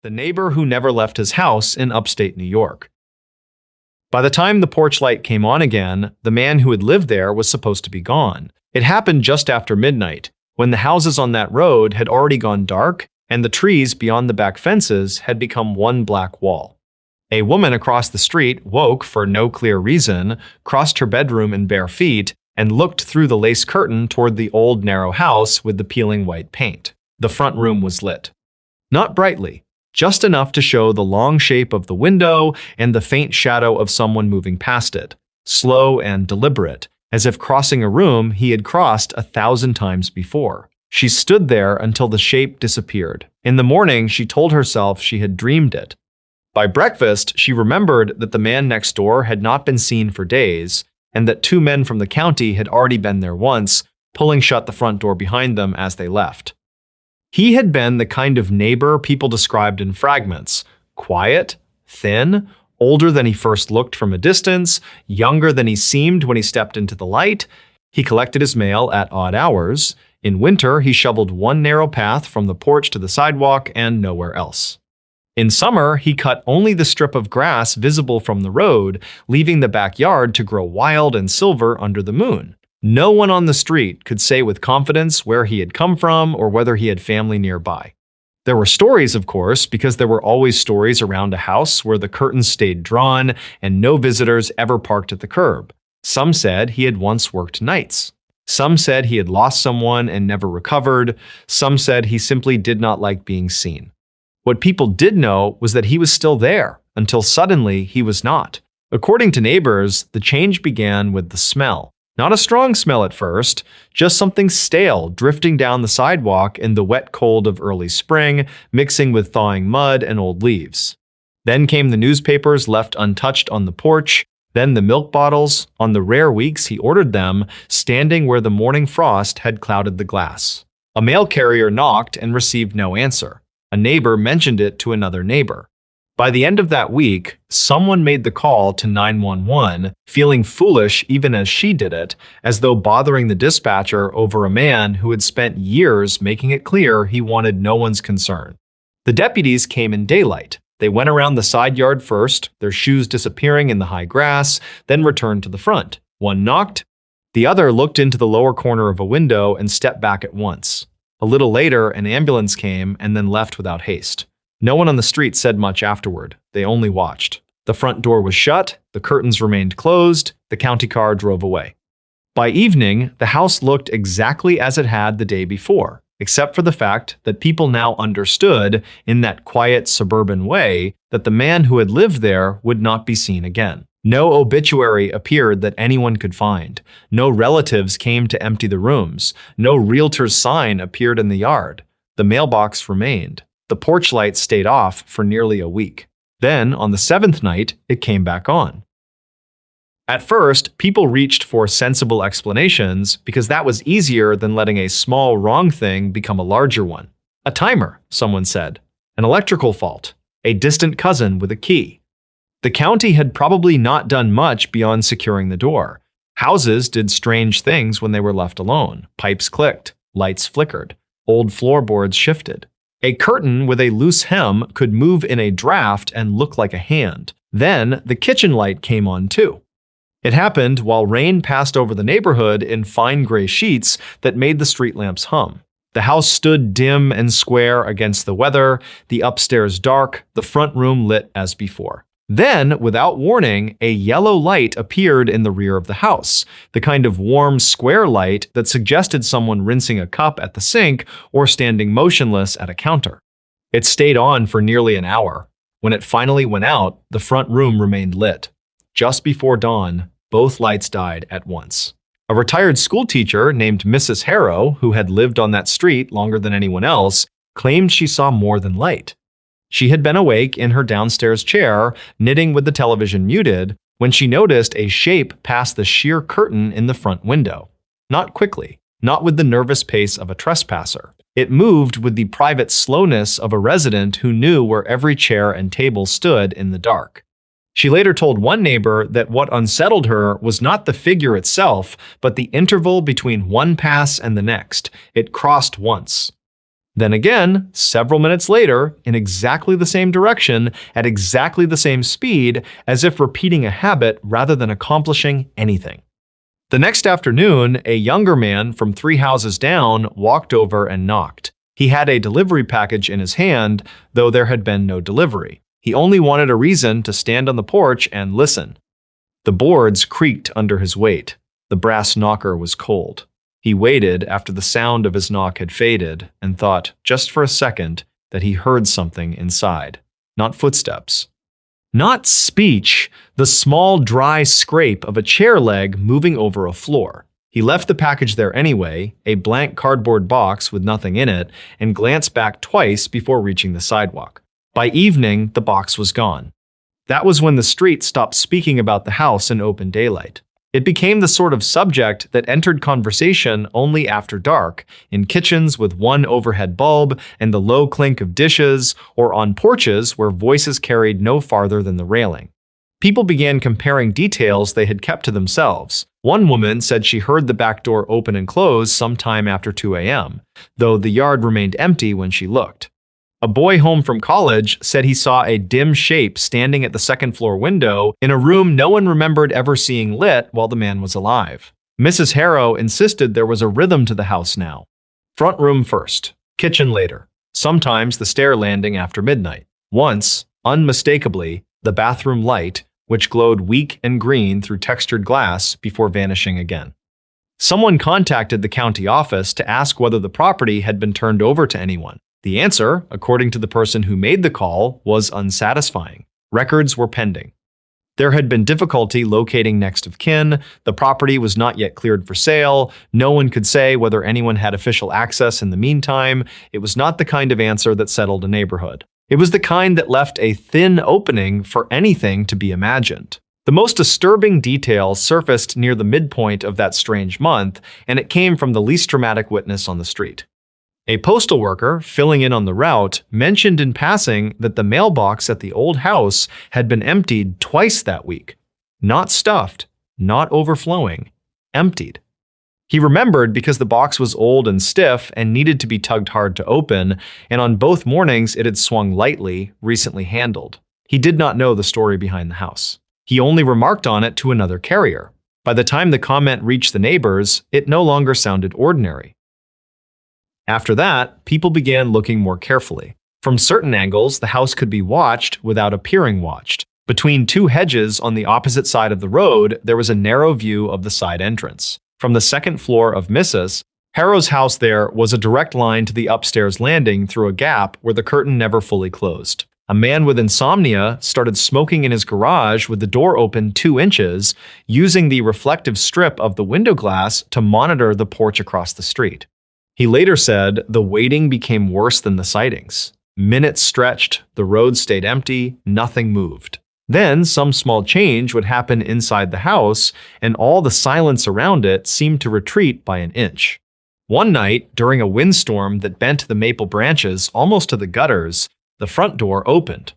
the neighbor who never left his house in upstate New York. By the time the porch light came on again, the man who had lived there was supposed to be gone. It happened just after midnight, when the houses on that road had already gone dark and the trees beyond the back fences had become one black wall. A woman across the street woke for no clear reason, crossed her bedroom in bare feet, and looked through the lace curtain toward the old narrow house with the peeling white paint. The front room was lit. Not brightly, just enough to show the long shape of the window and the faint shadow of someone moving past it, slow and deliberate, as if crossing a room he had crossed 1,000 times before. She stood there until the shape disappeared. In the morning, she told herself she had dreamed it. By breakfast, she remembered that the man next door had not been seen for days, and that 2 men from the county had already been there once, pulling shut the front door behind them as they left. He had been the kind of neighbor people described in fragments: quiet, thin, older than he first looked from a distance, younger than he seemed when he stepped into the light. He collected his mail at odd hours. In winter, he shoveled one narrow path from the porch to the sidewalk and nowhere else. In summer, he cut only the strip of grass visible from the road, leaving the backyard to grow wild and silver under the moon. No one on the street could say with confidence where he had come from or whether he had family nearby. There were stories, of course, because there were always stories around a house where the curtains stayed drawn and no visitors ever parked at the curb. Some said he had once worked nights. Some said he had lost someone and never recovered. Some said he simply did not like being seen. What people did know was that he was still there, until suddenly he was not. According to neighbors, the change began with the smell. Not a strong smell at first, just something stale drifting down the sidewalk in the wet cold of early spring, mixing with thawing mud and old leaves. Then came the newspapers left untouched on the porch, then the milk bottles, on the rare weeks he ordered them, standing where the morning frost had clouded the glass. A mail carrier knocked and received no answer. A neighbor mentioned it to another neighbor. By the end of that week, someone made the call to 911, feeling foolish even as she did it, as though bothering the dispatcher over a man who had spent years making it clear he wanted no one's concern. The deputies came in daylight. They went around the side yard first, their shoes disappearing in the high grass, then returned to the front. One knocked. The other looked into the lower corner of a window and stepped back at once. A little later, an ambulance came and then left without haste. No one on the street said much afterward. They only watched. The front door was shut, the curtains remained closed, the county car drove away. By evening, the house looked exactly as it had the day before, except for the fact that people now understood, in that quiet suburban way, that the man who had lived there would not be seen again. No obituary appeared that anyone could find. No relatives came to empty the rooms. No realtor's sign appeared in the yard. The mailbox remained. The porch light stayed off for nearly a week. Then, on the 7th night, it came back on. At first, people reached for sensible explanations because that was easier than letting a small wrong thing become a larger one. A timer, someone said. An electrical fault. A distant cousin with a key. The county had probably not done much beyond securing the door. Houses did strange things when they were left alone. Pipes clicked. Lights flickered. Old floorboards shifted. A curtain with a loose hem could move in a draft and look like a hand. Then the kitchen light came on too. It happened while rain passed over the neighborhood in fine gray sheets that made the street lamps hum. The house stood dim and square against the weather, the upstairs dark, the front room lit as before. Then, without warning, a yellow light appeared in the rear of the house, the kind of warm, square light that suggested someone rinsing a cup at the sink or standing motionless at a counter. It stayed on for nearly an hour. When it finally went out, the front room remained lit. Just before dawn, both lights died at once. A retired schoolteacher named Mrs. Harrow, who had lived on that street longer than anyone else, claimed she saw more than light. She had been awake in her downstairs chair, knitting with the television muted, when she noticed a shape pass the sheer curtain in the front window. Not quickly, not with the nervous pace of a trespasser. It moved with the private slowness of a resident who knew where every chair and table stood in the dark. She later told one neighbor that what unsettled her was not the figure itself, but the interval between one pass and the next. It crossed once. Then again, several minutes later, in exactly the same direction, at exactly the same speed, as if repeating a habit rather than accomplishing anything. The next afternoon, a younger man from 3 houses down walked over and knocked. He had a delivery package in his hand, though there had been no delivery. He only wanted a reason to stand on the porch and listen. The boards creaked under his weight. The brass knocker was cold. He waited after the sound of his knock had faded and thought, just for a second, that he heard something inside. Not footsteps. Not speech, the small, dry scrape of a chair leg moving over a floor. He left the package there anyway, a blank cardboard box with nothing in it, and glanced back twice before reaching the sidewalk. By evening, the box was gone. That was when the street stopped speaking about the house in open daylight. It became the sort of subject that entered conversation only after dark, in kitchens with one overhead bulb and the low clink of dishes, or on porches where voices carried no farther than the railing. People began comparing details they had kept to themselves. One woman said she heard the back door open and close sometime after 2 a.m., though the yard remained empty when she looked. A boy home from college said he saw a dim shape standing at the second-floor window in a room no one remembered ever seeing lit while the man was alive. Mrs. Harrow insisted there was a rhythm to the house now. Front room first, kitchen later, sometimes the stair landing after midnight. Once, unmistakably, the bathroom light, which glowed weak and green through textured glass before vanishing again. Someone contacted the county office to ask whether the property had been turned over to anyone. The answer, according to the person who made the call, was unsatisfying. Records were pending. There had been difficulty locating next of kin, the property was not yet cleared for sale, no one could say whether anyone had official access in the meantime. It was not the kind of answer that settled a neighborhood. It was the kind that left a thin opening for anything to be imagined. The most disturbing detail surfaced near the midpoint of that strange month, and it came from the least dramatic witness on the street. A postal worker, filling in on the route, mentioned in passing that the mailbox at the old house had been emptied twice that week. Not stuffed, not overflowing, emptied. He remembered because the box was old and stiff and needed to be tugged hard to open, and on both mornings it had swung lightly, recently handled. He did not know the story behind the house. He only remarked on it to another carrier. By the time the comment reached the neighbors, it no longer sounded ordinary. After that, people began looking more carefully. From certain angles, the house could be watched without appearing watched. Between 2 hedges on the opposite side of the road, there was a narrow view of the side entrance. From the second floor of Mrs. Harrow's house there was a direct line to the upstairs landing through a gap where the curtain never fully closed. A man with insomnia started smoking in his garage with the door open 2 inches, using the reflective strip of the window glass to monitor the porch across the street. He later said the waiting became worse than the sightings. Minutes stretched, the road stayed empty, nothing moved. Then some small change would happen inside the house, and all the silence around it seemed to retreat by an inch. One night, during a windstorm that bent the maple branches almost to the gutters, the front door opened.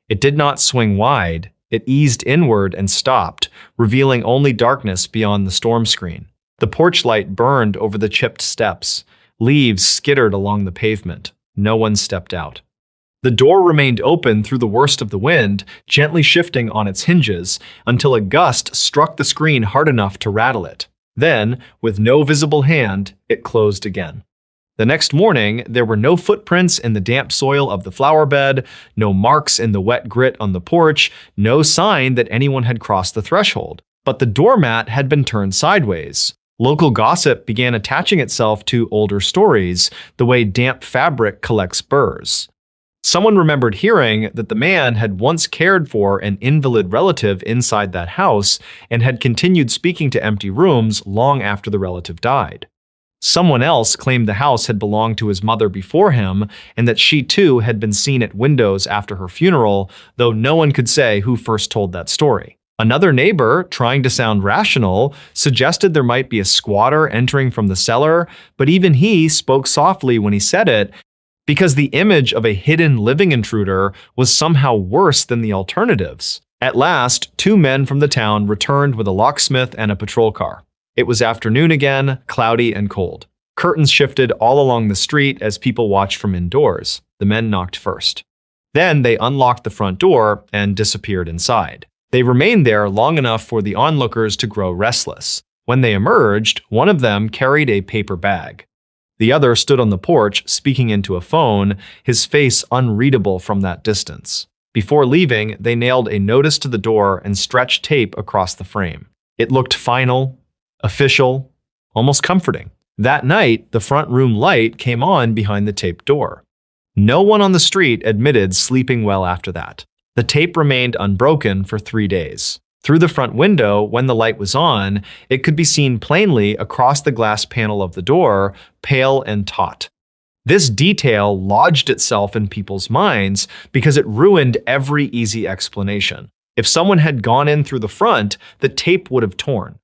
It did not swing wide, it eased inward and stopped, revealing only darkness beyond the storm screen. The porch light burned over the chipped steps. Leaves skittered along the pavement. No one stepped out. The door remained open through the worst of the wind, gently shifting on its hinges, until a gust struck the screen hard enough to rattle it. Then, with no visible hand, it closed again. The next morning, there were no footprints in the damp soil of the flower bed, no marks in the wet grit on the porch, no sign that anyone had crossed the threshold. But the doormat had been turned sideways. Local gossip began attaching itself to older stories, the way damp fabric collects burrs. Someone remembered hearing that the man had once cared for an invalid relative inside that house and had continued speaking to empty rooms long after the relative died. Someone else claimed the house had belonged to his mother before him and that she too had been seen at windows after her funeral, though no one could say who first told that story. Another neighbor, trying to sound rational, suggested there might be a squatter entering from the cellar, but even he spoke softly when he said it, because the image of a hidden living intruder was somehow worse than the alternatives. At last, 2 men from the town returned with a locksmith and a patrol car. It was afternoon again, cloudy and cold. Curtains shifted all along the street as people watched from indoors. The men knocked first. Then they unlocked the front door and disappeared inside. They remained there long enough for the onlookers to grow restless. When they emerged, one of them carried a paper bag. The other stood on the porch, speaking into a phone, his face unreadable from that distance. Before leaving, they nailed a notice to the door and stretched tape across the frame. It looked final, official, almost comforting. That night, the front room light came on behind the taped door. No one on the street admitted sleeping well after that. The tape remained unbroken for 3 days. Through the front window, when the light was on, it could be seen plainly across the glass panel of the door, pale and taut. This detail lodged itself in people's minds because it ruined every easy explanation. If someone had gone in through the front, the tape would have torn.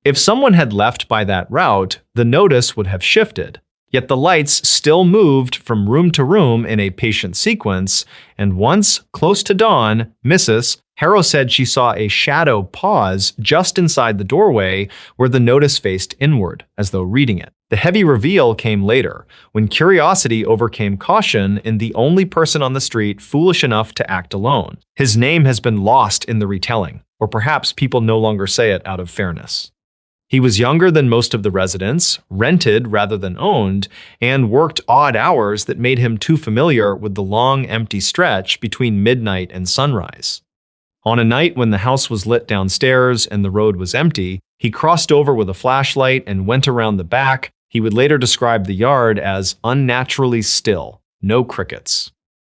If someone had left by that route, the notice would have shifted. Yet the lights still moved from room to room in a patient sequence, and once, close to dawn, Mrs. Harrow said she saw a shadow pause just inside the doorway where the notice faced inward, as though reading it. The heavy reveal came later, when curiosity overcame caution in the only person on the street foolish enough to act alone. His name has been lost in the retelling, or perhaps people no longer say it out of fairness. He was younger than most of the residents, rented rather than owned, and worked odd hours that made him too familiar with the long, empty stretch between midnight and sunrise. On a night when the house was lit downstairs and the road was empty, he crossed over with a flashlight and went around the back. He would later describe the yard as unnaturally still, no crickets.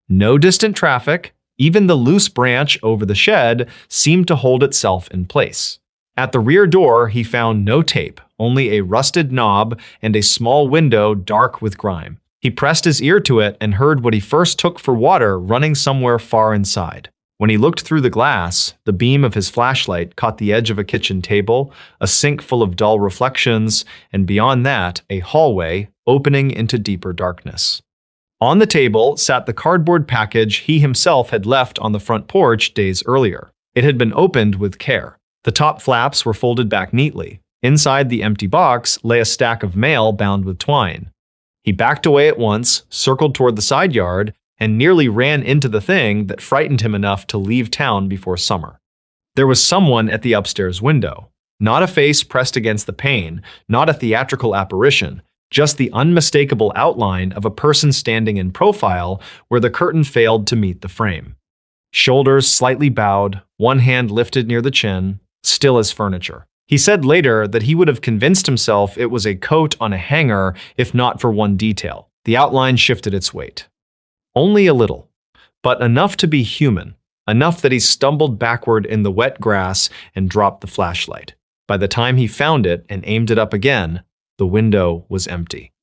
No distant traffic, even the loose branch over the shed seemed to hold itself in place. At the rear door, he found no tape, only a rusted knob and a small window dark with grime. He pressed his ear to it and heard what he first took for water running somewhere far inside. When he looked through the glass, the beam of his flashlight caught the edge of a kitchen table, a sink full of dull reflections, and beyond that, a hallway opening into deeper darkness. On the table sat the cardboard package he himself had left on the front porch days earlier. It had been opened with care. The top flaps were folded back neatly. Inside the empty box lay a stack of mail bound with twine. He backed away at once, circled toward the side yard, and nearly ran into the thing that frightened him enough to leave town before summer. There was someone at the upstairs window. Not a face pressed against the pane, not a theatrical apparition, just the unmistakable outline of a person standing in profile where the curtain failed to meet the frame. Shoulders slightly bowed, one hand lifted near the chin, still as furniture. He said later that he would have convinced himself it was a coat on a hanger if not for one detail. The outline shifted its weight. Only a little, but enough to be human, enough that he stumbled backward in the wet grass and dropped the flashlight. By the time he found it and aimed it up again, the window was empty.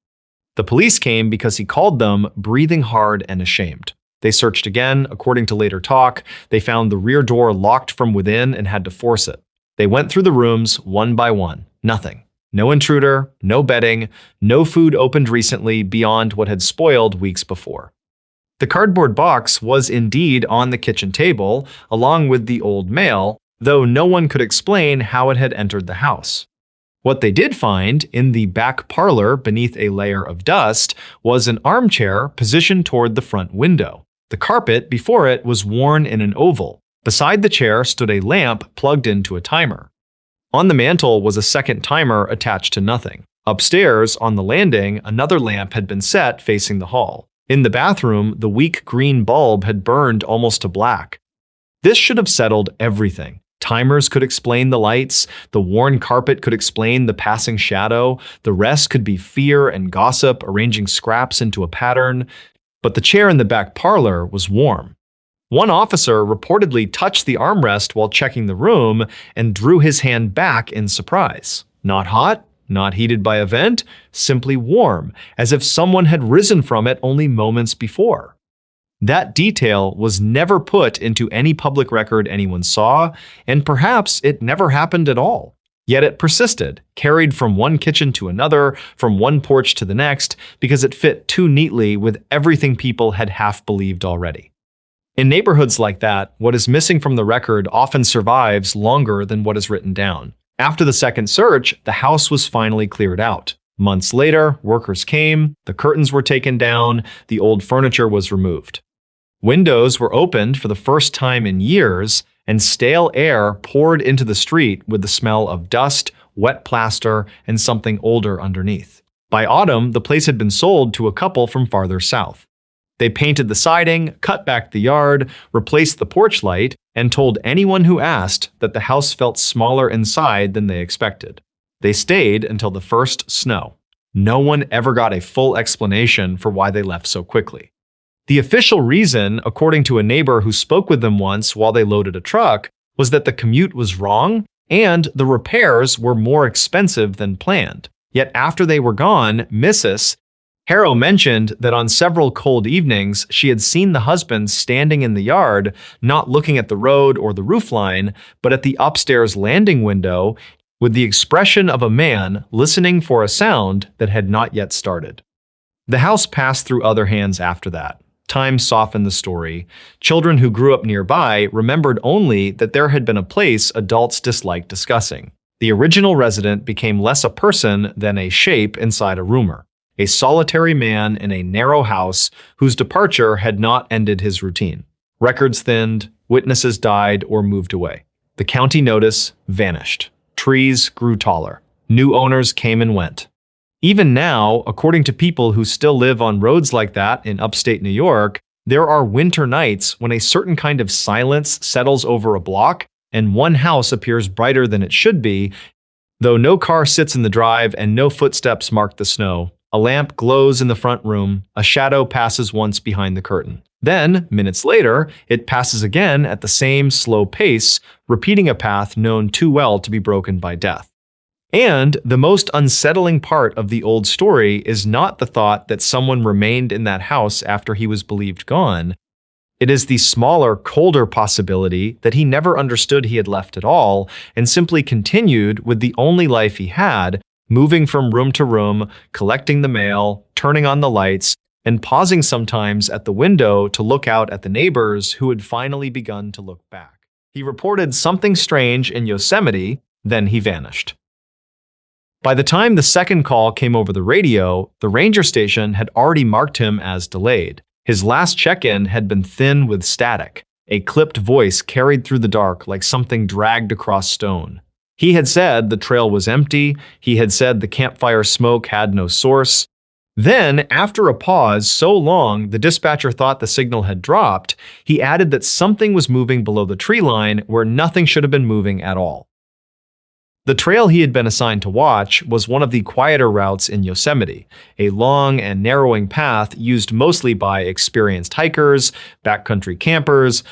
The police came because he called them, breathing hard and ashamed. They searched again. According to later talk, they found the rear door locked from within and had to force it. They went through the rooms one by one. Nothing. No intruder, no bedding, no food opened recently beyond what had spoiled weeks before. The cardboard box was indeed on the kitchen table, along with the old mail, though no one could explain how it had entered the house. What they did find in the back parlor beneath a layer of dust was an armchair positioned toward the front window. The carpet before it was worn in an oval. Beside the chair stood a lamp plugged into a timer. On the mantel was a second timer attached to nothing. Upstairs, on the landing, another lamp had been set facing the hall. In the bathroom, the weak green bulb had burned almost to black. This should have settled everything. Timers could explain the lights, the worn carpet could explain the passing shadow, the rest could be fear and gossip arranging scraps into a pattern. But the chair in the back parlor was warm. One officer reportedly touched the armrest while checking the room and drew his hand back in surprise. Not hot, not heated by a vent, simply warm, as if someone had risen from it only moments before. That detail was never put into any public record anyone saw, and perhaps it never happened at all. Yet it persisted, carried from one kitchen to another, from one porch to the next, because it fit too neatly with everything people had half believed already. In neighborhoods like that, what is missing from the record often survives longer than what is written down. After the second search, the house was finally cleared out. Months later, workers came, the curtains were taken down, the old furniture was removed. Windows were opened for the first time in years, and stale air poured into the street with the smell of dust, wet plaster, and something older underneath. By autumn, the place had been sold to a couple from farther south. They painted the siding, cut back the yard, replaced the porch light, and told anyone who asked that the house felt smaller inside than they expected. They stayed until the first snow. No one ever got a full explanation for why they left so quickly. The official reason, according to a neighbor who spoke with them once while they loaded a truck, was that the commute was wrong and the repairs were more expensive than planned. Yet after they were gone, Mrs. Harrow mentioned that on several cold evenings, she had seen the husband standing in the yard, not looking at the road or the roofline, but at the upstairs landing window, with the expression of a man listening for a sound that had not yet started. The house passed through other hands after that. Time softened the story. Children who grew up nearby remembered only that there had been a place adults disliked discussing. The original resident became less a person than a shape inside a rumor, a solitary man in a narrow house whose departure had not ended his routine. Records thinned, witnesses died or moved away. The county notice vanished. Trees grew taller. New owners came and went. Even now, according to people who still live on roads like that in upstate New York, there are winter nights when a certain kind of silence settles over a block and one house appears brighter than it should be, though no car sits in the drive and no footsteps mark the snow. A lamp glows in the front room, a shadow passes once behind the curtain. Then, minutes later, it passes again at the same slow pace, repeating a path known too well to be broken by death. And the most unsettling part of the old story is not the thought that someone remained in that house after he was believed gone. It is the smaller, colder possibility that he never understood he had left at all and simply continued with the only life he had, moving from room to room, collecting the mail, turning on the lights, and pausing sometimes at the window to look out at the neighbors who had finally begun to look back. He reported something strange in Yosemite, then he vanished. By the time the second call came over the radio, the ranger station had already marked him as delayed. His last check-in had been thin with static. A clipped voice carried through the dark like something dragged across stone. He had said the trail was empty. He had said the campfire smoke had no source. Then, after a pause so long the dispatcher thought the signal had dropped, he added that something was moving below the tree line where nothing should have been moving at all. The trail he had been assigned to watch was one of the quieter routes in Yosemite, a long and narrowing path used mostly by experienced hikers, backcountry campers,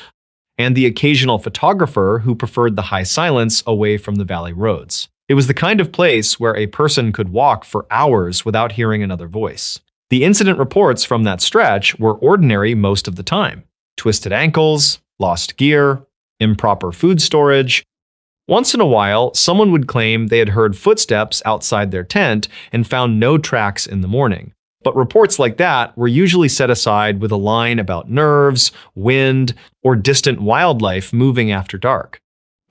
and the occasional photographer who preferred the high silence away from the valley roads. It was the kind of place where a person could walk for hours without hearing another voice. The incident reports from that stretch were ordinary most of the time. Twisted ankles, lost gear, improper food storage. Once in a while, someone would claim they had heard footsteps outside their tent and found no tracks in the morning. But reports like that were usually set aside with a line about nerves, wind, or distant wildlife moving after dark.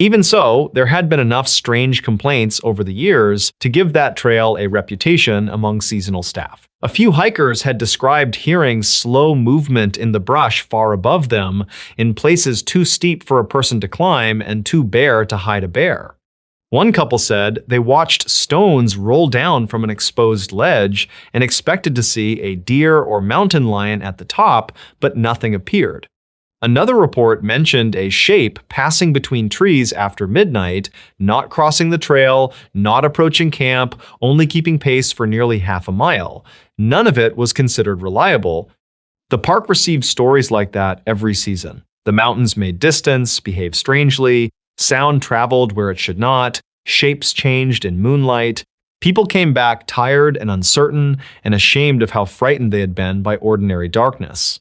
Even so, there had been enough strange complaints over the years to give that trail a reputation among seasonal staff. A few hikers had described hearing slow movement in the brush far above them, in places too steep for a person to climb and too bare to hide a bear. One couple said they watched stones roll down from an exposed ledge and expected to see a deer or mountain lion at the top, but nothing appeared. Another report mentioned a shape passing between trees after midnight, not crossing the trail, not approaching camp, only keeping pace for nearly half a mile. None of it was considered reliable. The park received stories like that every season. The mountains made distance, behaved strangely, sound traveled where it should not, shapes changed in moonlight. People came back tired and uncertain and ashamed of how frightened they had been by ordinary darkness.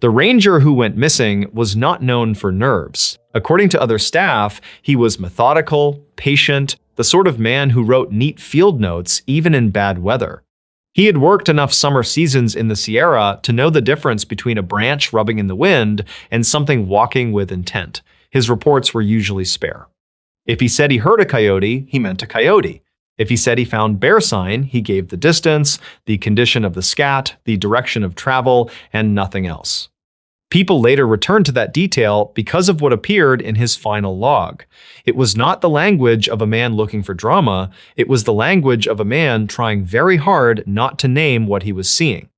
The ranger who went missing was not known for nerves. According to other staff, he was methodical, patient, the sort of man who wrote neat field notes even in bad weather. He had worked enough summer seasons in the Sierra to know the difference between a branch rubbing in the wind and something walking with intent. His reports were usually spare. If he said he heard a coyote, he meant a coyote. If he said he found bear sign, he gave the distance, the condition of the scat, the direction of travel, and nothing else. People later returned to that detail because of what appeared in his final log. It was not the language of a man looking for drama, it was the language of a man trying very hard not to name what he was seeing.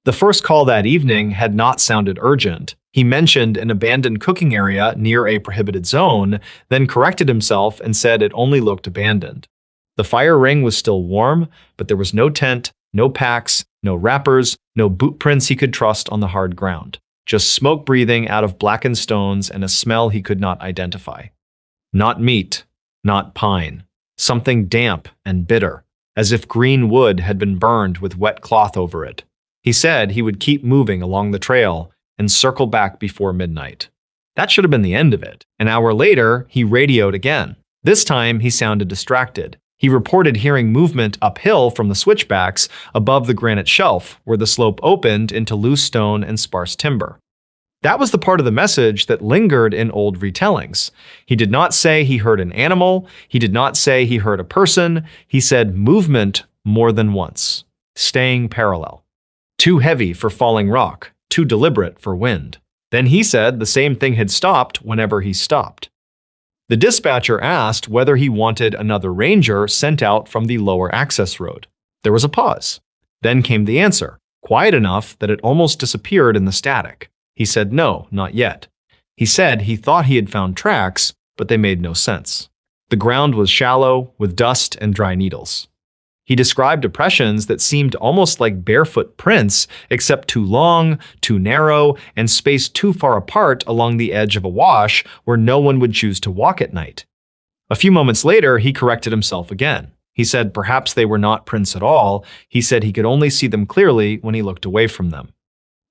The first call that evening had not sounded urgent. He mentioned an abandoned cooking area near a prohibited zone, then corrected himself and said it only looked abandoned. The fire ring was still warm, but there was no tent, no packs, no wrappers, no boot prints he could trust on the hard ground. Just smoke breathing out of blackened stones and a smell he could not identify. Not meat, not pine. Something damp and bitter, as if green wood had been burned with wet cloth over it. He said he would keep moving along the trail and circle back before midnight. That should have been the end of it. An hour later, he radioed again. This time, he sounded distracted. He reported hearing movement uphill from the switchbacks above the granite shelf, where the slope opened into loose stone and sparse timber. That was the part of the message that lingered in old retellings. He did not say he heard an animal. He did not say he heard a person. He said movement more than once, staying parallel. Too heavy for falling rock, too deliberate for wind. Then he said the same thing had stopped whenever he stopped. The dispatcher asked whether he wanted another ranger sent out from the lower access road. There was a pause. Then came the answer, quiet enough that it almost disappeared in the static. He said no, not yet. He said he thought he had found tracks, but they made no sense. The ground was shallow, with dust and dry needles. He described depressions that seemed almost like barefoot prints, except too long, too narrow, and spaced too far apart along the edge of a wash where no one would choose to walk at night. A few moments later, he corrected himself again. He said perhaps they were not prints at all. He said he could only see them clearly when he looked away from them.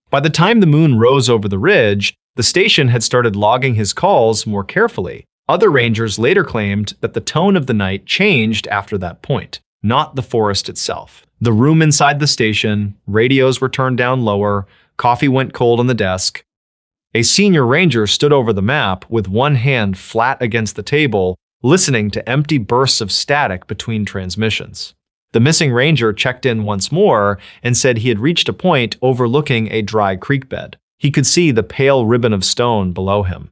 By the time the moon rose over the ridge, the station had started logging his calls more carefully. Other rangers later claimed that the tone of the night changed after that point. Not the forest itself. The room inside the station, radios were turned down lower, coffee went cold on the desk. A senior ranger stood over the map with one hand flat against the table, listening to empty bursts of static between transmissions. The missing ranger checked in once more and said he had reached a point overlooking a dry creek bed. He could see the pale ribbon of stone below him.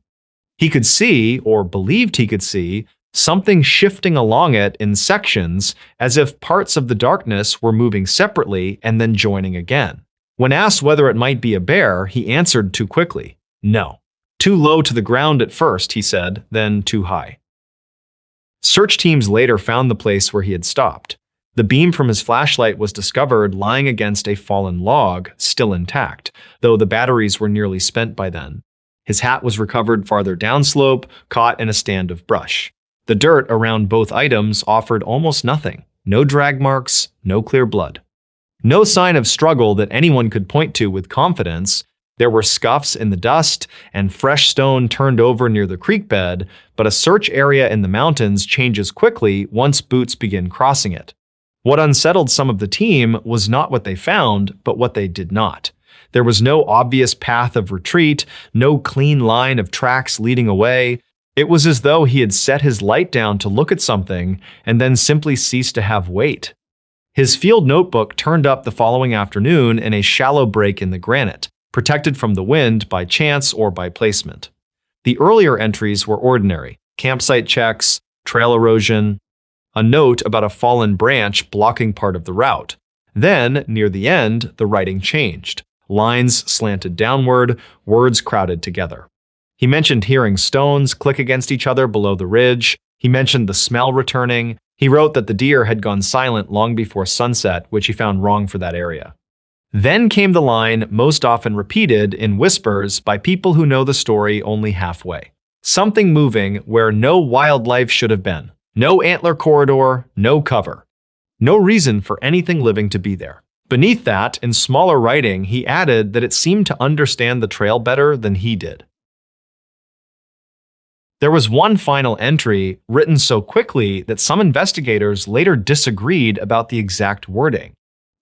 He could see, or believed he could see, something shifting along it in sections as if parts of the darkness were moving separately and then joining again. When asked whether it might be a bear, he answered too quickly. No. Too low to the ground at first, he said, then too high. Search teams later found the place where he had stopped. The beam from his flashlight was discovered lying against a fallen log, still intact, though the batteries were nearly spent by then. His hat was recovered farther downslope, caught in a stand of brush. The dirt around both items offered almost nothing. No drag marks, no clear blood. No sign of struggle that anyone could point to with confidence. There were scuffs in the dust and fresh stone turned over near the creek bed, but a search area in the mountains changes quickly once boots begin crossing it. What unsettled some of the team was not what they found, but what they did not. There was no obvious path of retreat, no clean line of tracks leading away. It was as though he had set his light down to look at something and then simply ceased to have weight. His field notebook turned up the following afternoon in a shallow break in the granite, protected from the wind by chance or by placement. The earlier entries were ordinary: campsite checks, trail erosion, a note about a fallen branch blocking part of the route. Then, near the end, the writing changed. Lines slanted downward, words crowded together. He mentioned hearing stones click against each other below the ridge. He mentioned the smell returning. He wrote that the deer had gone silent long before sunset, which he found wrong for that area. Then came the line most often repeated in whispers by people who know the story only halfway. Something moving where no wildlife should have been. No antler corridor, no cover. No reason for anything living to be there. Beneath that, in smaller writing, he added that it seemed to understand the trail better than he did. There was one final entry written so quickly that some investigators later disagreed about the exact wording.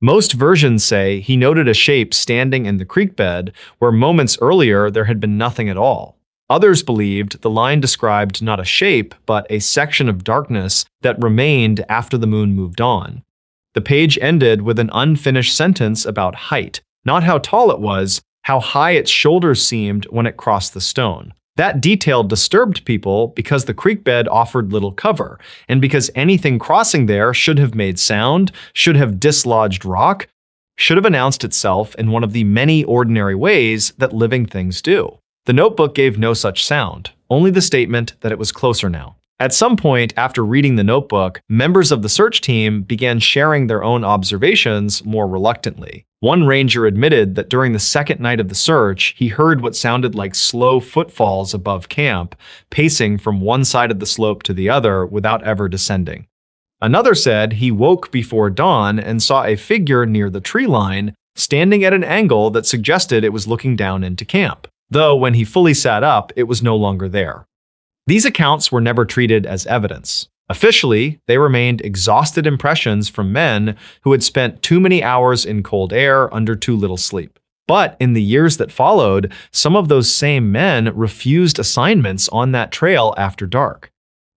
Most versions say he noted a shape standing in the creek bed where moments earlier there had been nothing at all. Others believed the line described not a shape, but a section of darkness that remained after the moon moved on. The page ended with an unfinished sentence about height, not how tall it was, how high its shoulders seemed when it crossed the stone. That detail disturbed people because the creek bed offered little cover, and because anything crossing there should have made sound, should have dislodged rock, should have announced itself in one of the many ordinary ways that living things do. The notebook gave no such sound, only the statement that it was closer now. At some point after reading the notebook, members of the search team began sharing their own observations more reluctantly. One ranger admitted that during the second night of the search, he heard what sounded like slow footfalls above camp, pacing from one side of the slope to the other without ever descending. Another said he woke before dawn and saw a figure near the tree line, standing at an angle that suggested it was looking down into camp, though when he fully sat up, it was no longer there. These accounts were never treated as evidence. Officially, they remained exhausted impressions from men who had spent too many hours in cold air under too little sleep. But in the years that followed, some of those same men refused assignments on that trail after dark.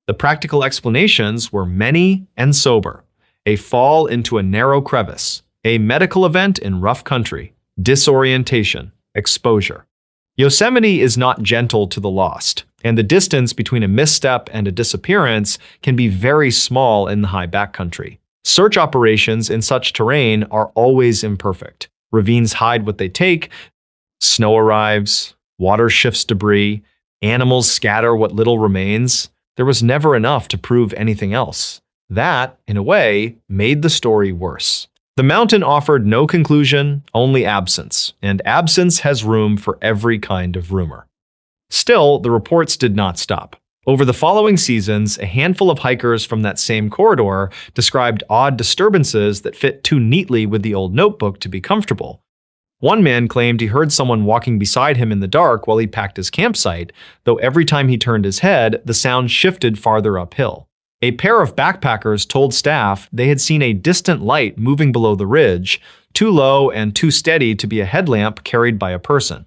The practical explanations were many and sober: a fall into a narrow crevice, a medical event in rough country, disorientation, exposure. Yosemite is not gentle to the lost, and the distance between a misstep and a disappearance can be very small in the high backcountry. Search operations in such terrain are always imperfect. Ravines hide what they take, snow arrives, water shifts debris, animals scatter what little remains. There was never enough to prove anything else. That, in a way, made the story worse. The mountain offered no conclusion, only absence, and absence has room for every kind of rumor. Still, the reports did not stop. Over the following seasons, a handful of hikers from that same corridor described odd disturbances that fit too neatly with the old notebook to be comfortable. One man claimed he heard someone walking beside him in the dark while he packed his campsite, though every time he turned his head, the sound shifted farther uphill. A pair of backpackers told staff they had seen a distant light moving below the ridge, too low and too steady to be a headlamp carried by a person.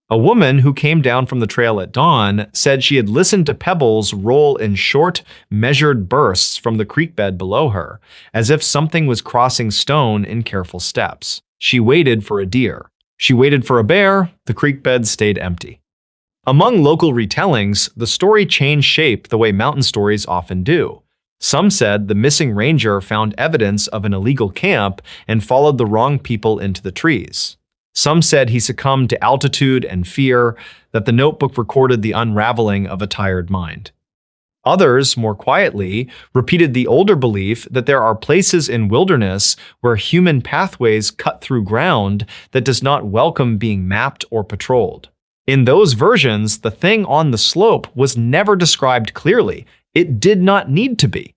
A woman who came down from the trail at dawn said she had listened to pebbles roll in short, measured bursts from the creek bed below her, as if something was crossing stone in careful steps. She waited for a deer. She waited for a bear. The creek bed stayed empty. Among local retellings, the story changed shape the way mountain stories often do. Some said the missing ranger found evidence of an illegal camp and followed the wrong people into the trees. Some said he succumbed to altitude and fear, that the notebook recorded the unraveling of a tired mind. Others, more quietly, repeated the older belief that there are places in wilderness where human pathways cut through ground that does not welcome being mapped or patrolled. In those versions, the thing on the slope was never described clearly. It did not need to be.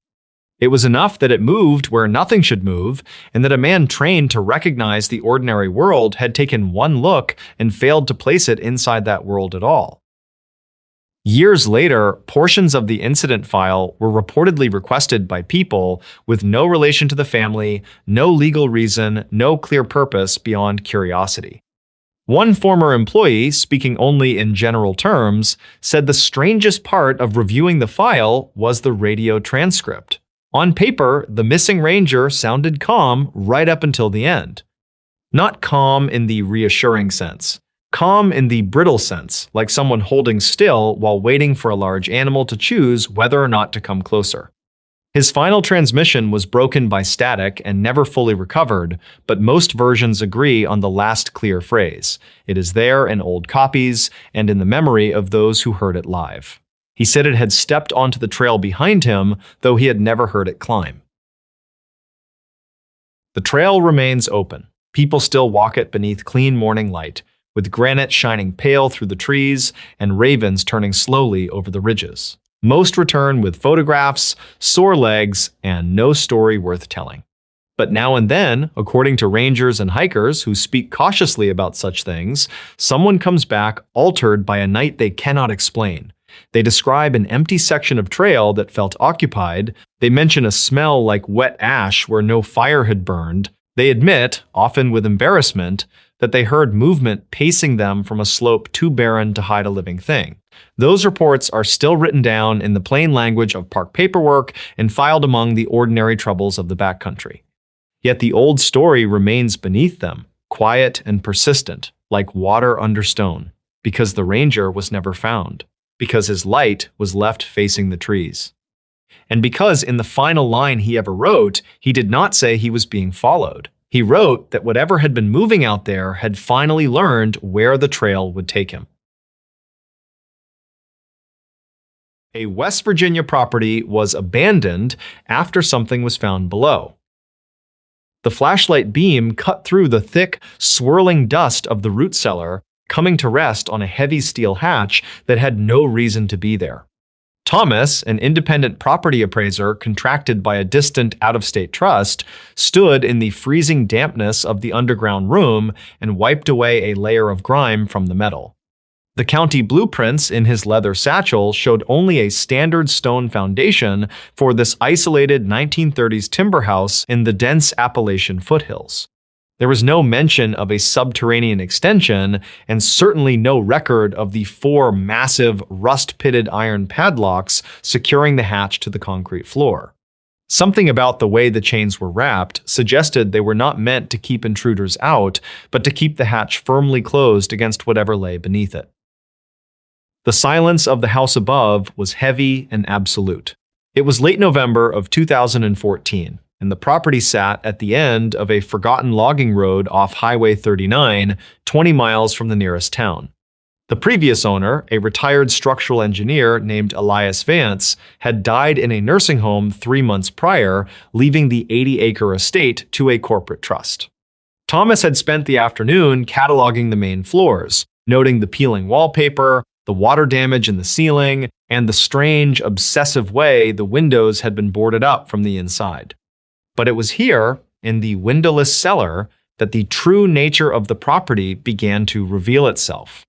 It was enough that it moved where nothing should move, and that a man trained to recognize the ordinary world had taken one look and failed to place it inside that world at all. Years later, portions of the incident file were reportedly requested by people with no relation to the family, no legal reason, no clear purpose beyond curiosity. One former employee, speaking only in general terms, said the strangest part of reviewing the file was the radio transcript. On paper, the missing ranger sounded calm right up until the end. Not calm in the reassuring sense. Calm in the brittle sense, like someone holding still while waiting for a large animal to choose whether or not to come closer. His final transmission was broken by static and never fully recovered, but most versions agree on the last clear phrase. It is there in old copies and in the memory of those who heard it live. He said it had stepped onto the trail behind him, though he had never heard it climb. The trail remains open. People still walk it beneath clean morning light, with granite shining pale through the trees and ravens turning slowly over the ridges. Most return with photographs, sore legs, and no story worth telling. But now and then, according to rangers and hikers who speak cautiously about such things, someone comes back altered by a night they cannot explain. They describe an empty section of trail that felt occupied. They mention a smell like wet ash where no fire had burned. They admit, often with embarrassment, that they heard movement pacing them from a slope too barren to hide a living thing. Those reports are still written down in the plain language of park paperwork and filed among the ordinary troubles of the backcountry. Yet the old story remains beneath them, quiet and persistent, like water under stone, because the ranger was never found, because his light was left facing the trees. And because in the final line he ever wrote, he did not say he was being followed. He wrote that whatever had been moving out there had finally learned where the trail would take him. A West Virginia property was abandoned after something was found below. The flashlight beam cut through the thick, swirling dust of the root cellar, coming to rest on a heavy steel hatch that had no reason to be there. Thomas, an independent property appraiser contracted by a distant out-of-state trust, stood in the freezing dampness of the underground room and wiped away a layer of grime from the metal. The county blueprints in his leather satchel showed only a standard stone foundation for this isolated 1930s timber house in the dense Appalachian foothills. There was no mention of a subterranean extension, and certainly no record of the 4 massive, rust-pitted iron padlocks securing the hatch to the concrete floor. Something about the way the chains were wrapped suggested they were not meant to keep intruders out, but to keep the hatch firmly closed against whatever lay beneath it. The silence of the house above was heavy and absolute. It was late November of 2014, and the property sat at the end of a forgotten logging road off Highway 39, 20 miles from the nearest town. The previous owner, a retired structural engineer named Elias Vance, had died in a nursing home 3 months prior, leaving the 80-acre estate to a corporate trust. Thomas had spent the afternoon cataloging the main floors, noting the peeling wallpaper, the water damage in the ceiling, and the strange, obsessive way the windows had been boarded up from the inside. But it was here, in the windowless cellar, that the true nature of the property began to reveal itself.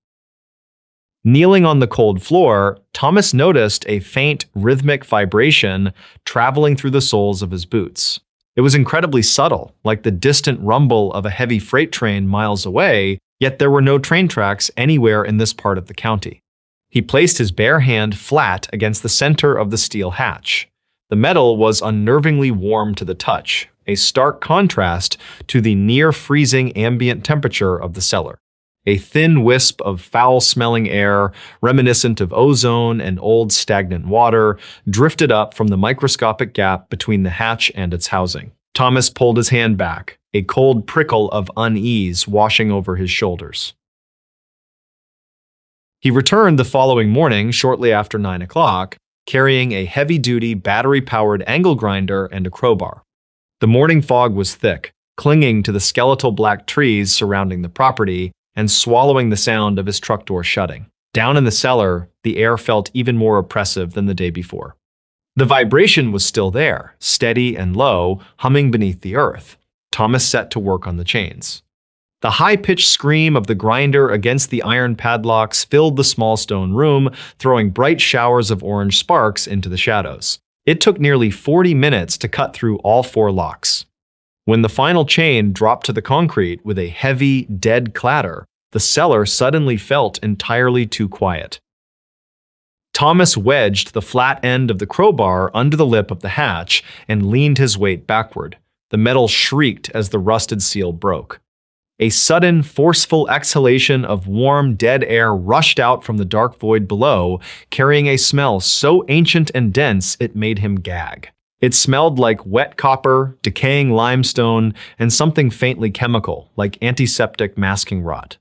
Kneeling on the cold floor, Thomas noticed a faint, rhythmic vibration traveling through the soles of his boots. It was incredibly subtle, like the distant rumble of a heavy freight train miles away, yet there were no train tracks anywhere in this part of the county. He placed his bare hand flat against the center of the steel hatch. The metal was unnervingly warm to the touch, a stark contrast to the near-freezing ambient temperature of the cellar. A thin wisp of foul-smelling air, reminiscent of ozone and old stagnant water, drifted up from the microscopic gap between the hatch and its housing. Thomas pulled his hand back, a cold prickle of unease washing over his shoulders. He returned the following morning shortly after 9 o'clock, carrying a heavy-duty battery-powered angle grinder and a crowbar. The morning fog was thick, clinging to the skeletal black trees surrounding the property and swallowing the sound of his truck door shutting. Down in the cellar, the air felt even more oppressive than the day before. The vibration was still there, steady and low, humming beneath the earth. Thomas set to work on the chains. The high-pitched scream of the grinder against the iron padlocks filled the small stone room, throwing bright showers of orange sparks into the shadows. It took nearly 40 minutes to cut through all 4 locks. When the final chain dropped to the concrete with a heavy, dead clatter, the cellar suddenly felt entirely too quiet. Thomas wedged the flat end of the crowbar under the lip of the hatch and leaned his weight backward. The metal shrieked as the rusted seal broke. A sudden, forceful exhalation of warm, dead air rushed out from the dark void below, carrying a smell so ancient and dense it made him gag. It smelled like wet copper, decaying limestone, and something faintly chemical, like antiseptic masking rot.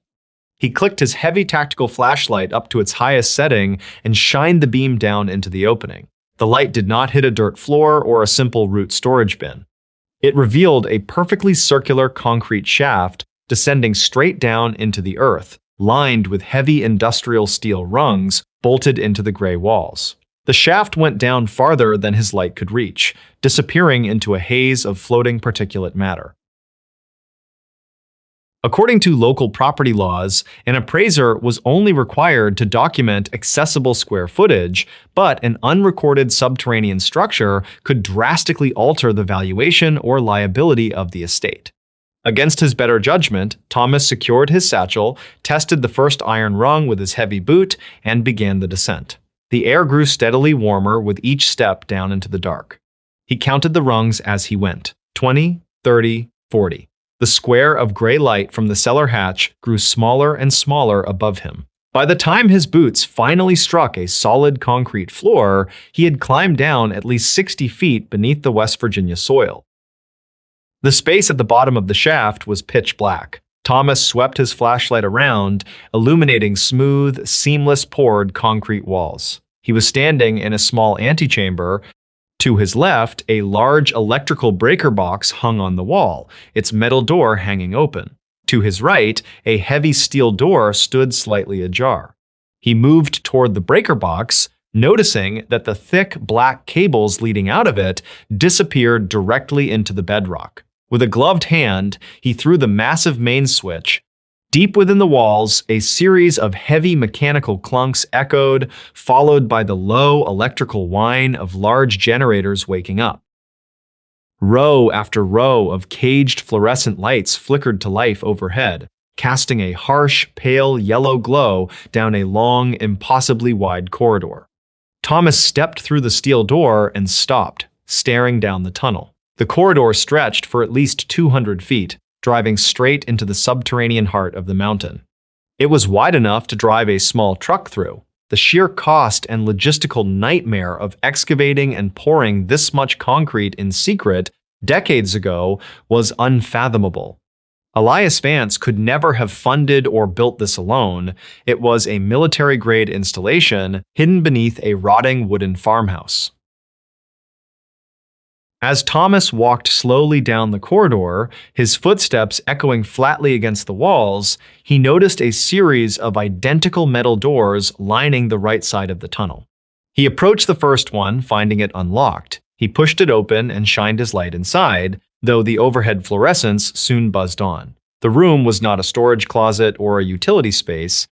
He clicked his heavy tactical flashlight up to its highest setting and shined the beam down into the opening. The light did not hit a dirt floor or a simple root storage bin. It revealed a perfectly circular concrete shaft descending straight down into the earth, lined with heavy industrial steel rungs bolted into the gray walls. The shaft went down farther than his light could reach, disappearing into a haze of floating particulate matter. According to local property laws, an appraiser was only required to document accessible square footage, but an unrecorded subterranean structure could drastically alter the valuation or liability of the estate. Against his better judgment, Thomas secured his satchel, tested the first iron rung with his heavy boot, and began the descent. The air grew steadily warmer with each step down into the dark. He counted the rungs as he went. 20, 30, 40. The square of gray light from the cellar hatch grew smaller and smaller above him. By the time his boots finally struck a solid concrete floor, he had climbed down at least 60 feet beneath the West Virginia soil. The space at the bottom of the shaft was pitch black. Thomas swept his flashlight around, illuminating smooth, seamless poured concrete walls. He was standing in a small antechamber. To his left, a large electrical breaker box hung on the wall, its metal door hanging open. To his right, a heavy steel door stood slightly ajar. He moved toward the breaker box, noticing that the thick black cables leading out of it disappeared directly into the bedrock. With a gloved hand, he threw the massive main switch. Deep within the walls, a series of heavy mechanical clunks echoed, followed by the low electrical whine of large generators waking up. Row after row of caged fluorescent lights flickered to life overhead, casting a harsh, pale yellow glow down a long, impossibly wide corridor. Thomas stepped through the steel door and stopped, staring down the tunnel. The corridor stretched for at least 200 feet, driving straight into the subterranean heart of the mountain. It was wide enough to drive a small truck through. The sheer cost and logistical nightmare of excavating and pouring this much concrete in secret decades ago was unfathomable. Elias Vance could never have funded or built this alone. It was a military-grade installation hidden beneath a rotting wooden farmhouse. As Thomas walked slowly down the corridor, his footsteps echoing flatly against the walls, he noticed a series of identical metal doors lining the right side of the tunnel. He approached the first one, finding it unlocked. He pushed it open and shined his light inside, though the overhead fluorescence soon buzzed on. The room was not a storage closet or a utility space.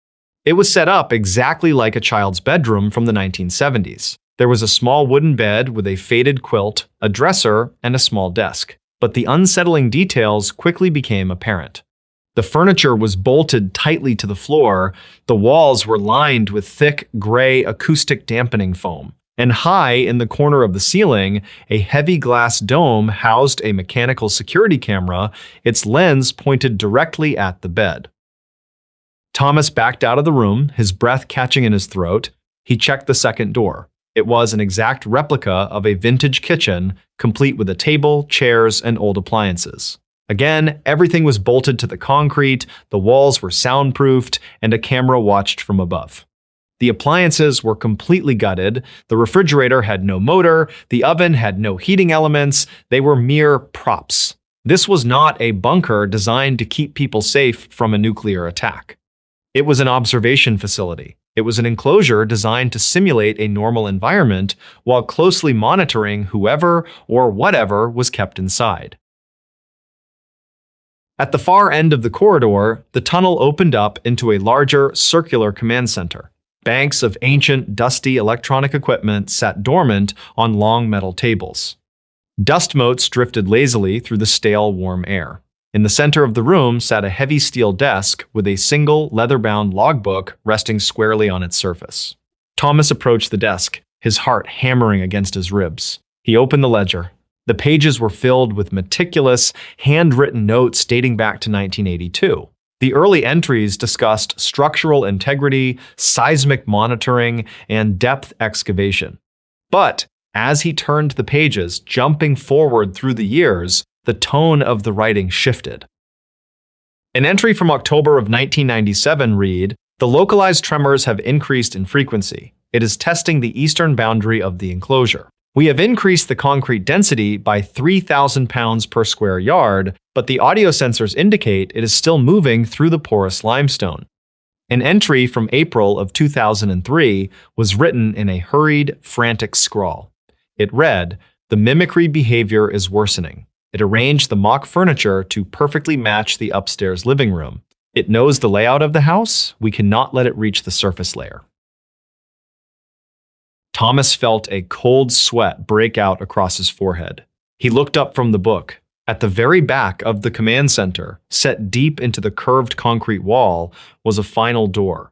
It was set up exactly like a child's bedroom from the 1970s. There was a small wooden bed with a faded quilt, a dresser, and a small desk. But the unsettling details quickly became apparent. The furniture was bolted tightly to the floor, the walls were lined with thick, gray acoustic dampening foam, and high in the corner of the ceiling, a heavy glass dome housed a mechanical security camera, its lens pointed directly at the bed. Thomas backed out of the room, his breath catching in his throat. He checked the second door. It was an exact replica of a vintage kitchen, complete with a table, chairs, and old appliances. Again, everything was bolted to the concrete, the walls were soundproofed, and a camera watched from above. The appliances were completely gutted, the refrigerator had no motor, the oven had no heating elements, they were mere props. This was not a bunker designed to keep people safe from a nuclear attack. It was an observation facility. It was an enclosure designed to simulate a normal environment while closely monitoring whoever or whatever was kept inside. At the far end of the corridor, the tunnel opened up into a larger, circular command center. Banks of ancient, dusty electronic equipment sat dormant on long metal tables. Dust motes drifted lazily through the stale, warm air. In the center of the room sat a heavy steel desk with a single leather-bound logbook resting squarely on its surface. Thomas approached the desk, his heart hammering against his ribs. He opened the ledger. The pages were filled with meticulous, handwritten notes dating back to 1982. The early entries discussed structural integrity, seismic monitoring, and depth excavation. But as he turned the pages, jumping forward through the years, the tone of the writing shifted. An entry from October of 1997 read, "The localized tremors have increased in frequency. It is testing the eastern boundary of the enclosure. We have increased the concrete density by 3,000 pounds per square yard, but the audio sensors indicate it is still moving through the porous limestone." An entry from April of 2003 was written in a hurried, frantic scrawl. It read, "The mimicry behavior is worsening. It arranged the mock furniture to perfectly match the upstairs living room. It knows the layout of the house. We cannot let it reach the surface layer." Thomas felt a cold sweat break out across his forehead. He looked up from the book. At the very back of the command center, set deep into the curved concrete wall, was a final door.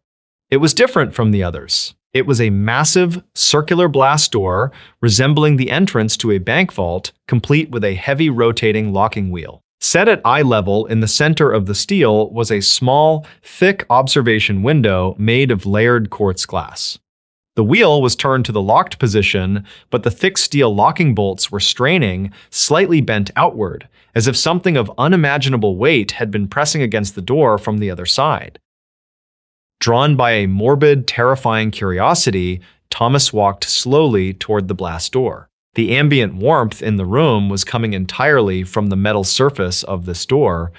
It was different from the others. It was a massive, circular blast door resembling the entrance to a bank vault, complete with a heavy rotating locking wheel. Set at eye level in the center of the steel was a small, thick observation window made of layered quartz glass. The wheel was turned to the locked position, but the thick steel locking bolts were straining, slightly bent outward, as if something of unimaginable weight had been pressing against the door from the other side. Drawn by a morbid, terrifying curiosity, Thomas walked slowly toward the blast door. The ambient warmth in the room was coming entirely from the metal surface of this door.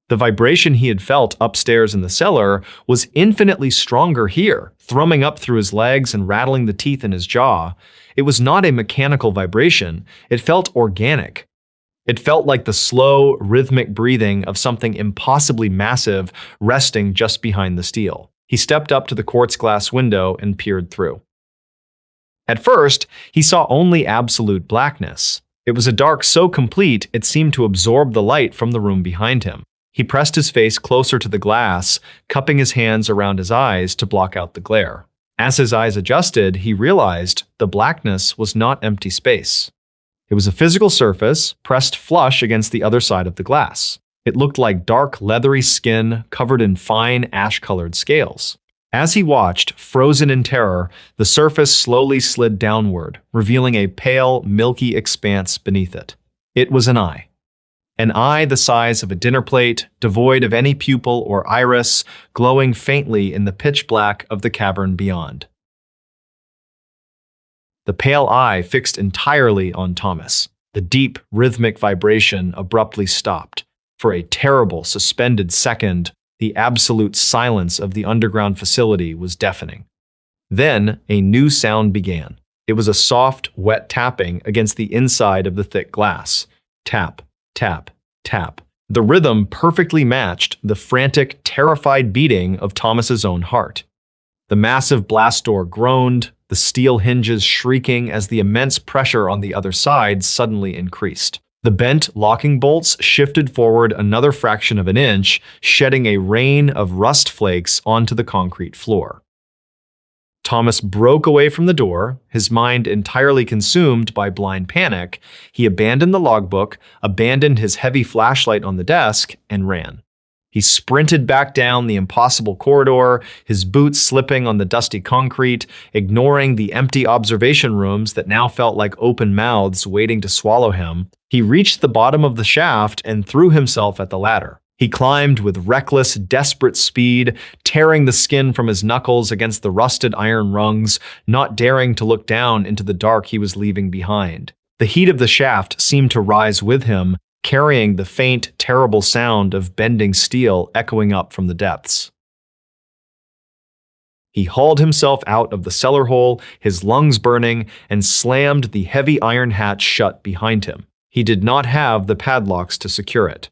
The vibration he had felt upstairs in the cellar was infinitely stronger here, thrumming up through his legs and rattling the teeth in his jaw. It was not a mechanical vibration. It felt organic. It felt like the slow, rhythmic breathing of something impossibly massive resting just behind the steel. He stepped up to the quartz glass window and peered through. At first, he saw only absolute blackness. It was a dark so complete it seemed to absorb the light from the room behind him. He pressed his face closer to the glass, cupping his hands around his eyes to block out the glare. As his eyes adjusted, he realized the blackness was not empty space. It was a physical surface pressed flush against the other side of the glass. It looked like dark, leathery skin covered in fine, ash-colored scales. As he watched, frozen in terror, the surface slowly slid downward, revealing a pale, milky expanse beneath it. It was an eye. An eye the size of a dinner plate, devoid of any pupil or iris, glowing faintly in the pitch black of the cavern beyond. The pale eye fixed entirely on Thomas. The deep, rhythmic vibration abruptly stopped. For a terrible, suspended second, the absolute silence of the underground facility was deafening. Then, a new sound began. It was a soft, wet tapping against the inside of the thick glass. Tap, tap, tap. The rhythm perfectly matched the frantic, terrified beating of Thomas's own heart. The massive blast door groaned, the steel hinges shrieking as the immense pressure on the other side suddenly increased. The bent locking bolts shifted forward another fraction of an inch, shedding a rain of rust flakes onto the concrete floor. Thomas broke away from the door, his mind entirely consumed by blind panic. He abandoned the logbook, abandoned his heavy flashlight on the desk, and ran. He sprinted back down the impossible corridor, his boots slipping on the dusty concrete, ignoring the empty observation rooms that now felt like open mouths waiting to swallow him. He reached the bottom of the shaft and threw himself at the ladder. He climbed with reckless, desperate speed, tearing the skin from his knuckles against the rusted iron rungs, not daring to look down into the dark he was leaving behind. The heat of the shaft seemed to rise with him, carrying the faint, terrible sound of bending steel echoing up from the depths. He hauled himself out of the cellar hole, his lungs burning, and slammed the heavy iron hatch shut behind him. He did not have the padlocks to secure it.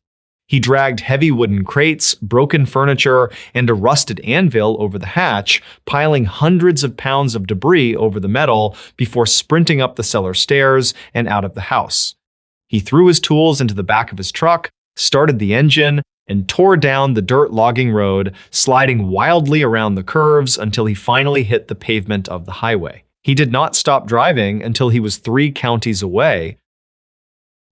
He dragged heavy wooden crates, broken furniture, and a rusted anvil over the hatch, piling hundreds of pounds of debris over the metal before sprinting up the cellar stairs and out of the house. He threw his tools into the back of his truck, started the engine, and tore down the dirt logging road, sliding wildly around the curves until he finally hit the pavement of the highway. He did not stop driving until he was 3 counties away.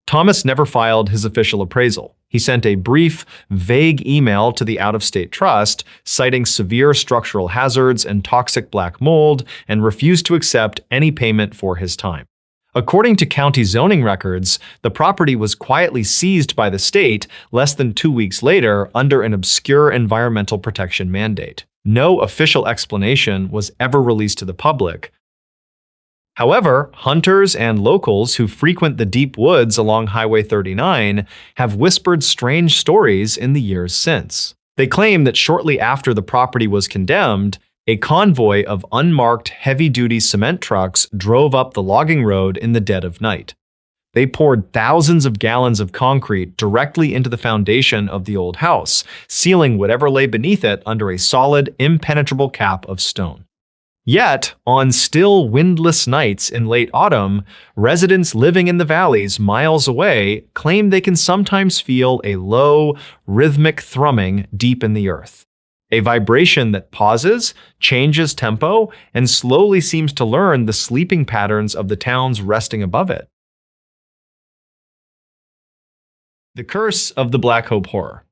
Thomas never filed his official appraisal. He sent a brief, vague email to the out-of-state trust, citing severe structural hazards and toxic black mold, and refused to accept any payment for his time. According to county zoning records, the property was quietly seized by the state less than 2 weeks later under an obscure environmental protection mandate. No official explanation was ever released to the public. However, hunters and locals who frequent the deep woods along Highway 39 have whispered strange stories in the years since. They claim that shortly after the property was condemned, a convoy of unmarked heavy-duty cement trucks drove up the logging road in the dead of night. They poured thousands of gallons of concrete directly into the foundation of the old house, sealing whatever lay beneath it under a solid, impenetrable cap of stone. Yet, on still windless nights in late autumn, residents living in the valleys miles away claim they can sometimes feel a low, rhythmic thrumming deep in the earth. A vibration that pauses, changes tempo, and slowly seems to learn the sleeping patterns of the towns resting above it. The Curse of the Black Hope Horror.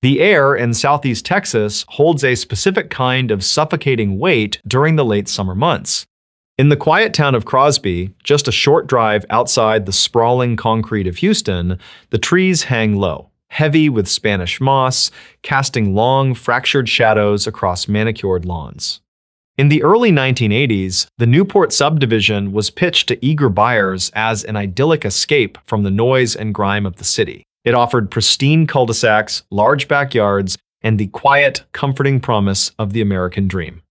The air in southeast Texas holds a specific kind of suffocating weight during the late summer months. In the quiet town of Crosby, just a short drive outside the sprawling concrete of Houston, the trees hang low, heavy with Spanish moss, casting long, fractured shadows across manicured lawns. In the early 1980s, the Newport subdivision was pitched to eager buyers as an idyllic escape from the noise and grime of the city. It offered pristine cul-de-sacs, large backyards, and the quiet, comforting promise of the American dream.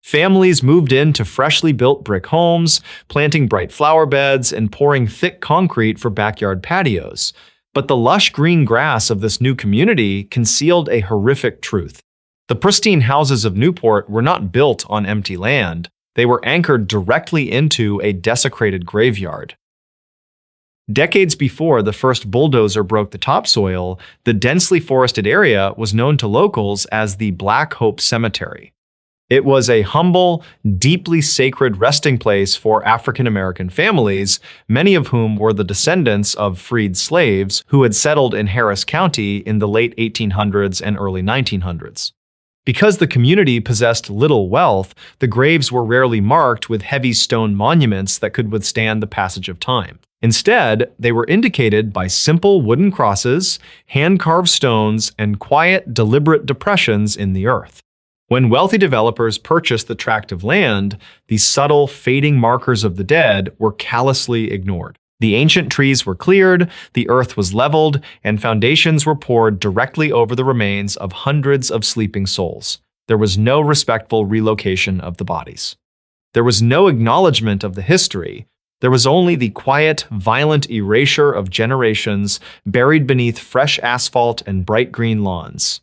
Families moved into freshly built brick homes, planting bright flower beds and pouring thick concrete for backyard patios. But the lush green grass of this new community concealed a horrific truth. The pristine houses of Newport were not built on empty land. They were anchored directly into a desecrated graveyard. Decades before the first bulldozer broke the topsoil, the densely forested area was known to locals as the Black Hope Cemetery. It was a humble, deeply sacred resting place for African American families, many of whom were the descendants of freed slaves who had settled in Harris County in the late 1800s and early 1900s. Because the community possessed little wealth, the graves were rarely marked with heavy stone monuments that could withstand the passage of time. Instead, they were indicated by simple wooden crosses, hand-carved stones, and quiet, deliberate depressions in the earth. When wealthy developers purchased the tract of land, these subtle, fading markers of the dead were callously ignored. The ancient trees were cleared, the earth was leveled, and foundations were poured directly over the remains of hundreds of sleeping souls. There was no respectful relocation of the bodies. There was no acknowledgement of the history. There was only the quiet, violent erasure of generations buried beneath fresh asphalt and bright green lawns.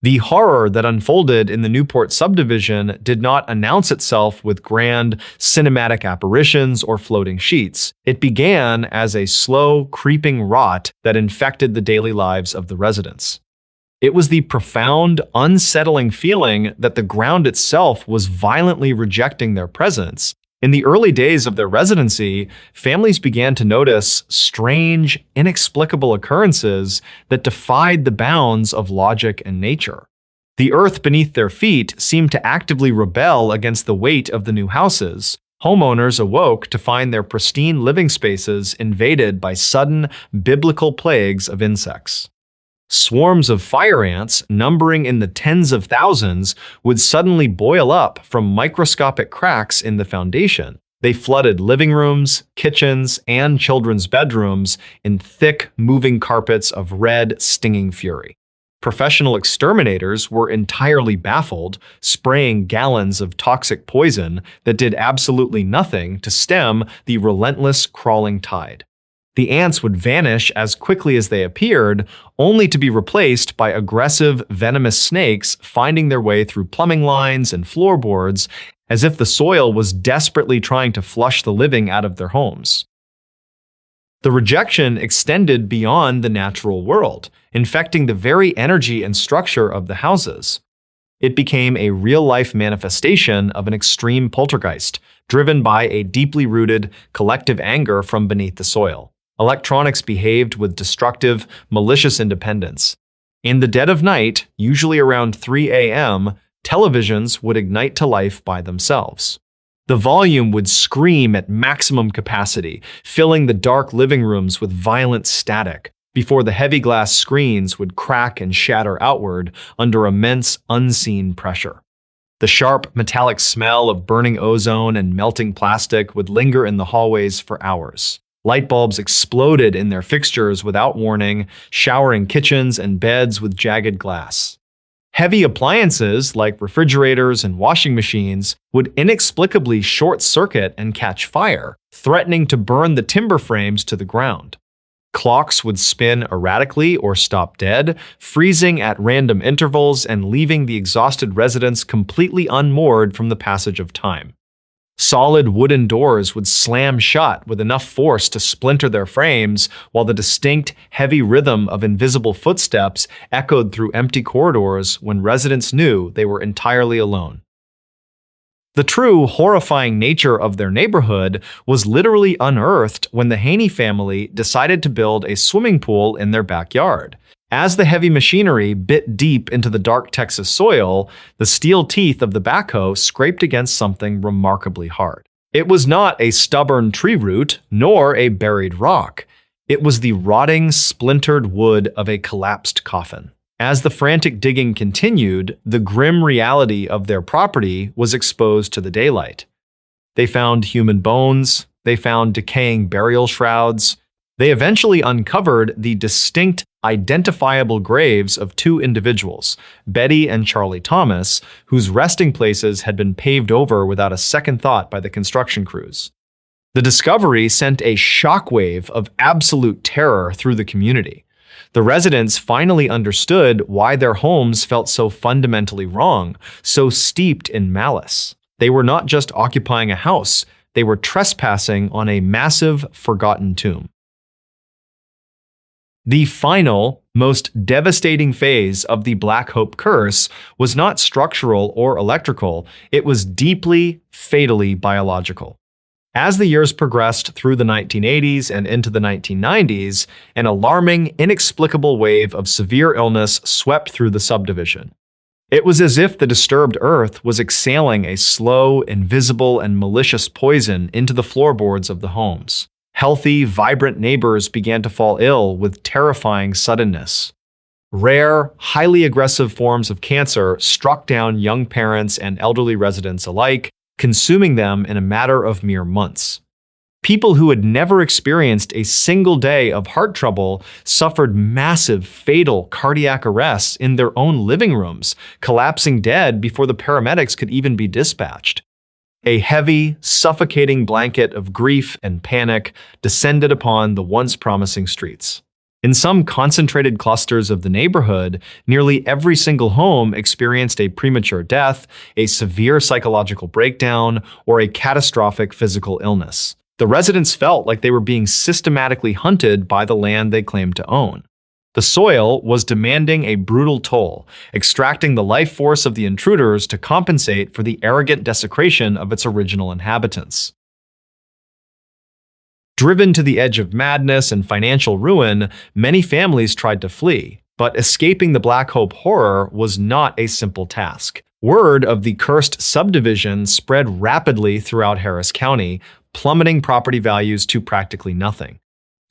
The horror that unfolded in the Newport subdivision did not announce itself with grand, cinematic apparitions or floating sheets. It began as a slow, creeping rot that infected the daily lives of the residents. It was the profound, unsettling feeling that the ground itself was violently rejecting their presence. In the early days of their residency, families began to notice strange, inexplicable occurrences that defied the bounds of logic and nature. The earth beneath their feet seemed to actively rebel against the weight of the new houses. Homeowners awoke to find their pristine living spaces invaded by sudden, biblical plagues of insects. Swarms of fire ants, numbering in the tens of thousands, would suddenly boil up from microscopic cracks in the foundation. They flooded living rooms, kitchens, and children's bedrooms in thick, moving carpets of red, stinging fury. Professional exterminators were entirely baffled, spraying gallons of toxic poison that did absolutely nothing to stem the relentless, crawling tide. The ants would vanish as quickly as they appeared, only to be replaced by aggressive, venomous snakes finding their way through plumbing lines and floorboards, as if the soil was desperately trying to flush the living out of their homes. The rejection extended beyond the natural world, infecting the very energy and structure of the houses. It became a real-life manifestation of an extreme poltergeist, driven by a deeply rooted, collective anger from beneath the soil. Electronics behaved with destructive, malicious independence. In the dead of night, usually around 3 a.m., televisions would ignite to life by themselves. The volume would scream at maximum capacity, filling the dark living rooms with violent static, before the heavy glass screens would crack and shatter outward under immense, unseen pressure. The sharp, metallic smell of burning ozone and melting plastic would linger in the hallways for hours. Light bulbs exploded in their fixtures without warning, showering kitchens and beds with jagged glass. Heavy appliances like refrigerators and washing machines would inexplicably short-circuit and catch fire, threatening to burn the timber frames to the ground. Clocks would spin erratically or stop dead, freezing at random intervals and leaving the exhausted residents completely unmoored from the passage of time. Solid wooden doors would slam shut with enough force to splinter their frames, while the distinct, heavy rhythm of invisible footsteps echoed through empty corridors when residents knew they were entirely alone. The true, horrifying nature of their neighborhood was literally unearthed when the Haney family decided to build a swimming pool in their backyard. As the heavy machinery bit deep into the dark Texas soil, the steel teeth of the backhoe scraped against something remarkably hard. It was not a stubborn tree root, nor a buried rock. It was the rotting, splintered wood of a collapsed coffin. As the frantic digging continued, the grim reality of their property was exposed to the daylight. They found human bones, they found decaying burial shrouds. They eventually uncovered the distinct, identifiable graves of two individuals, Betty and Charlie Thomas, whose resting places had been paved over without a second thought by the construction crews. The discovery sent a shockwave of absolute terror through the community. The residents finally understood why their homes felt so fundamentally wrong, so steeped in malice. They were not just occupying a house, they were trespassing on a massive, forgotten tomb. The final, most devastating phase of the Black Hope curse was not structural or electrical, it was deeply, fatally biological. As the years progressed through the 1980s and into the 1990s, an alarming, inexplicable wave of severe illness swept through the subdivision. It was as if the disturbed earth was exhaling a slow, invisible, and malicious poison into the floorboards of the homes. Healthy, vibrant neighbors began to fall ill with terrifying suddenness. Rare, highly aggressive forms of cancer struck down young parents and elderly residents alike, consuming them in a matter of mere months. People who had never experienced a single day of heart trouble suffered massive, fatal cardiac arrests in their own living rooms, collapsing dead before the paramedics could even be dispatched. A heavy, suffocating blanket of grief and panic descended upon the once promising streets. In some concentrated clusters of the neighborhood, nearly every single home experienced a premature death, a severe psychological breakdown, or a catastrophic physical illness. The residents felt like they were being systematically hunted by the land they claimed to own. The soil was demanding a brutal toll, extracting the life force of the intruders to compensate for the arrogant desecration of its original inhabitants. Driven to the edge of madness and financial ruin, many families tried to flee, but escaping the Black Hope horror was not a simple task. Word of the cursed subdivision spread rapidly throughout Harris County, plummeting property values to practically nothing.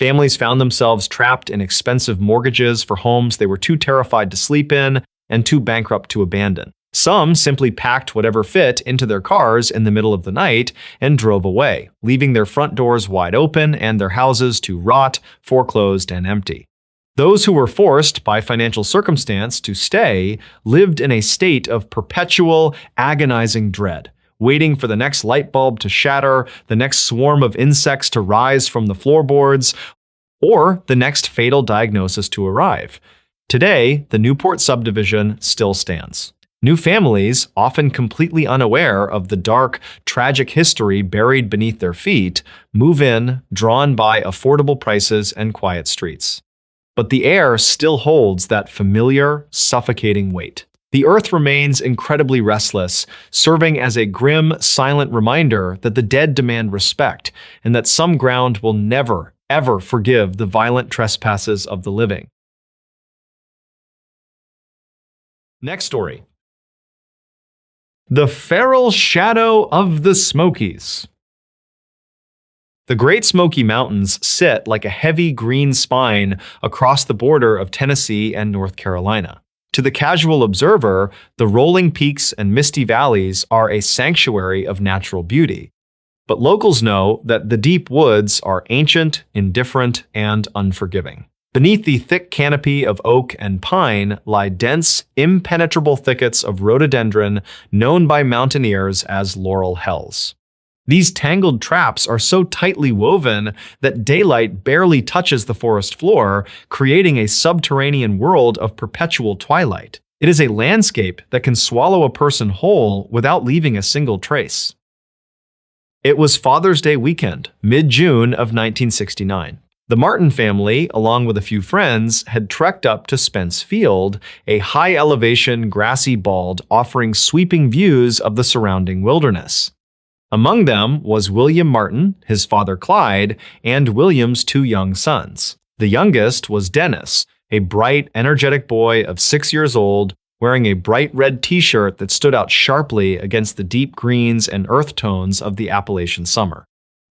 Families found themselves trapped in expensive mortgages for homes they were too terrified to sleep in and too bankrupt to abandon. Some simply packed whatever fit into their cars in the middle of the night and drove away, leaving their front doors wide open and their houses to rot, foreclosed, and empty. Those who were forced by financial circumstance to stay lived in a state of perpetual, agonizing dread, waiting for the next light bulb to shatter, the next swarm of insects to rise from the floorboards, or the next fatal diagnosis to arrive. Today, the Newport subdivision still stands. New families, often completely unaware of the dark, tragic history buried beneath their feet, move in, drawn by affordable prices and quiet streets. But the air still holds that familiar, suffocating weight. The earth remains incredibly restless, serving as a grim, silent reminder that the dead demand respect, and that some ground will never, ever forgive the violent trespasses of the living. Next story. The Feral Shadow of the Smokies. The Great Smoky Mountains sit like a heavy green spine across the border of Tennessee and North Carolina. To the casual observer, the rolling peaks and misty valleys are a sanctuary of natural beauty. But locals know that the deep woods are ancient, indifferent, and unforgiving. Beneath the thick canopy of oak and pine lie dense, impenetrable thickets of rhododendron known by mountaineers as laurel hells. These tangled traps are so tightly woven that daylight barely touches the forest floor, creating a subterranean world of perpetual twilight. It is a landscape that can swallow a person whole without leaving a single trace. It was Father's Day weekend, mid-June of 1969. The Martin family, along with a few friends, had trekked up to Spence Field, a high-elevation grassy bald offering sweeping views of the surrounding wilderness. Among them was William Martin, his father Clyde, and William's two young sons. The youngest was Dennis, a bright, energetic boy of 6 years old, wearing a bright red t-shirt that stood out sharply against the deep greens and earth tones of the Appalachian summer.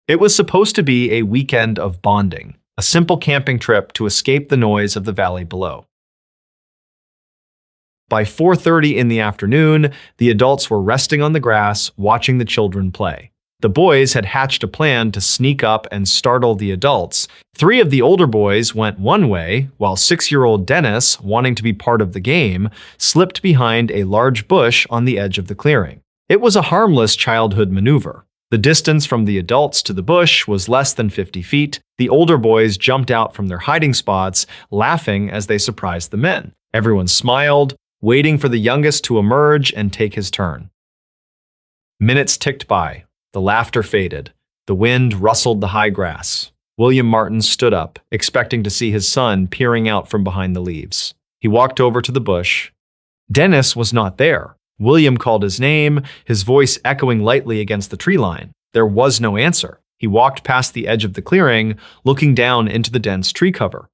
It was supposed to be a weekend of bonding, a simple camping trip to escape the noise of the valley below. By 4:30 in the afternoon, the adults were resting on the grass, watching the children play. The boys had hatched a plan to sneak up and startle the adults. 3 of the older boys went one way, while 6-year-old Dennis, wanting to be part of the game, slipped behind a large bush on the edge of the clearing. It was a harmless childhood maneuver. The distance from the adults to the bush was less than 50 feet. The older boys jumped out from their hiding spots, laughing as they surprised the men. Everyone smiled, waiting for the youngest to emerge and take his turn. Minutes ticked by. The laughter faded. The wind rustled the high grass. William Martin stood up, expecting to see his son peering out from behind the leaves. He walked over to the bush. Dennis was not there. William called his name, his voice echoing lightly against the tree line. There was no answer. He walked past the edge of the clearing, looking down into the dense tree cover.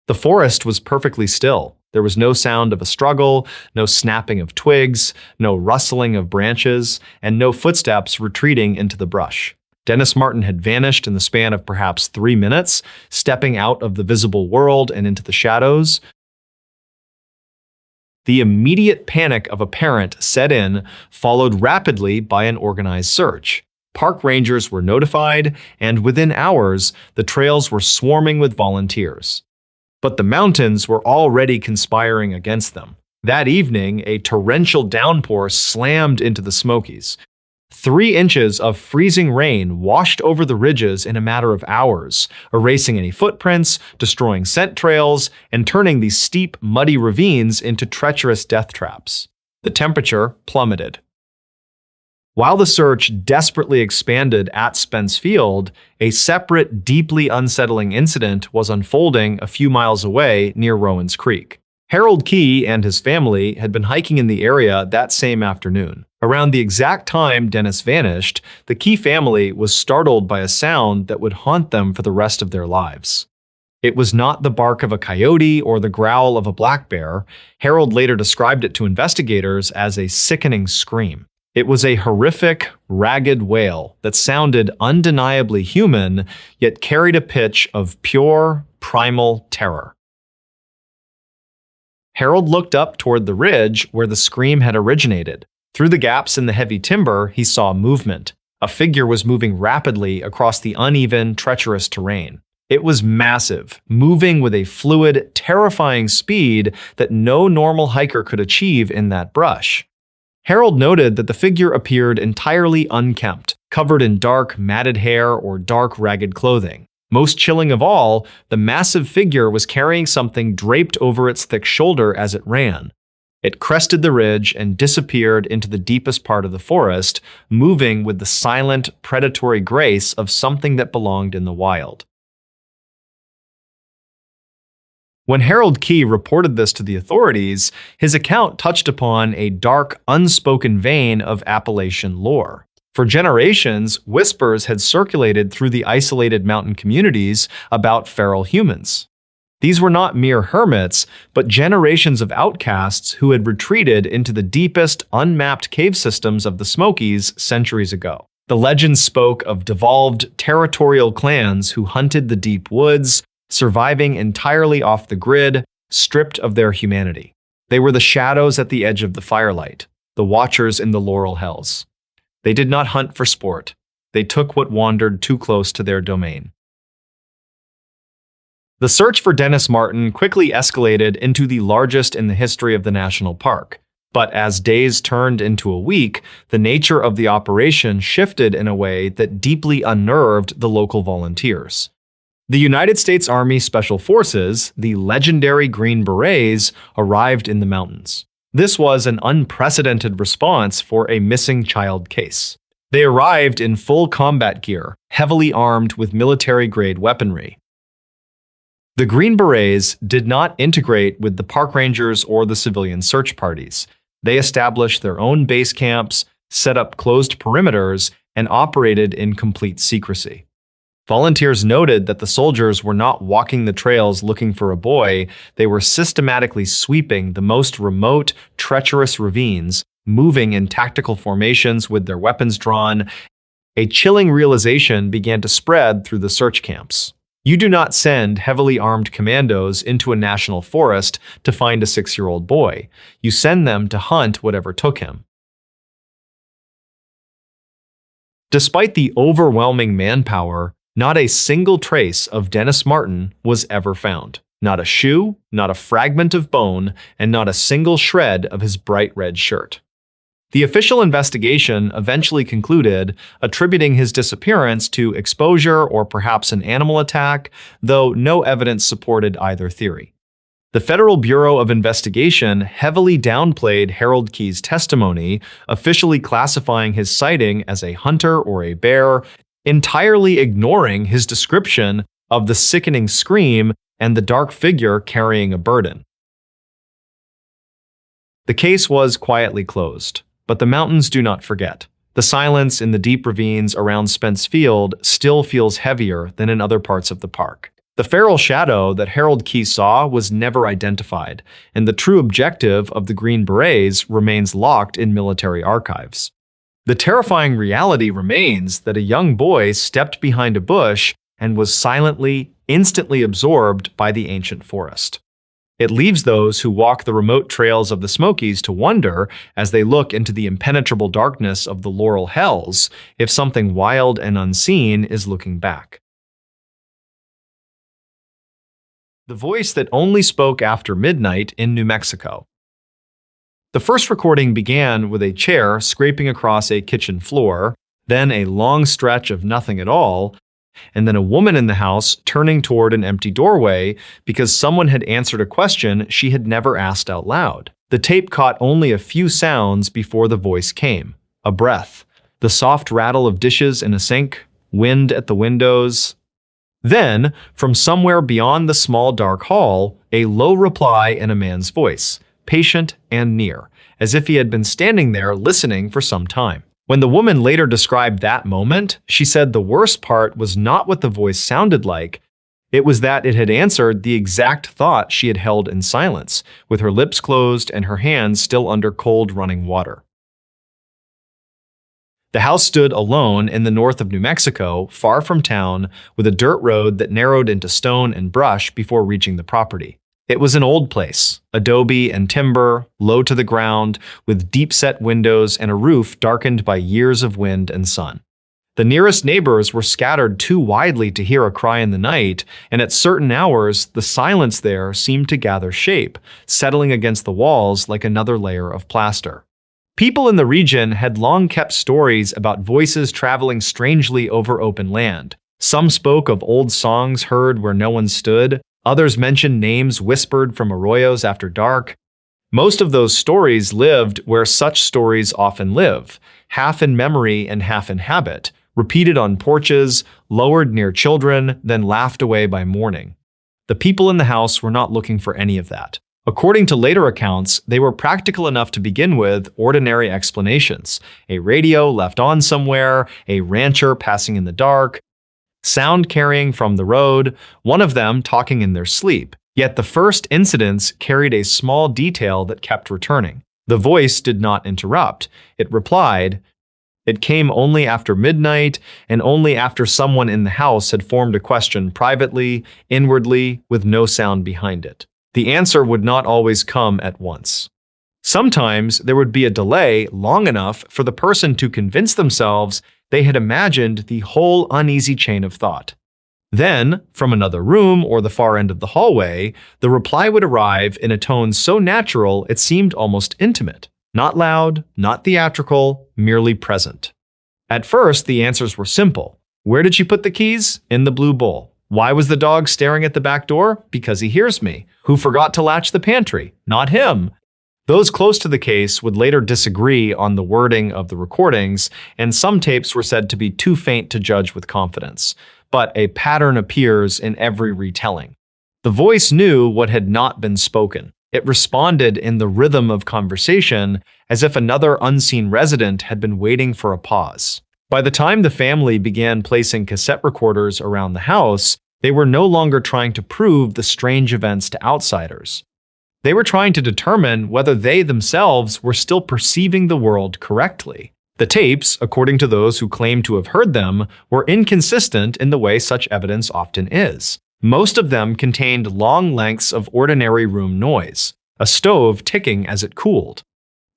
The forest was perfectly still. There was no sound of a struggle, no snapping of twigs, no rustling of branches, and no footsteps retreating into the brush. Dennis Martin had vanished in the span of perhaps 3 minutes, stepping out of the visible world and into the shadows. The immediate panic of a parent set in, followed rapidly by an organized search. Park rangers were notified, and within hours, the trails were swarming with volunteers. But the mountains were already conspiring against them. That evening, a torrential downpour slammed into the Smokies. 3 inches of freezing rain washed over the ridges in a matter of hours, erasing any footprints, destroying scent trails, and turning these steep, muddy ravines into treacherous death traps. The temperature plummeted. While the search desperately expanded at Spence Field, a separate, deeply unsettling incident was unfolding a few miles away near Rowan's Creek. Harold Key and his family had been hiking in the area that same afternoon. Around the exact time Dennis vanished, the Key family was startled by a sound that would haunt them for the rest of their lives. It was not the bark of a coyote or the growl of a black bear. Harold later described it to investigators as a sickening scream. It was a horrific, ragged wail that sounded undeniably human, yet carried a pitch of pure, primal terror. Harold looked up toward the ridge where the scream had originated. Through the gaps in the heavy timber, he saw movement. A figure was moving rapidly across the uneven, treacherous terrain. It was massive, moving with a fluid, terrifying speed that no normal hiker could achieve in that brush. Harold noted that the figure appeared entirely unkempt, covered in dark, matted hair or dark, ragged clothing. Most chilling of all, the massive figure was carrying something draped over its thick shoulder as it ran. It crested the ridge and disappeared into the deepest part of the forest, moving with the silent, predatory grace of something that belonged in the wild. When Harold Key reported this to the authorities, his account touched upon a dark, unspoken vein of Appalachian lore. For generations, whispers had circulated through the isolated mountain communities about feral humans. These were not mere hermits, but generations of outcasts who had retreated into the deepest, unmapped cave systems of the Smokies centuries ago. The legends spoke of devolved, territorial clans who hunted the deep woods, surviving entirely off the grid, stripped of their humanity. They were the shadows at the edge of the firelight, the watchers in the laurel hells. They did not hunt for sport. They took what wandered too close to their domain. The search for Dennis Martin quickly escalated into the largest in the history of the national park. But as days turned into a week, the nature of the operation shifted in a way that deeply unnerved the local volunteers. The United States Army Special Forces, the legendary Green Berets, arrived in the mountains. This was an unprecedented response for a missing child case. They arrived in full combat gear, heavily armed with military-grade weaponry. The Green Berets did not integrate with the park rangers or the civilian search parties. They established their own base camps, set up closed perimeters, and operated in complete secrecy. Volunteers noted that the soldiers were not walking the trails looking for a boy, they were systematically sweeping the most remote, treacherous ravines, moving in tactical formations with their weapons drawn. A chilling realization began to spread through the search camps. You do not send heavily armed commandos into a national forest to find a 6-year-old boy. You send them to hunt whatever took him. Despite the overwhelming manpower, not a single trace of Dennis Martin was ever found. Not a shoe, not a fragment of bone, and not a single shred of his bright red shirt. The official investigation eventually concluded, attributing his disappearance to exposure or perhaps an animal attack, though no evidence supported either theory. The Federal Bureau of Investigation heavily downplayed Harold Key's testimony, officially classifying his sighting as a hunter or a bear, entirely ignoring his description of the sickening scream and the dark figure carrying a burden. The case was quietly closed. But the mountains do not forget. The silence in the deep ravines around Spence Field still feels heavier than in other parts of the park. The feral shadow that Harold Key saw was never identified, and the true objective of the Green Berets remains locked in military archives. The terrifying reality remains that a young boy stepped behind a bush and was silently, instantly absorbed by the ancient forest. It leaves those who walk the remote trails of the Smokies to wonder, as they look into the impenetrable darkness of the Laurel Hells, if something wild and unseen is looking back. The voice that only spoke after midnight in New Mexico. The first recording began with a chair scraping across a kitchen floor, then a long stretch of nothing at all, and then a woman in the house turning toward an empty doorway because someone had answered a question she had never asked out loud. The tape caught only a few sounds before the voice came. A breath, the soft rattle of dishes in a sink, wind at the windows. Then, from somewhere beyond the small dark hall, a low reply in a man's voice, patient and near, as if he had been standing there listening for some time. When the woman later described that moment, she said the worst part was not what the voice sounded like, it was that it had answered the exact thought she had held in silence, with her lips closed and her hands still under cold running water. The house stood alone in the north of New Mexico, far from town, with a dirt road that narrowed into stone and brush before reaching the property. It was an old place, adobe and timber, low to the ground, with deep-set windows and a roof darkened by years of wind and sun. The nearest neighbors were scattered too widely to hear a cry in the night, and at certain hours, the silence there seemed to gather shape, settling against the walls like another layer of plaster. People in the region had long kept stories about voices traveling strangely over open land. Some spoke of old songs heard where no one stood. Others mentioned names whispered from arroyos after dark. Most of those stories lived where such stories often live, half in memory and half in habit, repeated on porches, lowered near children, then laughed away by morning. The people in the house were not looking for any of that. According to later accounts, they were practical enough to begin with ordinary explanations. A radio left on somewhere, a rancher passing in the dark, sound carrying from the road, one of them talking in their sleep. Yet the first incidents carried a small detail that kept returning. The voice did not interrupt. It replied. It came only after midnight and only after someone in the house had formed a question privately, inwardly, with no sound behind it. The answer would not always come at once. Sometimes there would be a delay long enough for the person to convince themselves they had imagined the whole uneasy chain of thought. Then, from another room or the far end of the hallway, the reply would arrive in a tone so natural it seemed almost intimate. Not loud, not theatrical, merely present. At first, the answers were simple. Where did she put the keys? In the blue bowl. Why was the dog staring at the back door? Because he hears me. Who forgot to latch the pantry? Not him. Those close to the case would later disagree on the wording of the recordings, and some tapes were said to be too faint to judge with confidence. But a pattern appears in every retelling. The voice knew what had not been spoken. It responded in the rhythm of conversation, as if another unseen resident had been waiting for a pause. By the time the family began placing cassette recorders around the house, they were no longer trying to prove the strange events to outsiders. They were trying to determine whether they themselves were still perceiving the world correctly. The tapes, according to those who claimed to have heard them, were inconsistent in the way such evidence often is. Most of them contained long lengths of ordinary room noise, a stove ticking as it cooled,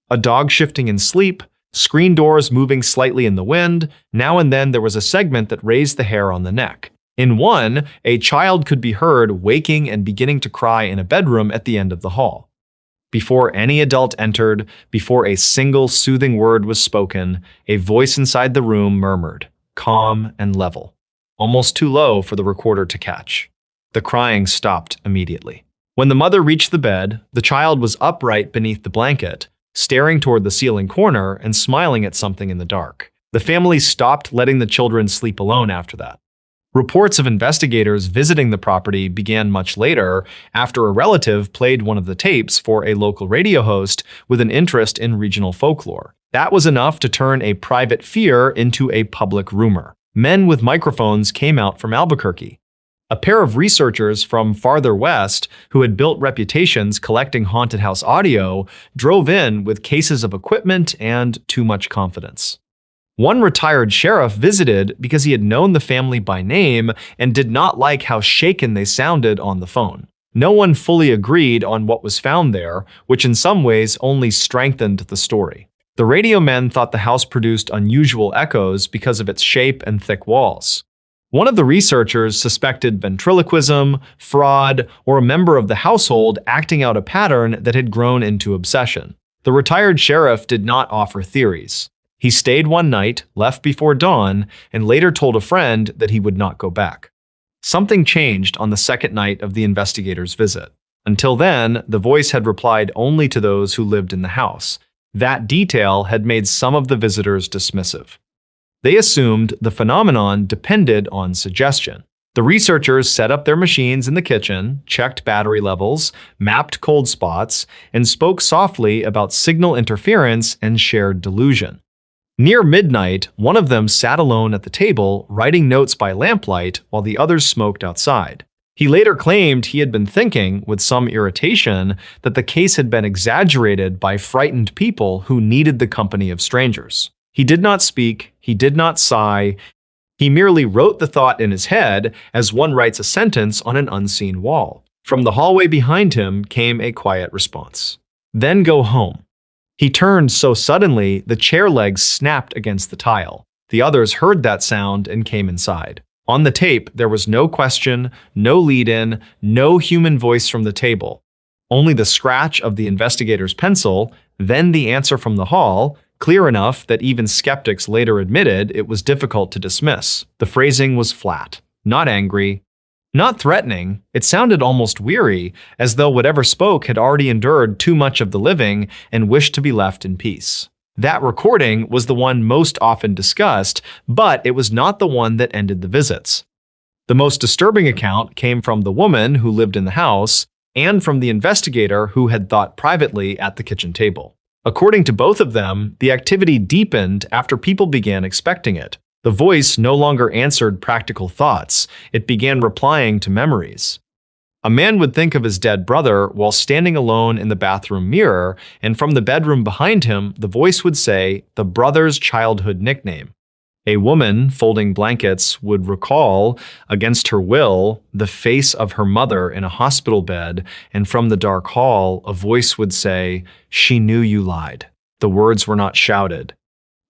a dog shifting in sleep, screen doors moving slightly in the wind. Now and then there was a segment that raised the hair on the neck. In one, a child could be heard waking and beginning to cry in a bedroom at the end of the hall. Before any adult entered, before a single soothing word was spoken, a voice inside the room murmured, calm and level, almost too low for the recorder to catch. The crying stopped immediately. When the mother reached the bed, the child was upright beneath the blanket, staring toward the ceiling corner and smiling at something in the dark. The family stopped letting the children sleep alone after that. Reports of investigators visiting the property began much later, after a relative played one of the tapes for a local radio host with an interest in regional folklore. That was enough to turn a private fear into a public rumor. Men with microphones came out from Albuquerque. A pair of researchers from farther west, who had built reputations collecting haunted house audio, drove in with cases of equipment and too much confidence. One retired sheriff visited because he had known the family by name and did not like how shaken they sounded on the phone. No one fully agreed on what was found there, which in some ways only strengthened the story. The radio men thought the house produced unusual echoes because of its shape and thick walls. One of the researchers suspected ventriloquism, fraud, or a member of the household acting out a pattern that had grown into obsession. The retired sheriff did not offer theories. He stayed one night, left before dawn, and later told a friend that he would not go back. Something changed on the second night of the investigators' visit. Until then, the voice had replied only to those who lived in the house. That detail had made some of the visitors dismissive. They assumed the phenomenon depended on suggestion. The researchers set up their machines in the kitchen, checked battery levels, mapped cold spots, and spoke softly about signal interference and shared delusion. Near midnight, one of them sat alone at the table, writing notes by lamplight while the others smoked outside. He later claimed he had been thinking, with some irritation, that the case had been exaggerated by frightened people who needed the company of strangers. He did not speak, he did not sigh, he merely wrote the thought in his head as one writes a sentence on an unseen wall. From the hallway behind him came a quiet response. Then go home. He turned so suddenly, the chair legs snapped against the tile. The others heard that sound and came inside. On the tape, there was no question, no lead-in, no human voice from the table. Only the scratch of the investigator's pencil, then the answer from the hall, clear enough that even skeptics later admitted it was difficult to dismiss. The phrasing was flat, not angry, not threatening. It sounded almost weary, as though whatever spoke had already endured too much of the living and wished to be left in peace. That recording was the one most often discussed, but it was not the one that ended the visits. The most disturbing account came from the woman who lived in the house and from the investigator who had thought privately at the kitchen table. According to both of them, the activity deepened after people began expecting it. The voice no longer answered practical thoughts. It began replying to memories. A man would think of his dead brother while standing alone in the bathroom mirror, and from the bedroom behind him, the voice would say the brother's childhood nickname. A woman folding blankets would recall, against her will, the face of her mother in a hospital bed, and from the dark hall, a voice would say, "She knew you lied." The words were not shouted.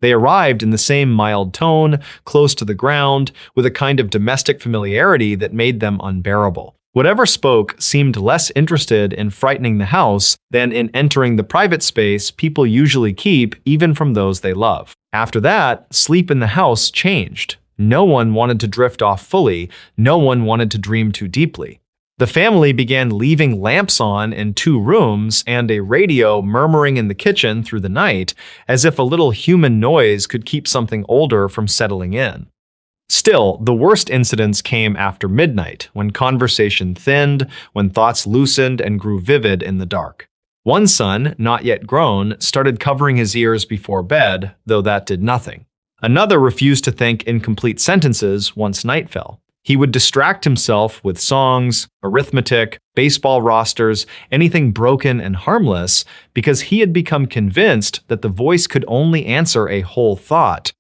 They arrived in the same mild tone, close to the ground, with a kind of domestic familiarity that made them unbearable. Whatever spoke seemed less interested in frightening the house than in entering the private space people usually keep even from those they love. After that, sleep in the house changed. No one wanted to drift off fully, no one wanted to dream too deeply. The family began leaving lamps on in 2 rooms and a radio murmuring in the kitchen through the night, as if a little human noise could keep something older from settling in. Still, the worst incidents came after midnight, when conversation thinned, when thoughts loosened and grew vivid in the dark. One son, not yet grown, started covering his ears before bed, though that did nothing. Another refused to think in complete sentences once night fell. He would distract himself with songs, arithmetic, baseball rosters, anything broken and harmless, because he had become convinced that the voice could only answer a whole thought.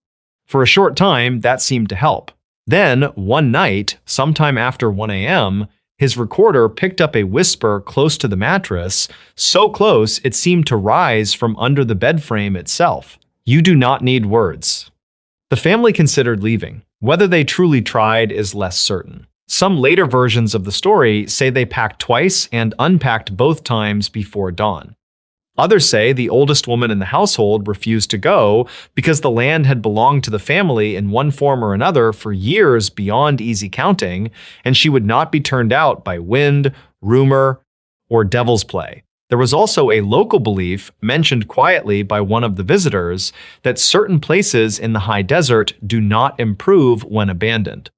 For a short time, that seemed to help. Then, one night, sometime after 1 a.m., his recorder picked up a whisper close to the mattress, so close it seemed to rise from under the bed frame itself. "You do not need words." The family considered leaving. Whether they truly tried is less certain. Some later versions of the story say they packed twice and unpacked both times before dawn. Others say the oldest woman in the household refused to go because the land had belonged to the family in one form or another for years beyond easy counting, and she would not be turned out by wind, rumor, or devil's play. There was also a local belief, mentioned quietly by one of the visitors, that certain places in the high desert do not improve when abandoned.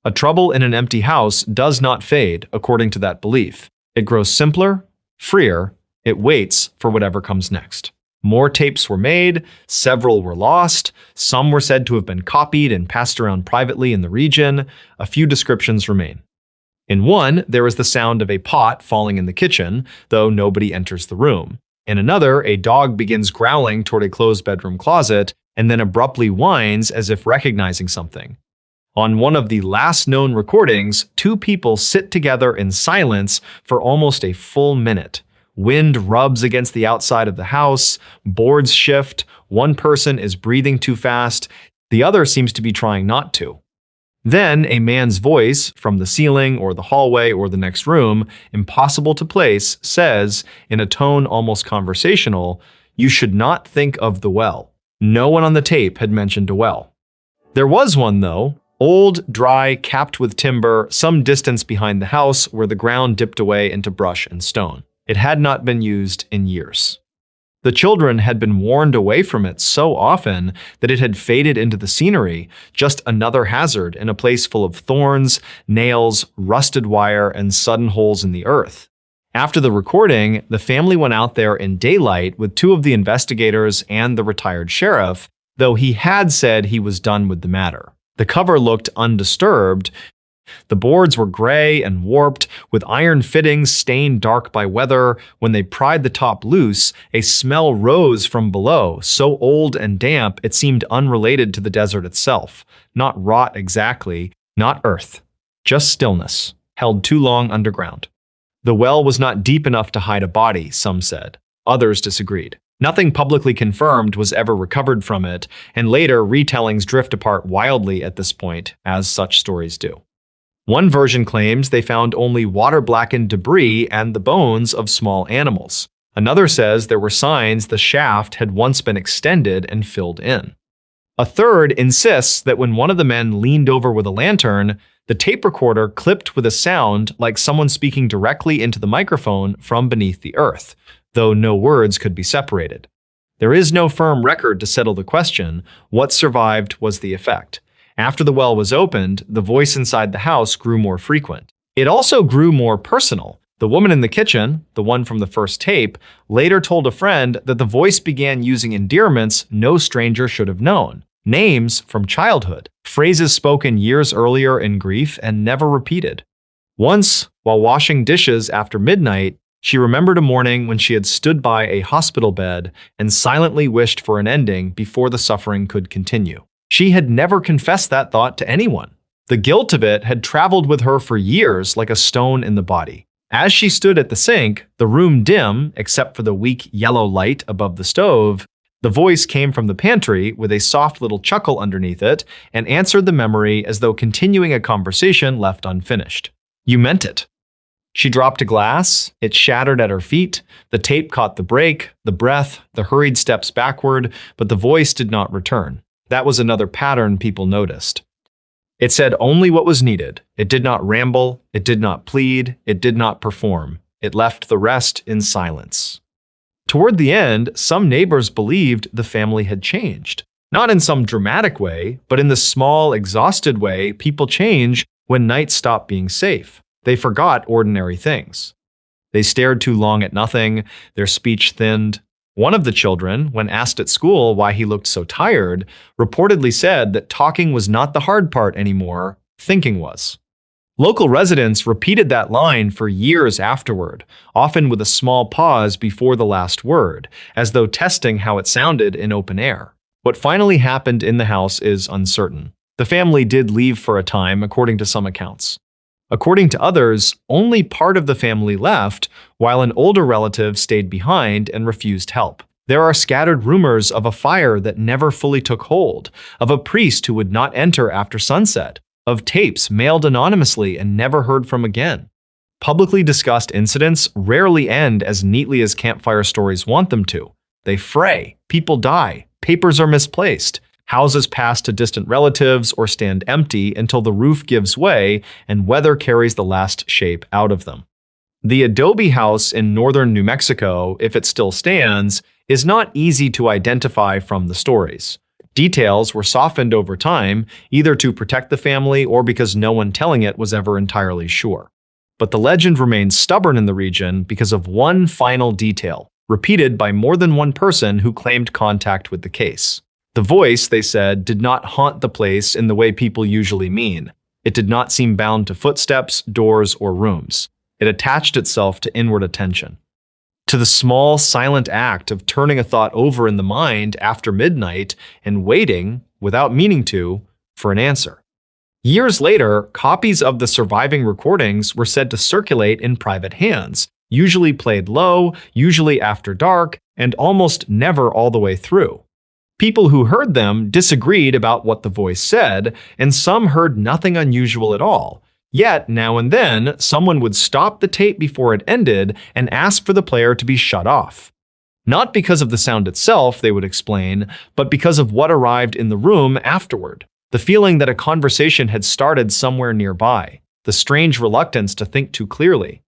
A trouble in an empty house does not fade, according to that belief. It grows simpler, freer, it waits for whatever comes next. More tapes were made, several were lost, some were said to have been copied and passed around privately in the region. A few descriptions remain. In one, there is the sound of a pot falling in the kitchen, though nobody enters the room. In another, a dog begins growling toward a closed bedroom closet and then abruptly whines as if recognizing something. On one of the last known recordings, 2 people sit together in silence for almost a full minute. Wind rubs against the outside of the house, boards shift, one person is breathing too fast, the other seems to be trying not to. Then a man's voice from the ceiling or the hallway or the next room, impossible to place, says, in a tone almost conversational, "You should not think of the well." No one on the tape had mentioned a well. There was one, though, old, dry, capped with timber, some distance behind the house where the ground dipped away into brush and stone. It had not been used in years. The children had been warned away from it so often that it had faded into the scenery, just another hazard in a place full of thorns, nails, rusted wire, and sudden holes in the earth. After the recording, the family went out there in daylight with 2 of the investigators and the retired sheriff, though he had said he was done with the matter. The cover looked undisturbed. The boards were gray and warped, with iron fittings stained dark by weather. When they pried the top loose, a smell rose from below, so old and damp it seemed unrelated to the desert itself. Not rot exactly, not earth, just stillness, held too long underground. The well was not deep enough to hide a body, some said. Others disagreed. Nothing publicly confirmed was ever recovered from it, and later retellings drift apart wildly at this point, as such stories do. One version claims they found only water-blackened debris and the bones of small animals. Another says there were signs the shaft had once been extended and filled in. A third insists that when one of the men leaned over with a lantern, the tape recorder clipped with a sound like someone speaking directly into the microphone from beneath the earth, though no words could be separated. There is no firm record to settle the question. What survived was the effect. After the well was opened, the voice inside the house grew more frequent. It also grew more personal. The woman in the kitchen, the one from the first tape, later told a friend that the voice began using endearments no stranger should have known. Names from childhood, phrases spoken years earlier in grief and never repeated. Once, while washing dishes after midnight, she remembered a morning when she had stood by a hospital bed and silently wished for an ending before the suffering could continue. She had never confessed that thought to anyone. The guilt of it had traveled with her for years like a stone in the body. As she stood at the sink, the room dim, except for the weak yellow light above the stove, the voice came from the pantry with a soft little chuckle underneath it and answered the memory as though continuing a conversation left unfinished. "You meant it." She dropped a glass. It shattered at her feet. The tape caught the break, the breath, the hurried steps backward, but the voice did not return. That was another pattern people noticed. It said only what was needed. It did not ramble. It did not plead. It did not perform. It left the rest in silence. Toward the end, some neighbors believed the family had changed. Not in some dramatic way, but in the small, exhausted way people change when nights stop being safe. They forgot ordinary things. They stared too long at nothing. Their speech thinned. One of the children, when asked at school why he looked so tired, reportedly said that talking was not the hard part anymore, thinking was. Local residents repeated that line for years afterward, often with a small pause before the last word, as though testing how it sounded in open air. What finally happened in the house is uncertain. The family did leave for a time, according to some accounts. According to others, only part of the family left, while an older relative stayed behind and refused help. There are scattered rumors of a fire that never fully took hold, of a priest who would not enter after sunset, of tapes mailed anonymously and never heard from again. Publicly discussed incidents rarely end as neatly as campfire stories want them to. They fray, people die, papers are misplaced, houses pass to distant relatives or stand empty until the roof gives way and weather carries the last shape out of them. The adobe house in northern New Mexico, if it still stands, is not easy to identify from the stories. Details were softened over time, either to protect the family or because no one telling it was ever entirely sure. But the legend remains stubborn in the region because of one final detail, repeated by more than one person who claimed contact with the case. The voice, they said, did not haunt the place in the way people usually mean. It did not seem bound to footsteps, doors, or rooms. It attached itself to inward attention. To the small, silent act of turning a thought over in the mind after midnight and waiting, without meaning to, for an answer. Years later, copies of the surviving recordings were said to circulate in private hands, usually played low, usually after dark, and almost never all the way through. People who heard them disagreed about what the voice said, and some heard nothing unusual at all. Yet, now and then, someone would stop the tape before it ended and ask for the player to be shut off. Not because of the sound itself, they would explain, but because of what arrived in the room afterward. The feeling that a conversation had started somewhere nearby. The strange reluctance to think too clearly.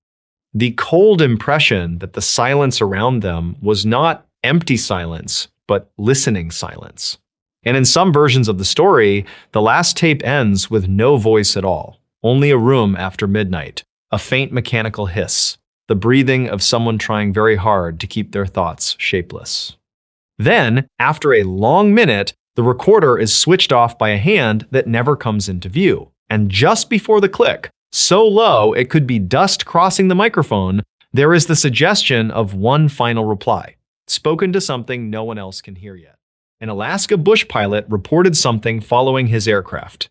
The cold impression that the silence around them was not empty silence, but listening silence. And in some versions of the story, the last tape ends with no voice at all, only a room after midnight, a faint mechanical hiss, the breathing of someone trying very hard to keep their thoughts shapeless. Then, after a long minute, the recorder is switched off by a hand that never comes into view. And just before the click, so low it could be dust crossing the microphone, there is the suggestion of one final reply, spoken to something no one else can hear yet. An Alaska bush pilot reported something following his aircraft.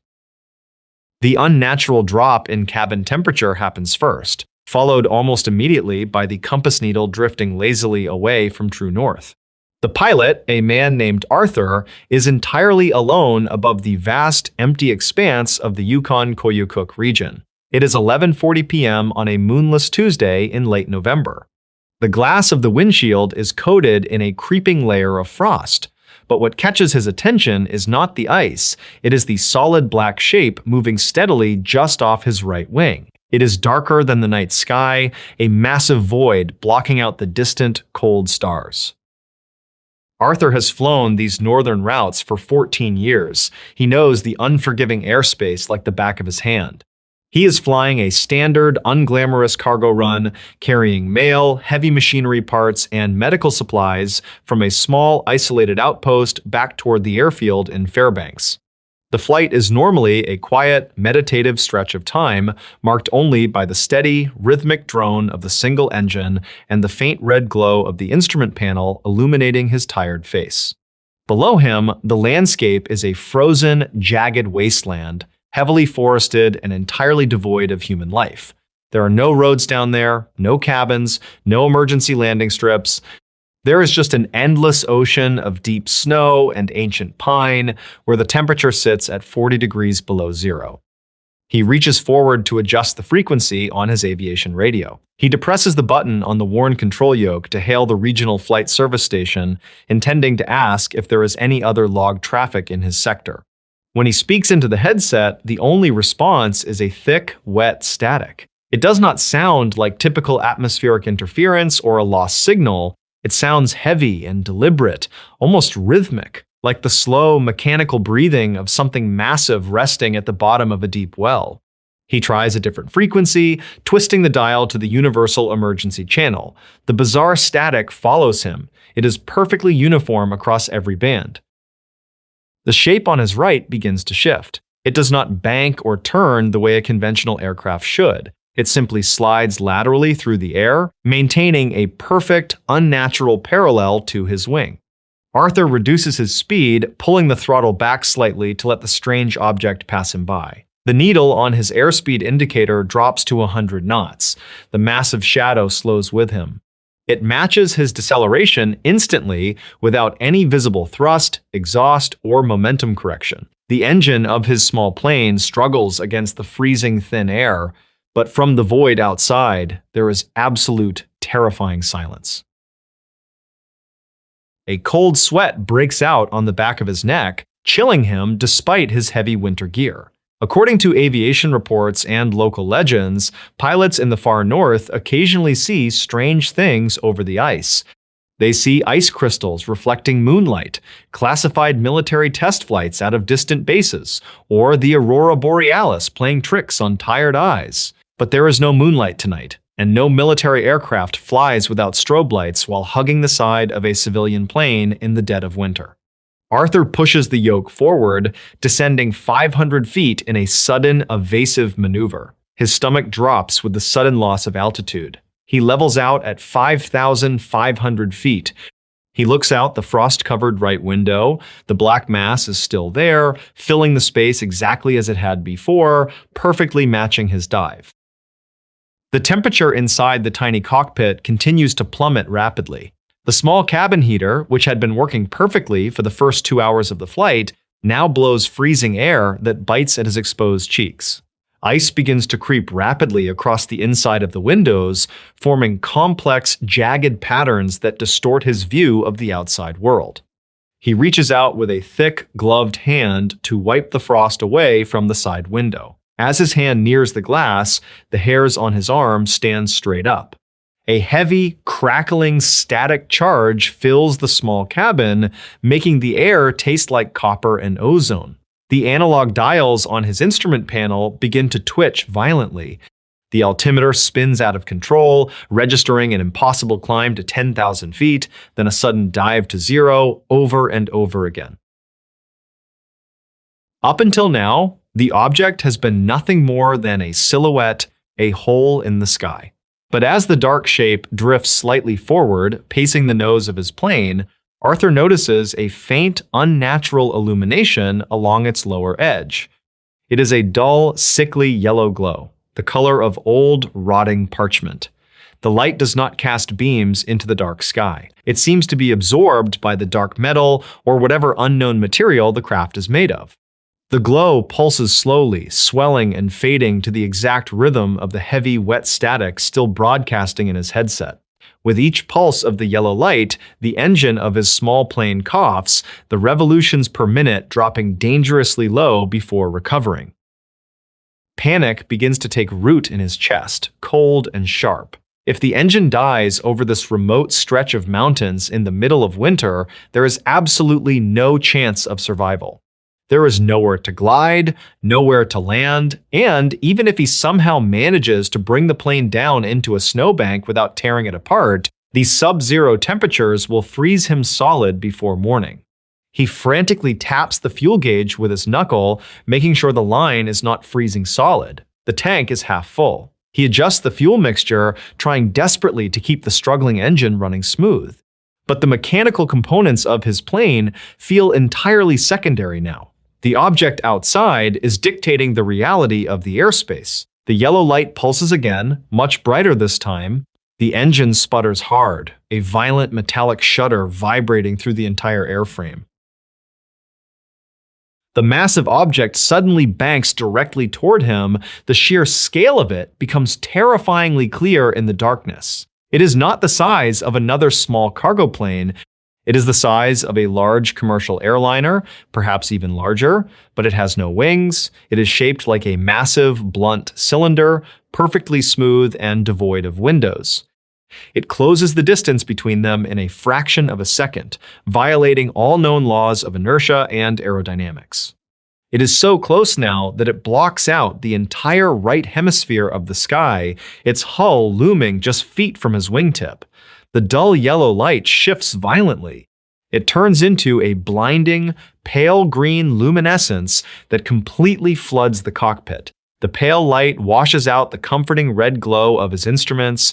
The unnatural drop in cabin temperature happens first, followed almost immediately by the compass needle drifting lazily away from true north. The pilot, a man named Arthur, is entirely alone above the vast, empty expanse of the Yukon-Koyukuk region. It is 11:40 p.m. on a moonless Tuesday in late November. The glass of the windshield is coated in a creeping layer of frost, but what catches his attention is not the ice, it is the solid black shape moving steadily just off his right wing. It is darker than the night sky, a massive void blocking out the distant, cold stars. Arthur has flown these northern routes for 14 years. He knows the unforgiving airspace like the back of his hand. He is flying a standard, unglamorous cargo run, carrying mail, heavy machinery parts, and medical supplies from a small, isolated outpost back toward the airfield in Fairbanks. The flight is normally a quiet, meditative stretch of time, marked only by the steady, rhythmic drone of the single engine and the faint red glow of the instrument panel illuminating his tired face. Below him, the landscape is a frozen, jagged wasteland, heavily forested and entirely devoid of human life. There are no roads down there, no cabins, no emergency landing strips. There is just an endless ocean of deep snow and ancient pine, where the temperature sits at 40 degrees below zero. He reaches forward to adjust the frequency on his aviation radio. He depresses the button on the worn control yoke to hail the regional flight service station, intending to ask if there is any other logged traffic in his sector. When he speaks into the headset, the only response is a thick, wet static. It does not sound like typical atmospheric interference or a lost signal. It sounds heavy and deliberate, almost rhythmic, like the slow, mechanical breathing of something massive resting at the bottom of a deep well. He tries a different frequency, twisting the dial to the universal emergency channel. The bizarre static follows him. It is perfectly uniform across every band. The shape on his right begins to shift. It does not bank or turn the way a conventional aircraft should. It simply slides laterally through the air, maintaining a perfect, unnatural parallel to his wing. Arthur reduces his speed, pulling the throttle back slightly to let the strange object pass him by. The needle on his airspeed indicator drops to 100 knots. The massive shadow slows with him. It matches his deceleration instantly without any visible thrust, exhaust, or momentum correction. The engine of his small plane struggles against the freezing thin air, but from the void outside, there is absolute, terrifying silence. A cold sweat breaks out on the back of his neck, chilling him despite his heavy winter gear. According to aviation reports and local legends, pilots in the far north occasionally see strange things over the ice. They see ice crystals reflecting moonlight, classified military test flights out of distant bases, or the aurora borealis playing tricks on tired eyes. But there is no moonlight tonight, and no military aircraft flies without strobe lights while hugging the side of a civilian plane in the dead of winter. Arthur pushes the yoke forward, descending 500 feet in a sudden, evasive maneuver. His stomach drops with the sudden loss of altitude. He levels out at 5,500 feet. He looks out the frost-covered right window. The black mass is still there, filling the space exactly as it had before, perfectly matching his dive. The temperature inside the tiny cockpit continues to plummet rapidly. The small cabin heater, which had been working perfectly for the first 2 hours of the flight, now blows freezing air that bites at his exposed cheeks. Ice begins to creep rapidly across the inside of the windows, forming complex, jagged patterns that distort his view of the outside world. He reaches out with a thick, gloved hand to wipe the frost away from the side window. As his hand nears the glass, the hairs on his arm stand straight up. A heavy, crackling, static charge fills the small cabin, making the air taste like copper and ozone. The analog dials on his instrument panel begin to twitch violently. The altimeter spins out of control, registering an impossible climb to 10,000 feet, then a sudden dive to zero, over and over again. Up until now, the object has been nothing more than a silhouette, a hole in the sky. But as the dark shape drifts slightly forward, pacing the nose of his plane, Arthur notices a faint, unnatural illumination along its lower edge. It is a dull, sickly yellow glow, the color of old, rotting parchment. The light does not cast beams into the dark sky. It seems to be absorbed by the dark metal or whatever unknown material the craft is made of. The glow pulses slowly, swelling and fading to the exact rhythm of the heavy, wet static still broadcasting in his headset. With each pulse of the yellow light, the engine of his small plane coughs, the revolutions per minute dropping dangerously low before recovering. Panic begins to take root in his chest, cold and sharp. If the engine dies over this remote stretch of mountains in the middle of winter, there is absolutely no chance of survival. There is nowhere to glide, nowhere to land, and even if he somehow manages to bring the plane down into a snowbank without tearing it apart, these sub-zero temperatures will freeze him solid before morning. He frantically taps the fuel gauge with his knuckle, making sure the line is not freezing solid. The tank is half full. He adjusts the fuel mixture, trying desperately to keep the struggling engine running smooth. But the mechanical components of his plane feel entirely secondary now. The object outside is dictating the reality of the airspace. The yellow light pulses again, much brighter this time. The engine sputters hard, a violent metallic shudder vibrating through the entire airframe. The massive object suddenly banks directly toward him. The sheer scale of it becomes terrifyingly clear in the darkness. It is not the size of another small cargo plane. It is the size of a large commercial airliner, perhaps even larger, but it has no wings. It is shaped like a massive, blunt cylinder, perfectly smooth and devoid of windows. It closes the distance between them in a fraction of a second, violating all known laws of inertia and aerodynamics. It is so close now that it blocks out the entire right hemisphere of the sky, its hull looming just feet from his wingtip. The dull yellow light shifts violently. It turns into a blinding, pale green luminescence that completely floods the cockpit. The pale light washes out the comforting red glow of his instruments.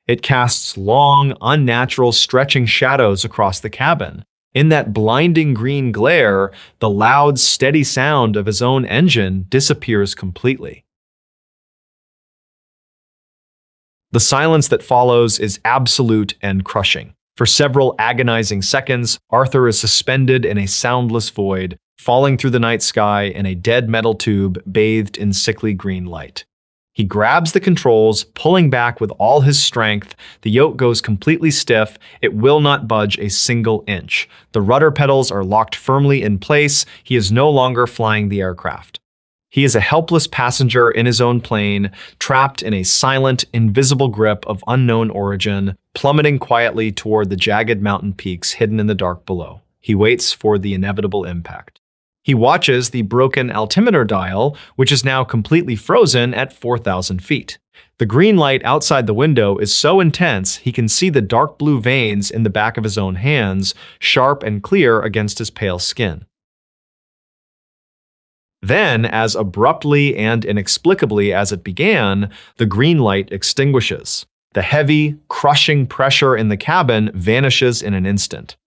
It casts long, unnatural, stretching shadows across the cabin. In that blinding green glare, the loud, steady sound of his own engine disappears completely. The silence that follows is absolute and crushing. For several agonizing seconds, Arthur is suspended in a soundless void, falling through the night sky in a dead metal tube bathed in sickly green light. He grabs the controls, pulling back with all his strength. The yoke goes completely stiff. It will not budge a single inch. The rudder pedals are locked firmly in place. He is no longer flying the aircraft. He is a helpless passenger in his own plane, trapped in a silent, invisible grip of unknown origin, plummeting quietly toward the jagged mountain peaks hidden in the dark below. He waits for the inevitable impact. He watches the broken altimeter dial, which is now completely frozen at 4,000 feet. The green light outside the window is so intense he can see the dark blue veins in the back of his own hands, sharp and clear against his pale skin. Then, as abruptly and inexplicably as it began, the green light extinguishes. The heavy, crushing pressure in the cabin vanishes in an instant.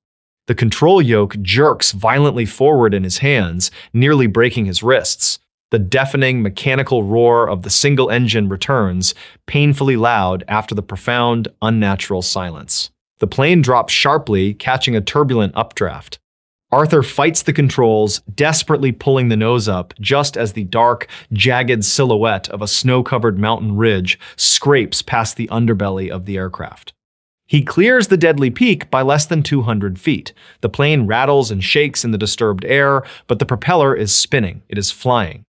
The control yoke jerks violently forward in his hands, nearly breaking his wrists. The deafening mechanical roar of the single engine returns, painfully loud after the profound, unnatural silence. The plane drops sharply, catching a turbulent updraft. Arthur fights the controls, desperately pulling the nose up just as the dark, jagged silhouette of a snow-covered mountain ridge scrapes past the underbelly of the aircraft. He clears the deadly peak by less than 200 feet. The plane rattles and shakes in the disturbed air, but the propeller is spinning. It is flying.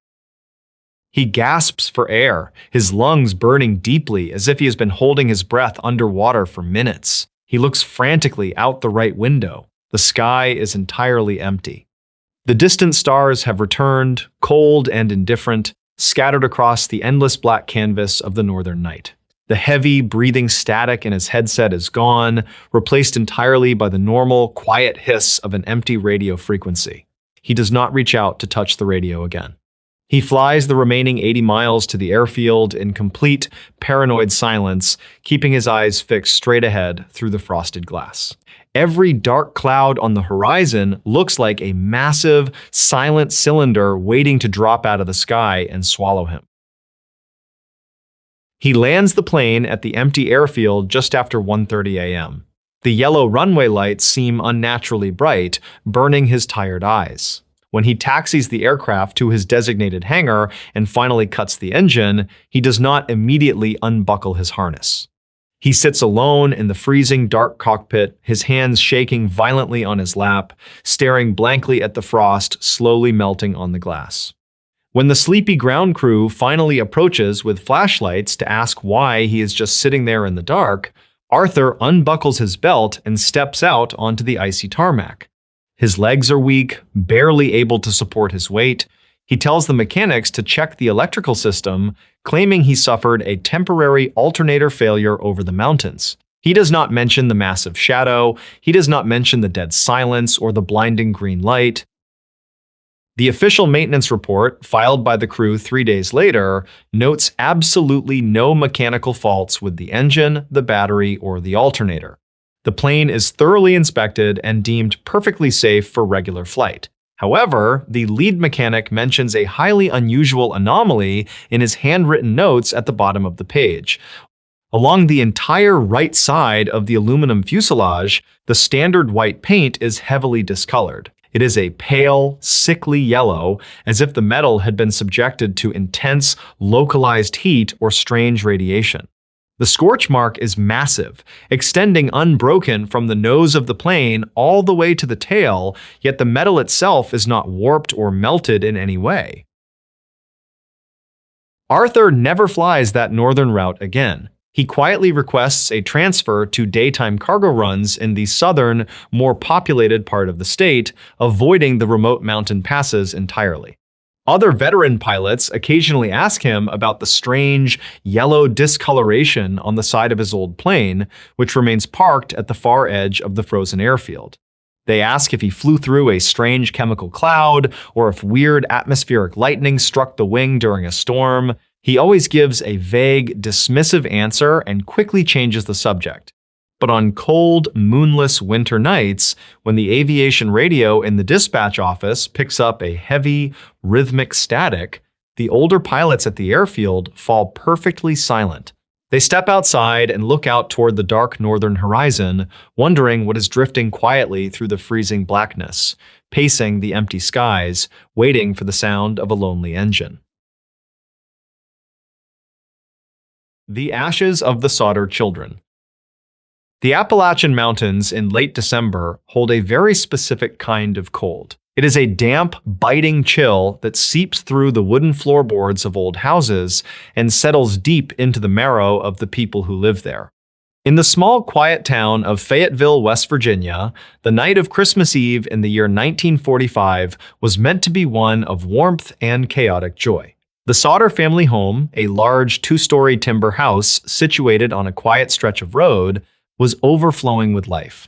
He gasps for air, his lungs burning deeply as if he has been holding his breath underwater for minutes. He looks frantically out the right window. The sky is entirely empty. The distant stars have returned, cold and indifferent, scattered across the endless black canvas of the northern night. The heavy, breathing static in his headset is gone, replaced entirely by the normal, quiet hiss of an empty radio frequency. He does not reach out to touch the radio again. He flies the remaining 80 miles to the airfield in complete, paranoid silence, keeping his eyes fixed straight ahead through the frosted glass. Every dark cloud on the horizon looks like a massive, silent cylinder waiting to drop out of the sky and swallow him. He lands the plane at the empty airfield just after 1:30 a.m. The yellow runway lights seem unnaturally bright, burning his tired eyes. When he taxis the aircraft to his designated hangar and finally cuts the engine, he does not immediately unbuckle his harness. He sits alone in the freezing dark cockpit, his hands shaking violently on his lap, staring blankly at the frost slowly melting on the glass. When the sleepy ground crew finally approaches with flashlights to ask why he is just sitting there in the dark, Arthur unbuckles his belt and steps out onto the icy tarmac. His legs are weak, barely able to support his weight. He tells the mechanics to check the electrical system, claiming he suffered a temporary alternator failure over the mountains. He does not mention the massive shadow. He does not mention the dead silence or the blinding green light. The official maintenance report, filed by the crew 3 days later, notes absolutely no mechanical faults with the engine, the battery, or the alternator. The plane is thoroughly inspected and deemed perfectly safe for regular flight. However, the lead mechanic mentions a highly unusual anomaly in his handwritten notes at the bottom of the page. Along the entire right side of the aluminum fuselage, the standard white paint is heavily discolored. It is a pale, sickly yellow, as if the metal had been subjected to intense, localized heat or strange radiation. The scorch mark is massive, extending unbroken from the nose of the plane all the way to the tail, yet the metal itself is not warped or melted in any way. Arthur never flies that northern route again. He quietly requests a transfer to daytime cargo runs in the southern, more populated part of the state, avoiding the remote mountain passes entirely. Other veteran pilots occasionally ask him about the strange, yellow discoloration on the side of his old plane, which remains parked at the far edge of the frozen airfield. They ask if he flew through a strange chemical cloud or if weird atmospheric lightning struck the wing during a storm. He always gives a vague, dismissive answer and quickly changes the subject. But on cold, moonless winter nights, when the aviation radio in the dispatch office picks up a heavy, rhythmic static, the older pilots at the airfield fall perfectly silent. They step outside and look out toward the dark northern horizon, wondering what is drifting quietly through the freezing blackness, pacing the empty skies, waiting for the sound of a lonely engine. The Ashes of the Sodder Children. The Appalachian Mountains in late December hold a very specific kind of cold. It is a damp, biting chill that seeps through the wooden floorboards of old houses and settles deep into the marrow of the people who live there. In the small, quiet town of Fayetteville, West Virginia, the night of Christmas Eve in the year 1945 was meant to be one of warmth and chaotic joy. The Sodder family home, a large two-story timber house situated on a quiet stretch of road, was overflowing with life.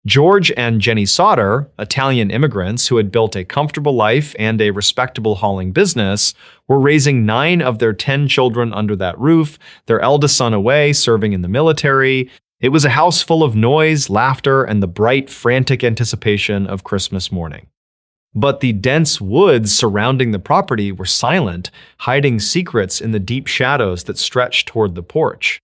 George and Jenny Sodder, Italian immigrants who had built a comfortable life and a respectable hauling business, were raising 9 of their 10 children under that roof, their eldest son away serving in the military. It was a house full of noise, laughter, and the bright, frantic anticipation of Christmas morning. But the dense woods surrounding the property were silent, hiding secrets in the deep shadows that stretched toward the porch.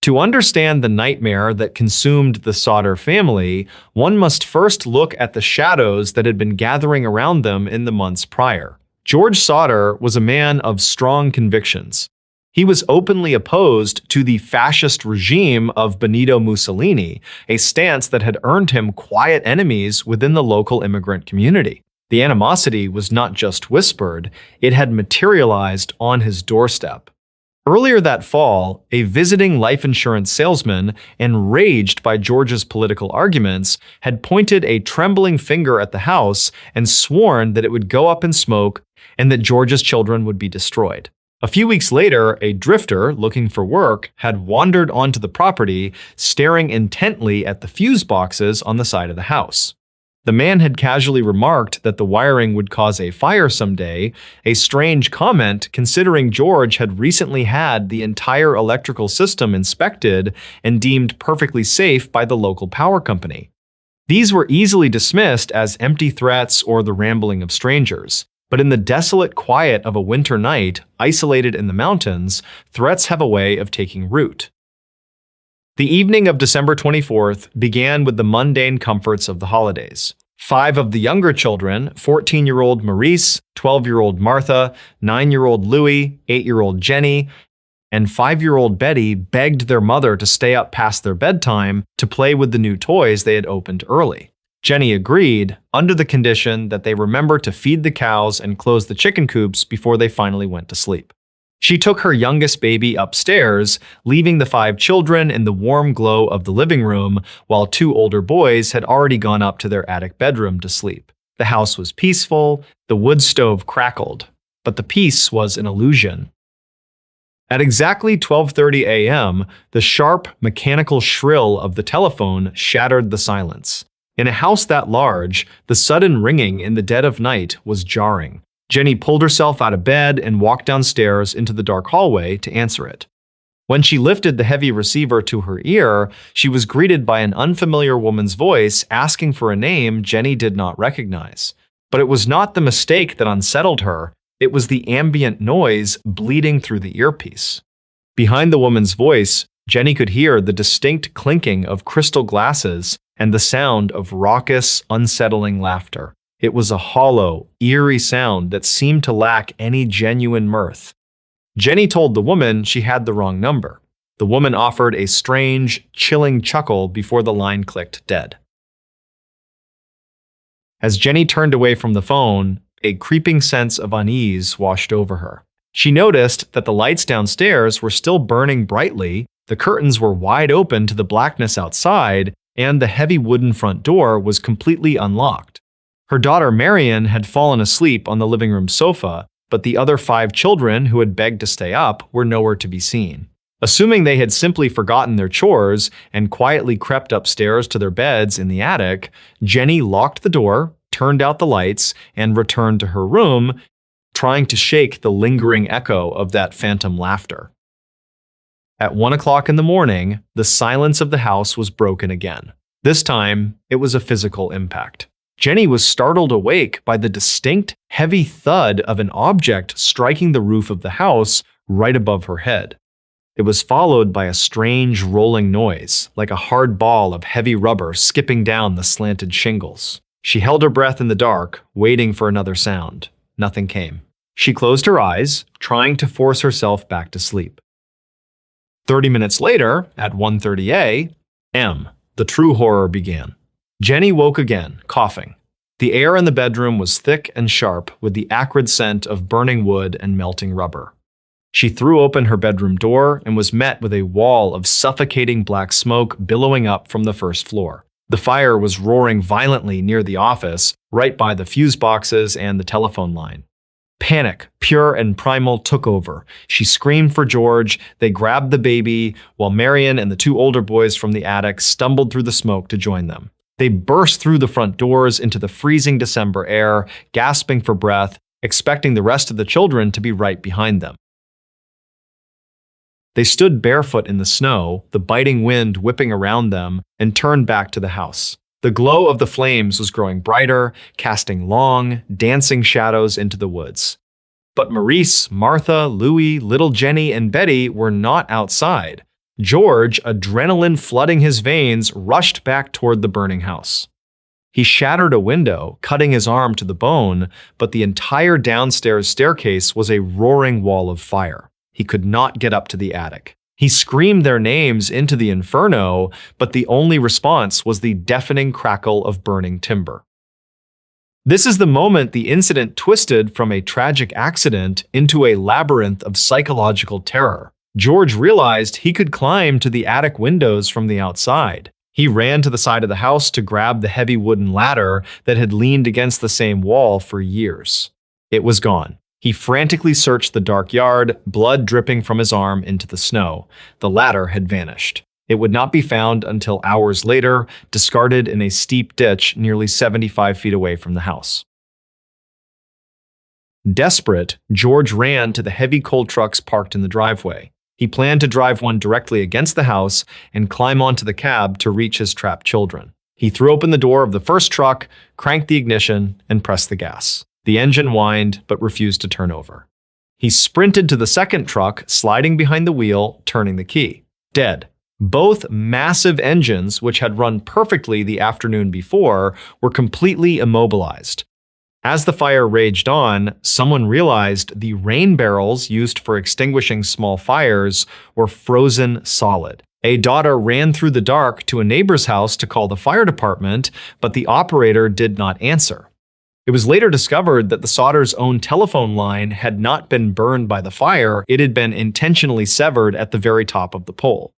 To understand the nightmare that consumed the Sodder family, one must first look at the shadows that had been gathering around them in the months prior. George Sodder was a man of strong convictions. He was openly opposed to the fascist regime of Benito Mussolini, a stance that had earned him quiet enemies within the local immigrant community. The animosity was not just whispered, it had materialized on his doorstep. Earlier that fall, a visiting life insurance salesman, enraged by George's political arguments, had pointed a trembling finger at the house and sworn that it would go up in smoke and that George's children would be destroyed. A few weeks later, a drifter looking for work had wandered onto the property, staring intently at the fuse boxes on the side of the house. The man had casually remarked that the wiring would cause a fire someday, a strange comment considering George had recently had the entire electrical system inspected and deemed perfectly safe by the local power company. These were easily dismissed as empty threats or the rambling of strangers. But in the desolate quiet of a winter night, isolated in the mountains, threats have a way of taking root. The evening of December 24th began with the mundane comforts of the holidays. 5 of the younger children, 14-year-old Maurice, 12-year-old Martha, 9-year-old Louis, 8-year-old Jenny, and 5-year-old Betty begged their mother to stay up past their bedtime to play with the new toys they had opened early. Jenny agreed, under the condition that they remember to feed the cows and close the chicken coops before they finally went to sleep. She took her youngest baby upstairs, leaving the 5 children in the warm glow of the living room, while 2 older boys had already gone up to their attic bedroom to sleep. The house was peaceful, the wood stove crackled, but the peace was an illusion. At exactly 12:30 a.m., the sharp, mechanical shrill of the telephone shattered the silence. In a house that large, the sudden ringing in the dead of night was jarring. Jenny pulled herself out of bed and walked downstairs into the dark hallway to answer it. When she lifted the heavy receiver to her ear, she was greeted by an unfamiliar woman's voice asking for a name Jenny did not recognize. But it was not the mistake that unsettled her, it was the ambient noise bleeding through the earpiece. Behind the woman's voice, Jenny could hear the distinct clinking of crystal glasses and the sound of raucous, unsettling laughter. It was a hollow, eerie sound that seemed to lack any genuine mirth. Jenny told the woman she had the wrong number. The woman offered a strange, chilling chuckle before the line clicked dead. As Jenny turned away from the phone, a creeping sense of unease washed over her. She noticed that the lights downstairs were still burning brightly, the curtains were wide open to the blackness outside, and the heavy wooden front door was completely unlocked. Her daughter Marion had fallen asleep on the living room sofa, but the other 5 children who had begged to stay up were nowhere to be seen. Assuming they had simply forgotten their chores and quietly crept upstairs to their beds in the attic, Jenny locked the door, turned out the lights, and returned to her room, trying to shake the lingering echo of that phantom laughter. At 1 o'clock in the morning, the silence of the house was broken again. This time, it was a physical impact. Jenny was startled awake by the distinct, heavy thud of an object striking the roof of the house right above her head. It was followed by a strange rolling noise, like a hard ball of heavy rubber skipping down the slanted shingles. She held her breath in the dark, waiting for another sound. Nothing came. She closed her eyes, trying to force herself back to sleep. 30 minutes later, at 1:30 a.m., the true horror began. Jenny woke again, coughing. The air in the bedroom was thick and sharp with the acrid scent of burning wood and melting rubber. She threw open her bedroom door and was met with a wall of suffocating black smoke billowing up from the first floor. The fire was roaring violently near the office, right by the fuse boxes and the telephone line. Panic, pure and primal, took over. She screamed for George. They grabbed the baby, while Marion and the 2 older boys from the attic stumbled through the smoke to join them. They burst through the front doors into the freezing December air, gasping for breath, expecting the rest of the children to be right behind them. They stood barefoot in the snow, the biting wind whipping around them, and turned back to the house. The glow of the flames was growing brighter, casting long, dancing shadows into the woods. But Maurice, Martha, Louis, little Jenny, and Betty were not outside. George, adrenaline flooding his veins, rushed back toward the burning house. He shattered a window, cutting his arm to the bone, but the entire downstairs staircase was a roaring wall of fire. He could not get up to the attic. He screamed their names into the inferno, but the only response was the deafening crackle of burning timber. This is the moment the incident twisted from a tragic accident into a labyrinth of psychological terror. George realized he could climb to the attic windows from the outside. He ran to the side of the house to grab the heavy wooden ladder that had leaned against the same wall for years. It was gone. He frantically searched the dark yard, blood dripping from his arm into the snow. The ladder had vanished. It would not be found until hours later, discarded in a steep ditch nearly 75 feet away from the house. Desperate, George ran to the heavy coal trucks parked in the driveway. He planned to drive one directly against the house and climb onto the cab to reach his trapped children. He threw open the door of the first truck, cranked the ignition, and pressed the gas. The engine whined, but refused to turn over. He sprinted to the second truck, sliding behind the wheel, turning the key. Dead. Both massive engines, which had run perfectly the afternoon before, were completely immobilized. As the fire raged on, someone realized the rain barrels used for extinguishing small fires were frozen solid. A daughter ran through the dark to a neighbor's house to call the fire department, but the operator did not answer. It was later discovered that the solder's own telephone line had not been burned by the fire, it had been intentionally severed at the very top of the pole.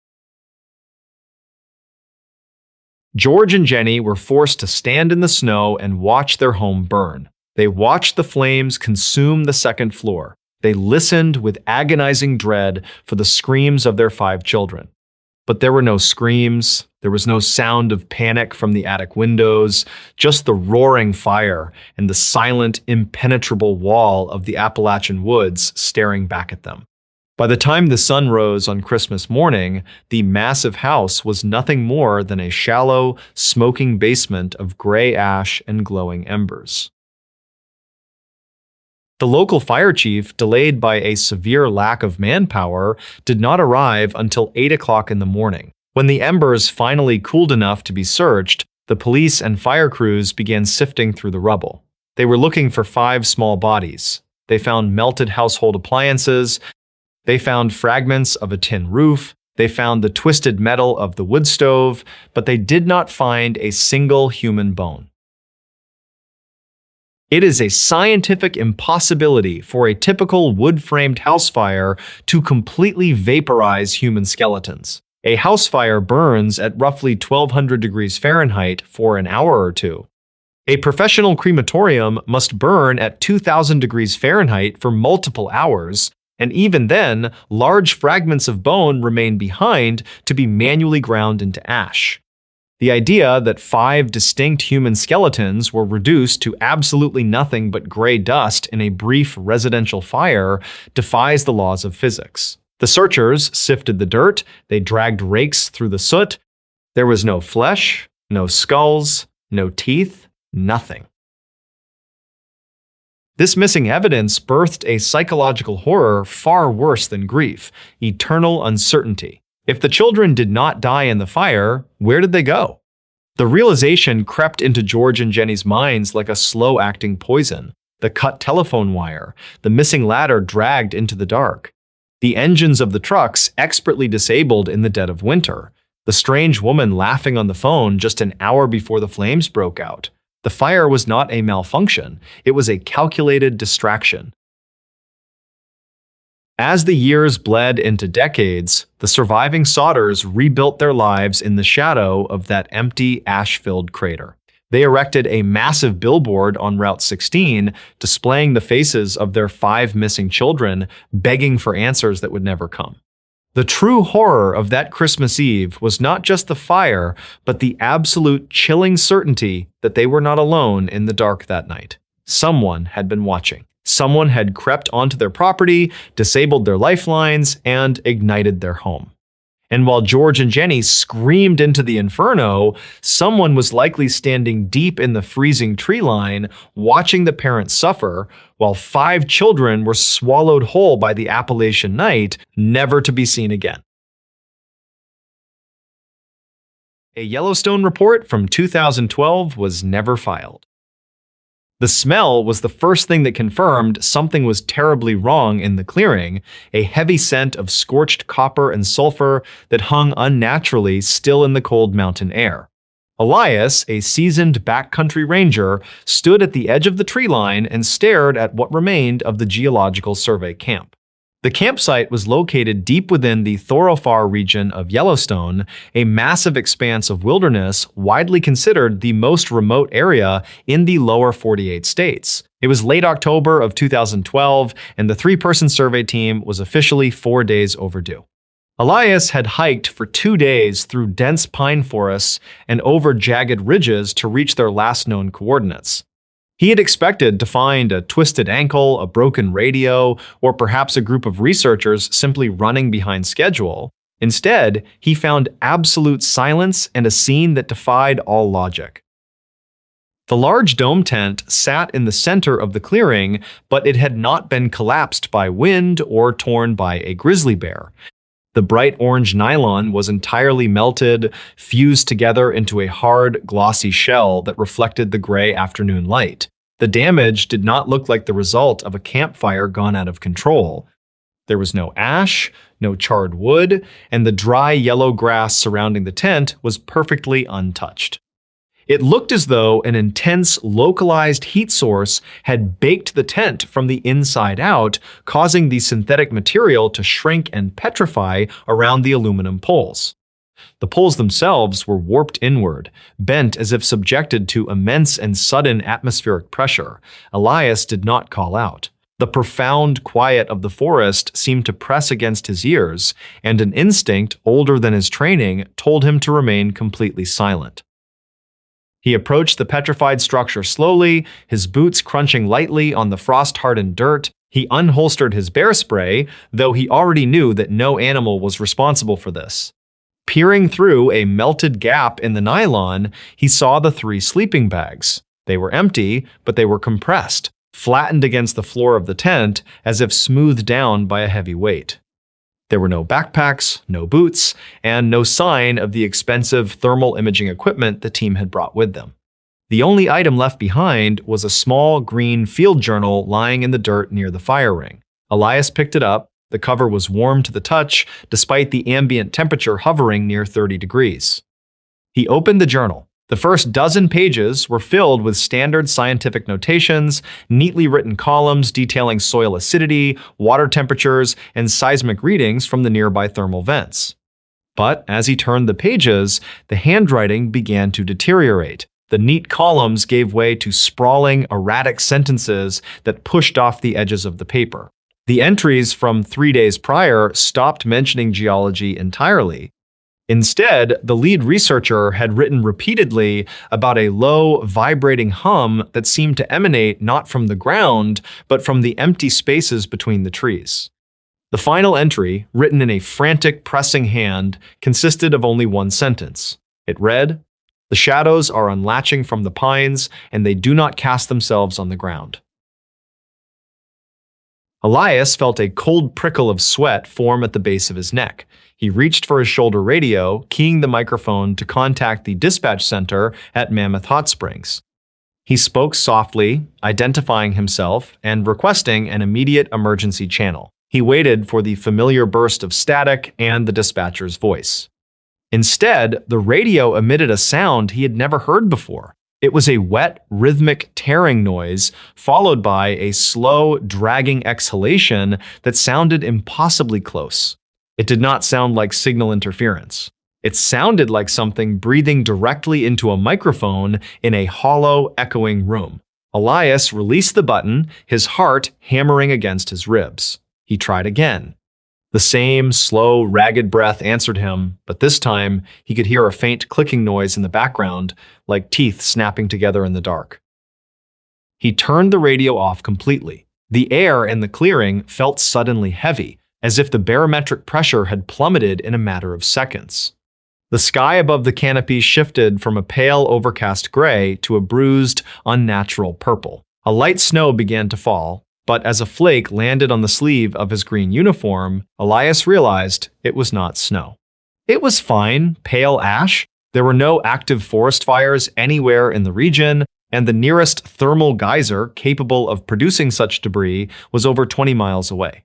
George and Jenny were forced to stand in the snow and watch their home burn. They watched the flames consume the second floor. They listened with agonizing dread for the screams of their 5 children. But there were no screams, there was no sound of panic from the attic windows, just the roaring fire and the silent, impenetrable wall of the Appalachian woods staring back at them. By the time the sun rose on Christmas morning, the massive house was nothing more than a shallow, smoking basement of gray ash and glowing embers. The local fire chief, delayed by a severe lack of manpower, did not arrive until 8 o'clock in the morning. When the embers finally cooled enough to be searched, the police and fire crews began sifting through the rubble. They were looking for 5 small bodies. They found melted household appliances. They found fragments of a tin roof. They found the twisted metal of the wood stove, but they did not find a single human bone. It is a scientific impossibility for a typical wood-framed house fire to completely vaporize human skeletons. A house fire burns at roughly 1200 degrees Fahrenheit for an hour or two. A professional crematorium must burn at 2000 degrees Fahrenheit for multiple hours, and even then, large fragments of bone remain behind to be manually ground into ash. The idea that 5 distinct human skeletons were reduced to absolutely nothing but gray dust in a brief residential fire defies the laws of physics. The searchers sifted the dirt, they dragged rakes through the soot. There was no flesh, no skulls, no teeth, nothing. This missing evidence birthed a psychological horror far worse than grief: eternal uncertainty. If the children did not die in the fire, where did they go? The realization crept into George and Jenny's minds like a slow-acting poison. The cut telephone wire, the missing ladder dragged into the dark, the engines of the trucks expertly disabled in the dead of winter, the strange woman laughing on the phone just an hour before the flames broke out. The fire was not a malfunction, it was a calculated distraction. As the years bled into decades, the surviving Sodders rebuilt their lives in the shadow of that empty, ash-filled crater. They erected a massive billboard on Route 16, displaying the faces of their 5 missing children, begging for answers that would never come. The true horror of that Christmas Eve was not just the fire, but the absolute chilling certainty that they were not alone in the dark that night. Someone had been watching. Someone had crept onto their property, disabled their lifelines, and ignited their home. And while George and Jenny screamed into the inferno, someone was likely standing deep in the freezing tree line, watching the parents suffer, while 5 children were swallowed whole by the Appalachian night, never to be seen again. A Yellowstone report from 2012 was never filed. The smell was the first thing that confirmed something was terribly wrong in the clearing, a heavy scent of scorched copper and sulfur that hung unnaturally still in the cold mountain air. Elias, a seasoned backcountry ranger, stood at the edge of the tree line and stared at what remained of the Geological Survey camp. The campsite was located deep within the Thoroughfare region of Yellowstone, a massive expanse of wilderness widely considered the most remote area in the lower 48 states. It was late October of 2012, and the 3-person survey team was officially 4 days overdue. Elias had hiked for 2 days through dense pine forests and over jagged ridges to reach their last known coordinates. He had expected to find a twisted ankle, a broken radio, or perhaps a group of researchers simply running behind schedule. Instead, he found absolute silence and a scene that defied all logic. The large dome tent sat in the center of the clearing, but it had not been collapsed by wind or torn by a grizzly bear. The bright orange nylon was entirely melted, fused together into a hard, glossy shell that reflected the gray afternoon light. The damage did not look like the result of a campfire gone out of control. There was no ash, no charred wood, and the dry yellow grass surrounding the tent was perfectly untouched. It looked as though an intense, localized heat source had baked the tent from the inside out, causing the synthetic material to shrink and petrify around the aluminum poles. The poles themselves were warped inward, bent as if subjected to immense and sudden atmospheric pressure. Elias did not call out. The profound quiet of the forest seemed to press against his ears, and an instinct older than his training told him to remain completely silent. He approached the petrified structure slowly, his boots crunching lightly on the frost-hardened dirt. He unholstered his bear spray, though he already knew that no animal was responsible for this. Peering through a melted gap in the nylon, he saw the 3 sleeping bags. They were empty, but they were compressed, flattened against the floor of the tent as if smoothed down by a heavy weight. There were no backpacks, no boots, and no sign of the expensive thermal imaging equipment the team had brought with them. The only item left behind was a small green field journal lying in the dirt near the fire ring. Elias picked it up. The cover was warm to the touch, despite the ambient temperature hovering near 30 degrees. He opened the journal. The first dozen pages were filled with standard scientific notations, neatly written columns detailing soil acidity, water temperatures, and seismic readings from the nearby thermal vents. But as he turned the pages, the handwriting began to deteriorate. The neat columns gave way to sprawling, erratic sentences that pushed off the edges of the paper. The entries from 3 days prior stopped mentioning geology entirely. Instead, the lead researcher had written repeatedly about a low, vibrating hum that seemed to emanate not from the ground, but from the empty spaces between the trees. The final entry, written in a frantic, pressing hand, consisted of only one sentence. It read, "The shadows are unlatching from the pines, and they do not cast themselves on the ground." Elias felt a cold prickle of sweat form at the base of his neck. He reached for his shoulder radio, keying the microphone to contact the dispatch center at Mammoth Hot Springs. He spoke softly, identifying himself and requesting an immediate emergency channel. He waited for the familiar burst of static and the dispatcher's voice. Instead, the radio emitted a sound he had never heard before. It was a wet, rhythmic tearing noise, followed by a slow, dragging exhalation that sounded impossibly close. It did not sound like signal interference. It sounded like something breathing directly into a microphone in a hollow, echoing room. Elias released the button, his heart hammering against his ribs. He tried again. The same slow, ragged breath answered him, but this time he could hear a faint clicking noise in the background, like teeth snapping together in the dark. He turned the radio off completely. The air in the clearing felt suddenly heavy, as if the barometric pressure had plummeted in a matter of seconds. The sky above the canopy shifted from a pale, overcast gray to a bruised, unnatural purple. A light snow began to fall, but as a flake landed on the sleeve of his green uniform, Elias realized it was not snow. It was fine, pale ash. There were no active forest fires anywhere in the region, and the nearest thermal geyser capable of producing such debris was over 20 miles away.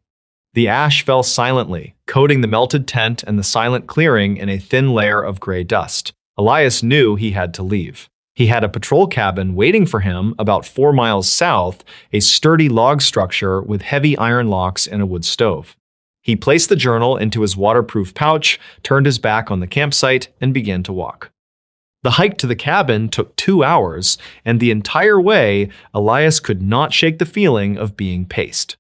The ash fell silently, coating the melted tent and the silent clearing in a thin layer of gray dust. Elias knew he had to leave. He had a patrol cabin waiting for him about 4 miles south, a sturdy log structure with heavy iron locks and a wood stove. He placed the journal into his waterproof pouch, turned his back on the campsite, and began to walk. The hike to the cabin took 2 hours, and the entire way, Elias could not shake the feeling of being paced.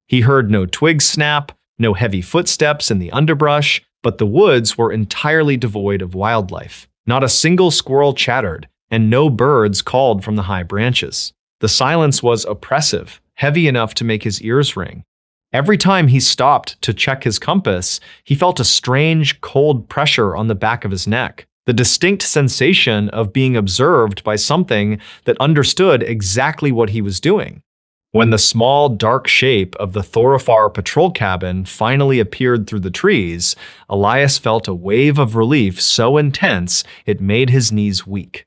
He heard no twigs snap, no heavy footsteps in the underbrush, but the woods were entirely devoid of wildlife. Not a single squirrel chattered, and no birds called from the high branches. The silence was oppressive, heavy enough to make his ears ring. Every time he stopped to check his compass, he felt a strange, cold pressure on the back of his neck, the distinct sensation of being observed by something that understood exactly what he was doing. When the small, dark shape of the Thorofar patrol cabin finally appeared through the trees, Elias felt a wave of relief so intense it made his knees weak.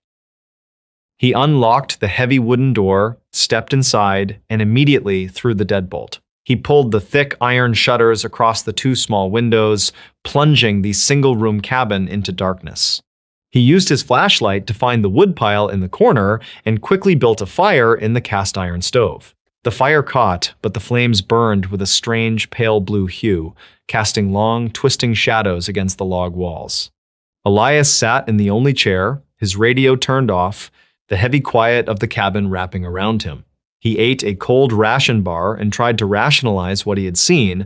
He unlocked the heavy wooden door, stepped inside, and immediately threw the deadbolt. He pulled the thick iron shutters across the 2 small windows, plunging the single-room cabin into darkness. He used his flashlight to find the woodpile in the corner and quickly built a fire in the cast-iron stove. The fire caught, but the flames burned with a strange pale blue hue, casting long, twisting shadows against the log walls. Elias sat in the only chair, his radio turned off, the heavy quiet of the cabin wrapping around him. He ate a cold ration bar and tried to rationalize what he had seen.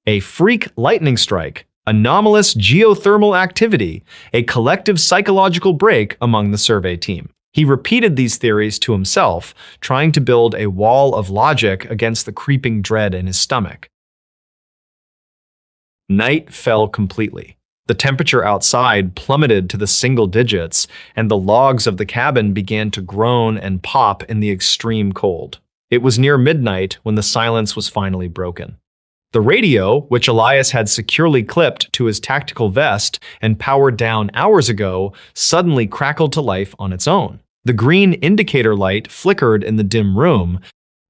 A freak lightning strike, anomalous geothermal activity, a collective psychological break among the survey team. He repeated these theories to himself, trying to build a wall of logic against the creeping dread in his stomach. Night fell completely. The temperature outside plummeted to the single digits, and the logs of the cabin began to groan and pop in the extreme cold. It was near midnight when the silence was finally broken. The radio, which Elias had securely clipped to his tactical vest and powered down hours ago, suddenly crackled to life on its own. The green indicator light flickered in the dim room.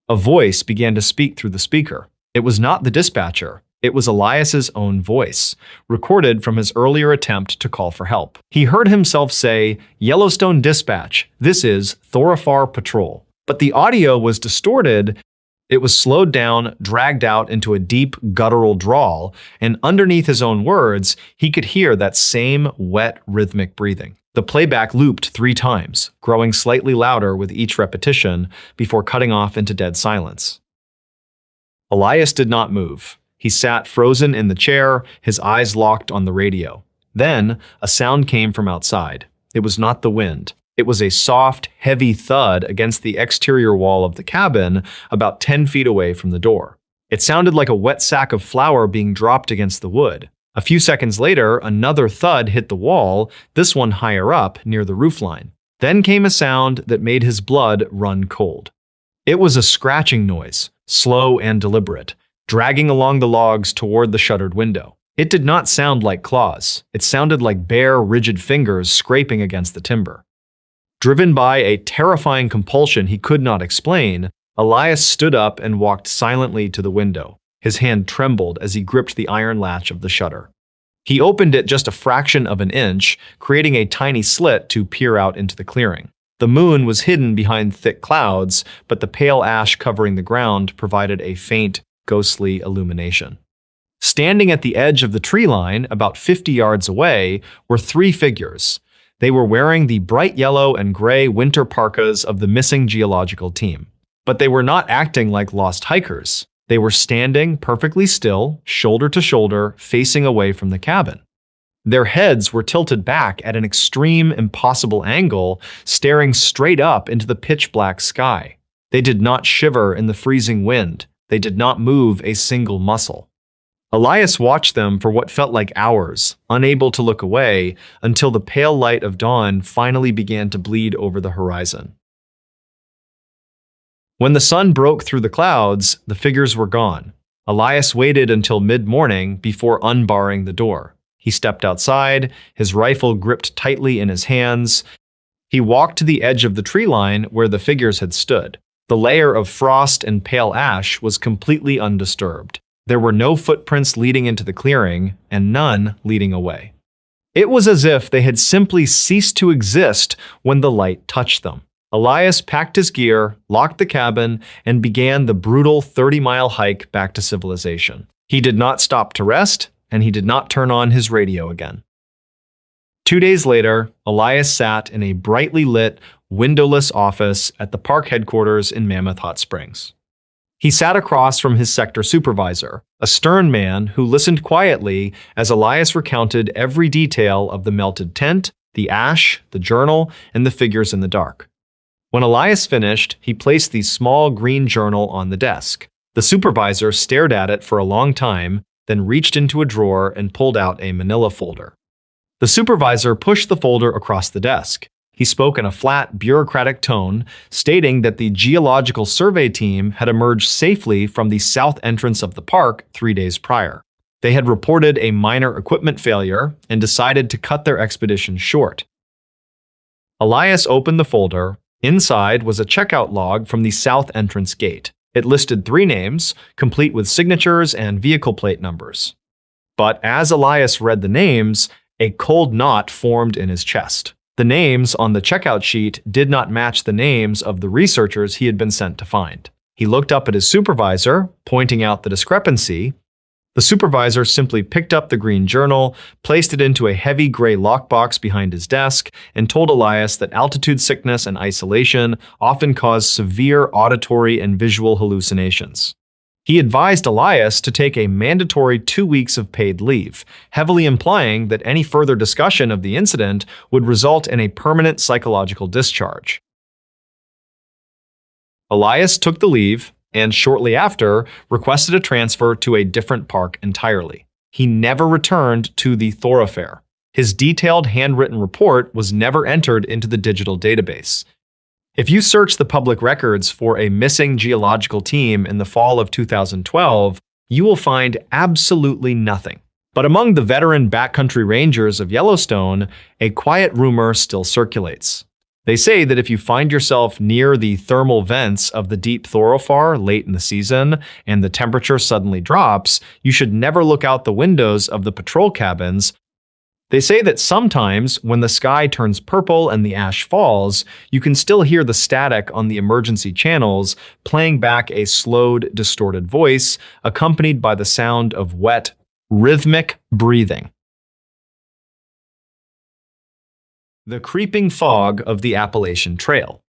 A voice began to speak through the speaker. It was not the dispatcher. It was Elias's own voice, recorded from his earlier attempt to call for help. He heard himself say, "Yellowstone Dispatch, this is Thorifar Patrol." But the audio was distorted. It was slowed down, dragged out into a deep, guttural drawl, and underneath his own words, he could hear that same wet, rhythmic breathing. The playback looped 3 times, growing slightly louder with each repetition before cutting off into dead silence. Elias did not move. He sat frozen in the chair, his eyes locked on the radio. Then, a sound came from outside. It was not the wind. It was a soft, heavy thud against the exterior wall of the cabin about 10 feet away from the door. It sounded like a wet sack of flour being dropped against the wood. A few seconds later, another thud hit the wall, this one higher up, near the roofline. Then came a sound that made his blood run cold. It was a scratching noise, slow and deliberate, dragging along the logs toward the shuttered window. It did not sound like claws. It sounded like bare, rigid fingers scraping against the timber. Driven by a terrifying compulsion he could not explain, Elias stood up and walked silently to the window. His hand trembled as he gripped the iron latch of the shutter. He opened it just a fraction of an inch, creating a tiny slit to peer out into the clearing. The moon was hidden behind thick clouds, but the pale ash covering the ground provided a faint, ghostly illumination. Standing at the edge of the tree line, about 50 yards away, were 3 figures. They were wearing the bright yellow and gray winter parkas of the missing geological team. But they were not acting like lost hikers. They were standing perfectly still, shoulder to shoulder, facing away from the cabin. Their heads were tilted back at an extreme, impossible angle, staring straight up into the pitch-black sky. They did not shiver in the freezing wind. They did not move a single muscle. Elias watched them for what felt like hours, unable to look away, until the pale light of dawn finally began to bleed over the horizon. When the sun broke through the clouds, the figures were gone. Elias waited until mid-morning before unbarring the door. He stepped outside, his rifle gripped tightly in his hands. He walked to the edge of the tree line where the figures had stood. The layer of frost and pale ash was completely undisturbed. There were no footprints leading into the clearing, and none leading away. It was as if they had simply ceased to exist when the light touched them. Elias packed his gear, locked the cabin, and began the brutal 30-mile hike back to civilization. He did not stop to rest, and he did not turn on his radio again. 2 days later, Elias sat in a brightly lit, windowless office at the park headquarters in Mammoth Hot Springs. He sat across from his sector supervisor, a stern man who listened quietly as Elias recounted every detail of the melted tent, the ash, the journal, and the figures in the dark. When Elias finished, he placed the small green journal on the desk. The supervisor stared at it for a long time, then reached into a drawer and pulled out a manila folder. The supervisor pushed the folder across the desk. He spoke in a flat, bureaucratic tone, stating that the geological survey team had emerged safely from the south entrance of the park 3 days prior. They had reported a minor equipment failure and decided to cut their expedition short. Elias opened the folder. Inside was a checkout log from the south entrance gate. It listed 3 names, complete with signatures and vehicle plate numbers. But as Elias read the names, a cold knot formed in his chest. The names on the checkout sheet did not match the names of the researchers he had been sent to find. He looked up at his supervisor, pointing out the discrepancy. The supervisor simply picked up the green journal, placed it into a heavy gray lockbox behind his desk, and told Elias that altitude sickness and isolation often cause severe auditory and visual hallucinations. He advised Elias to take a mandatory 2 weeks of paid leave, heavily implying that any further discussion of the incident would result in a permanent psychological discharge. Elias took the leave, and shortly after, requested a transfer to a different park entirely. He never returned to the thoroughfare. His detailed handwritten report was never entered into the digital database. If you search the public records for a missing geological team in the fall of 2012, you will find absolutely nothing. But among the veteran backcountry rangers of Yellowstone, a quiet rumor still circulates. They say that if you find yourself near the thermal vents of the deep thoroughfare late in the season and the temperature suddenly drops, you should never look out the windows of the patrol cabins. They say that sometimes, when the sky turns purple and the ash falls, you can still hear the static on the emergency channels playing back a slowed, distorted voice, accompanied by the sound of wet, rhythmic breathing. The creeping fog of the Appalachian Trail.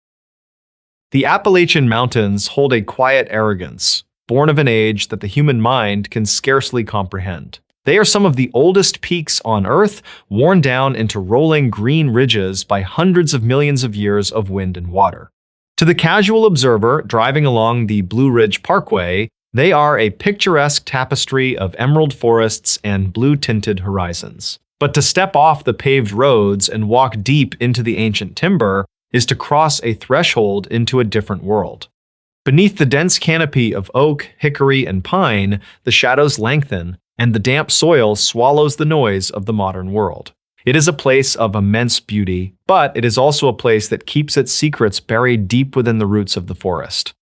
The Appalachian Mountains hold a quiet arrogance, born of an age that the human mind can scarcely comprehend. They are some of the oldest peaks on Earth, worn down into rolling green ridges by hundreds of millions of years of wind and water. To the casual observer driving along the Blue Ridge Parkway, they are a picturesque tapestry of emerald forests and blue-tinted horizons. But to step off the paved roads and walk deep into the ancient timber is to cross a threshold into a different world. Beneath the dense canopy of oak, hickory, and pine, the shadows lengthen, and the damp soil swallows the noise of the modern world. It is a place of immense beauty, but it is also a place that keeps its secrets buried deep within the roots of the forest.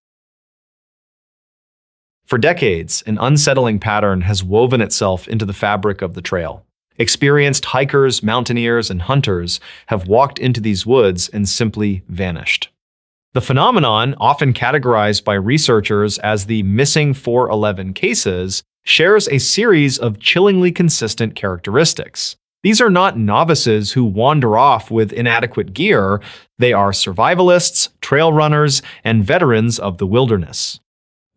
For decades, an unsettling pattern has woven itself into the fabric of the trail. Experienced hikers, mountaineers, and hunters have walked into these woods and simply vanished. The phenomenon, often categorized by researchers as the missing 411 cases, shares a series of chillingly consistent characteristics. These are not novices who wander off with inadequate gear. They are survivalists, trail runners, and veterans of the wilderness.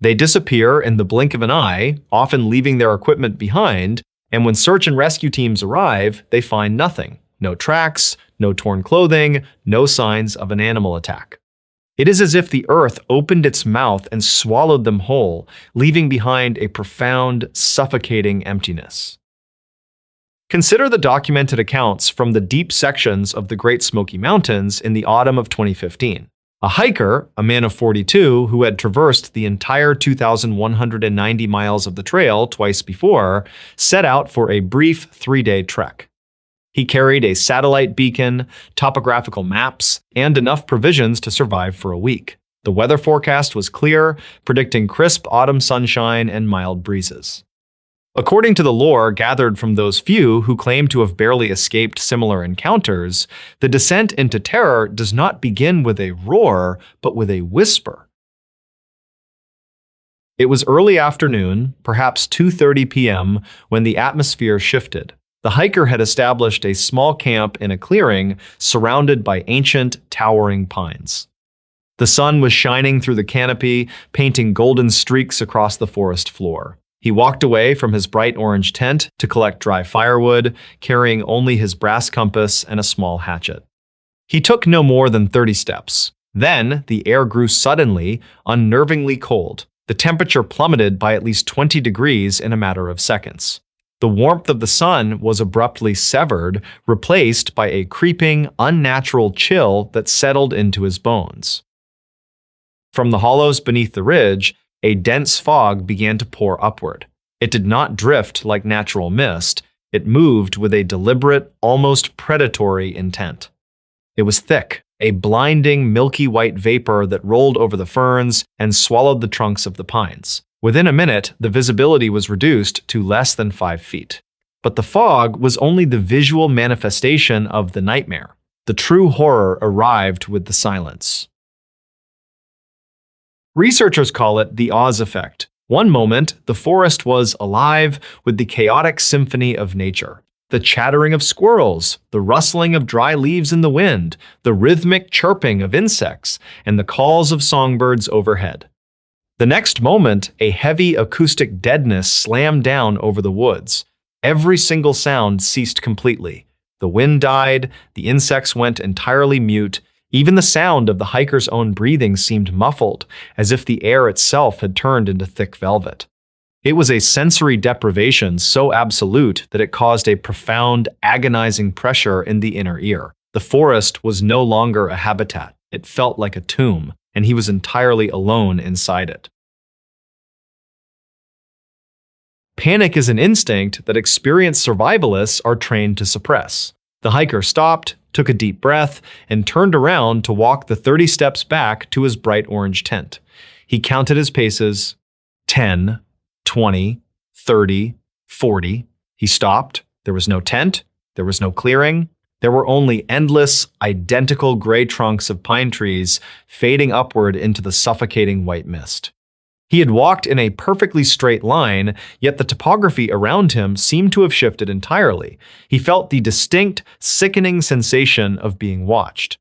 They disappear in the blink of an eye, often leaving their equipment behind, and when search and rescue teams arrive, they find nothing. No tracks, no torn clothing, no signs of an animal attack. It is as if the earth opened its mouth and swallowed them whole, leaving behind a profound, suffocating emptiness. Consider the documented accounts from the deep sections of the Great Smoky Mountains in the autumn of 2015. A hiker, a man of 42 who had traversed the entire 2,190 miles of the trail twice before, set out for a brief 3-day trek. He carried a satellite beacon, topographical maps, and enough provisions to survive for a week. The weather forecast was clear, predicting crisp autumn sunshine and mild breezes. According to the lore gathered from those few who claim to have barely escaped similar encounters, the descent into terror does not begin with a roar, but with a whisper. It was early afternoon, perhaps 2:30 p.m., when the atmosphere shifted. The hiker had established a small camp in a clearing surrounded by ancient, towering pines. The sun was shining through the canopy, painting golden streaks across the forest floor. He walked away from his bright orange tent to collect dry firewood, carrying only his brass compass and a small hatchet. He took no more than 30 steps. Then, the air grew suddenly, unnervingly cold. The temperature plummeted by at least 20 degrees in a matter of seconds. The warmth of the sun was abruptly severed, replaced by a creeping, unnatural chill that settled into his bones. From the hollows beneath the ridge, a dense fog began to pour upward. It did not drift like natural mist. It moved with a deliberate, almost predatory intent. It was thick, a blinding, milky white vapor that rolled over the ferns and swallowed the trunks of the pines. Within a minute, the visibility was reduced to less than 5 feet. But the fog was only the visual manifestation of the nightmare. The true horror arrived with the silence. Researchers call it the Oz effect. One moment, the forest was alive with the chaotic symphony of nature. The chattering of squirrels, the rustling of dry leaves in the wind, the rhythmic chirping of insects, and the calls of songbirds overhead. The next moment, a heavy acoustic deadness slammed down over the woods. Every single sound ceased completely. The wind died, the insects went entirely mute. Even the sound of the hiker's own breathing seemed muffled, as if the air itself had turned into thick velvet. It was a sensory deprivation so absolute that it caused a profound, agonizing pressure in the inner ear. The forest was no longer a habitat. It felt like a tomb, and he was entirely alone inside it. Panic is an instinct that experienced survivalists are trained to suppress. The hiker stopped, took a deep breath, and turned around to walk the 30 steps back to his bright orange tent. He counted his paces: 10, 20, 30, 40. He stopped. There was no tent. There was no clearing. There were only endless, identical gray trunks of pine trees fading upward into the suffocating white mist. He had walked in a perfectly straight line, yet the topography around him seemed to have shifted entirely. He felt the distinct, sickening sensation of being watched.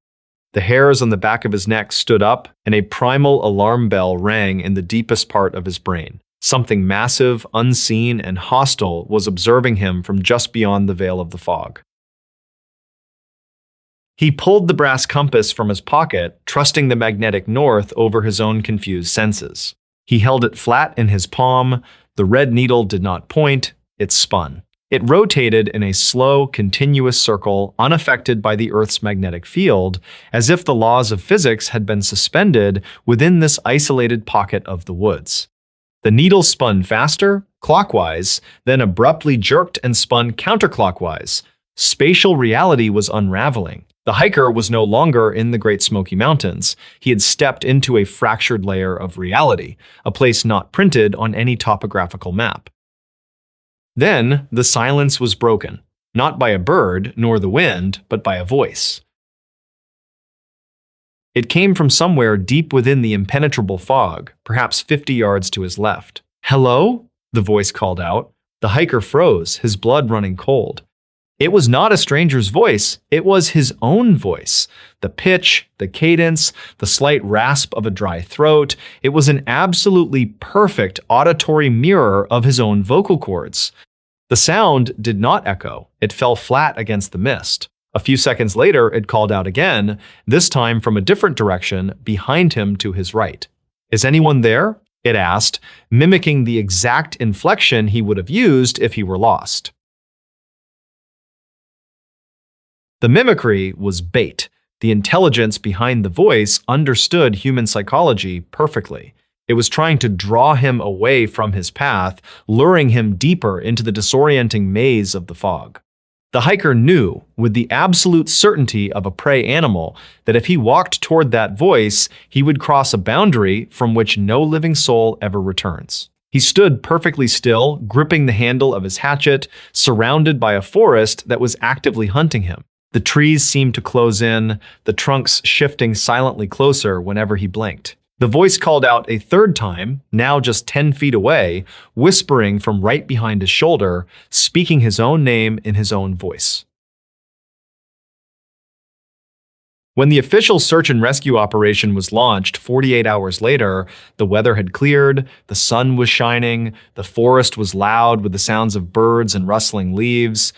The hairs on the back of his neck stood up, and a primal alarm bell rang in the deepest part of his brain. Something massive, unseen, and hostile was observing him from just beyond the veil of the fog. He pulled the brass compass from his pocket, trusting the magnetic north over his own confused senses. He held it flat in his palm. The red needle did not point, it spun. It rotated in a slow, continuous circle, unaffected by the Earth's magnetic field, as if the laws of physics had been suspended within this isolated pocket of the woods. The needle spun faster, clockwise, then abruptly jerked and spun counterclockwise. Spatial reality was unraveling. The hiker was no longer in the Great Smoky Mountains. He had stepped into a fractured layer of reality, a place not printed on any topographical map. Then the silence was broken, not by a bird nor the wind, but by a voice. It came from somewhere deep within the impenetrable fog, perhaps 50 yards to his left. "Hello?" the voice called out. The hiker froze, his blood running cold. It was not a stranger's voice, it was his own voice. The pitch, the cadence, the slight rasp of a dry throat, it was an absolutely perfect auditory mirror of his own vocal cords. The sound did not echo, it fell flat against the mist. A few seconds later, it called out again, this time from a different direction, behind him to his right. "Is anyone there?" it asked, mimicking the exact inflection he would have used if he were lost. The mimicry was bait. The intelligence behind the voice understood human psychology perfectly. It was trying to draw him away from his path, luring him deeper into the disorienting maze of the fog. The hiker knew, with the absolute certainty of a prey animal, that if he walked toward that voice, he would cross a boundary from which no living soul ever returns. He stood perfectly still, gripping the handle of his hatchet, surrounded by a forest that was actively hunting him. The trees seemed to close in, the trunks shifting silently closer whenever he blinked. The voice called out a third time, now just 10 feet away, whispering from right behind his shoulder, speaking his own name in his own voice. When the official search and rescue operation was launched 48 hours later, the weather had cleared, the sun was shining, the forest was loud with the sounds of birds and rustling leaves.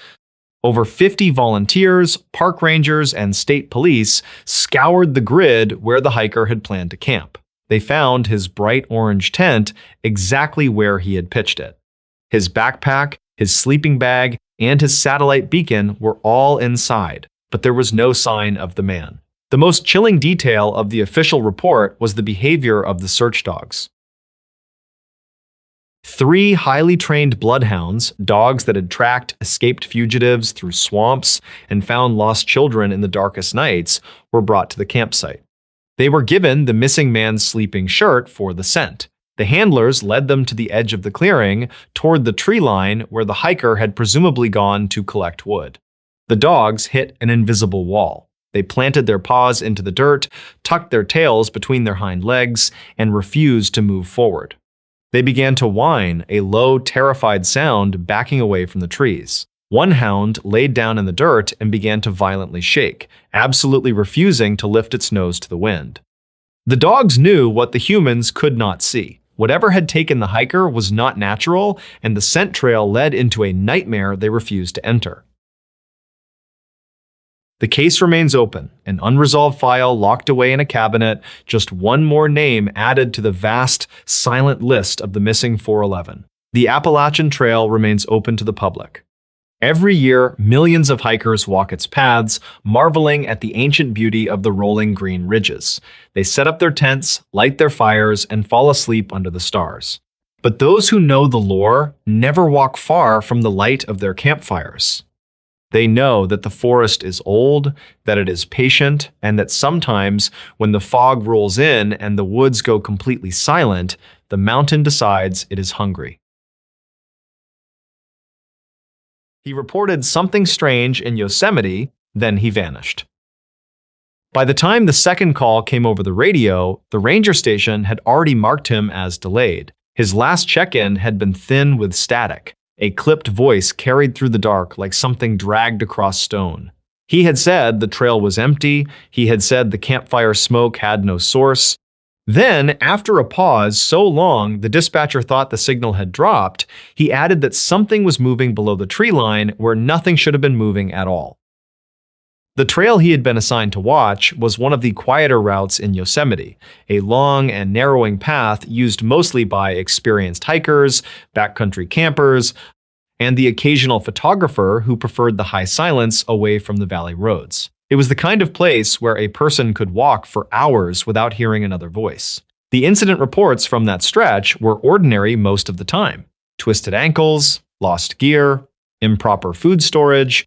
Over 50 volunteers, park rangers, and state police scoured the grid where the hiker had planned to camp. They found his bright orange tent exactly where he had pitched it. His backpack, his sleeping bag, and his satellite beacon were all inside, but there was no sign of the man. The most chilling detail of the official report was the behavior of the search dogs. 3 highly trained bloodhounds, dogs that had tracked escaped fugitives through swamps and found lost children in the darkest nights, were brought to the campsite. They were given the missing man's sleeping shirt for the scent. The handlers led them to the edge of the clearing, toward the tree line where the hiker had presumably gone to collect wood. The dogs hit an invisible wall. They planted their paws into the dirt, tucked their tails between their hind legs, and refused to move forward. They began to whine, a low, terrified sound backing away from the trees. One hound laid down in the dirt and began to violently shake, absolutely refusing to lift its nose to the wind. The dogs knew what the humans could not see. Whatever had taken the hiker was not natural, and the scent trail led into a nightmare they refused to enter. The case remains open, an unresolved file locked away in a cabinet, just one more name added to the vast, silent list of the missing 411. The Appalachian Trail remains open to the public. Every year, millions of hikers walk its paths, marveling at the ancient beauty of the rolling green ridges. They set up their tents, light their fires, and fall asleep under the stars. But those who know the lore never walk far from the light of their campfires. They know that the forest is old, that it is patient, and that sometimes, when the fog rolls in and the woods go completely silent, the mountain decides it is hungry. He reported something strange in Yosemite, then he vanished. By the time the second call came over the radio, the ranger station had already marked him as delayed. His last check-in had been thin with static. A clipped voice carried through the dark like something dragged across stone. He had said the trail was empty. He had said the campfire smoke had no source. Then, after a pause so long the dispatcher thought the signal had dropped, he added that something was moving below the tree line where nothing should have been moving at all. The trail he had been assigned to watch was one of the quieter routes in Yosemite, a long and narrowing path used mostly by experienced hikers, backcountry campers, and the occasional photographer who preferred the high silence away from the valley roads. It was the kind of place where a person could walk for hours without hearing another voice. The incident reports from that stretch were ordinary most of the time. Twisted ankles, lost gear, improper food storage.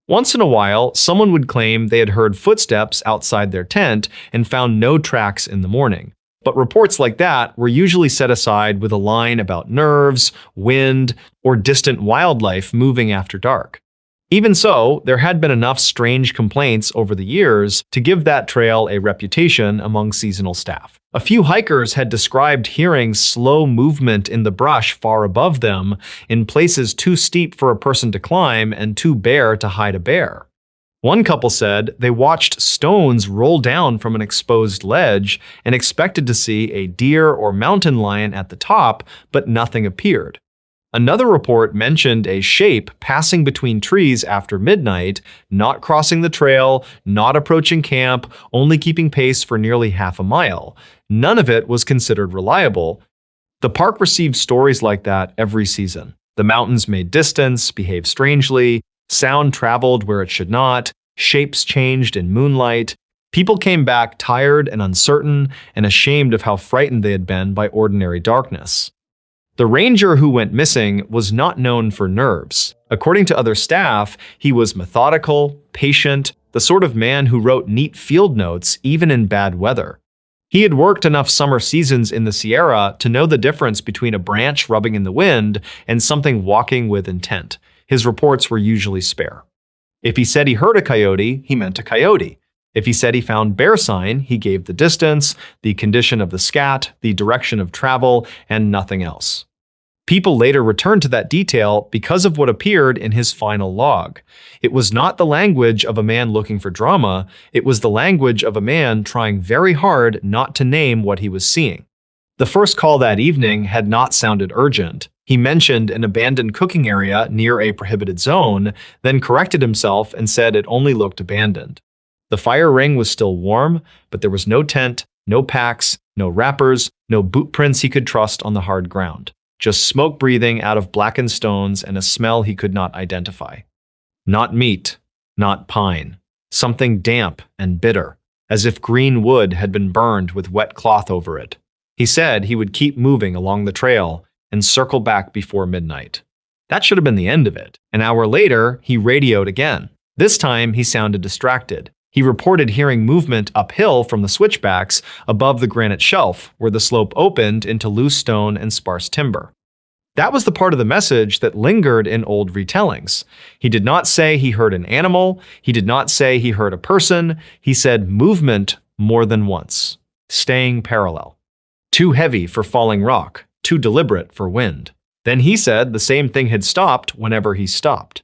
Once in a while, someone would claim they had heard footsteps outside their tent and found no tracks in the morning. But reports like that were usually set aside with a line about nerves, wind, or distant wildlife moving after dark. Even so, there had been enough strange complaints over the years to give that trail a reputation among seasonal staff. A few hikers had described hearing slow movement in the brush far above them in places too steep for a person to climb and too bare to hide a bear. One couple said they watched stones roll down from an exposed ledge and expected to see a deer or mountain lion at the top, but nothing appeared. Another report mentioned a shape passing between trees after midnight, not crossing the trail, not approaching camp, only keeping pace for nearly half a mile. None of it was considered reliable. The park received stories like that every season. The mountains made distance, behaved strangely, sound traveled where it should not, shapes changed in moonlight. People came back tired and uncertain and ashamed of how frightened they had been by ordinary darkness. The ranger who went missing was not known for nerves. According to other staff, he was methodical, patient, the sort of man who wrote neat field notes even in bad weather. He had worked enough summer seasons in the Sierra to know the difference between a branch rubbing in the wind and something walking with intent. His reports were usually spare. If he said he heard a coyote, he meant a coyote. If he said he found bear sign, he gave the distance, the condition of the scat, the direction of travel, and nothing else. People later returned to that detail because of what appeared in his final log. It was not the language of a man looking for drama, it was the language of a man trying very hard not to name what he was seeing. The first call that evening had not sounded urgent. He mentioned an abandoned cooking area near a prohibited zone, then corrected himself and said it only looked abandoned. The fire ring was still warm, but there was no tent, no packs, no wrappers, no boot prints he could trust on the hard ground. Just smoke breathing out of blackened stones and a smell he could not identify. Not meat, not pine. Something damp and bitter, as if green wood had been burned with wet cloth over it. He said he would keep moving along the trail and circle back before midnight. That should have been the end of it. An hour later, he radioed again. This time, he sounded distracted. He reported hearing movement uphill from the switchbacks above the granite shelf, where the slope opened into loose stone and sparse timber. That was the part of the message that lingered in old retellings. He did not say he heard an animal. He did not say he heard a person. He said movement more than once, staying parallel. Too heavy for falling rock, too deliberate for wind. Then he said the same thing had stopped whenever he stopped.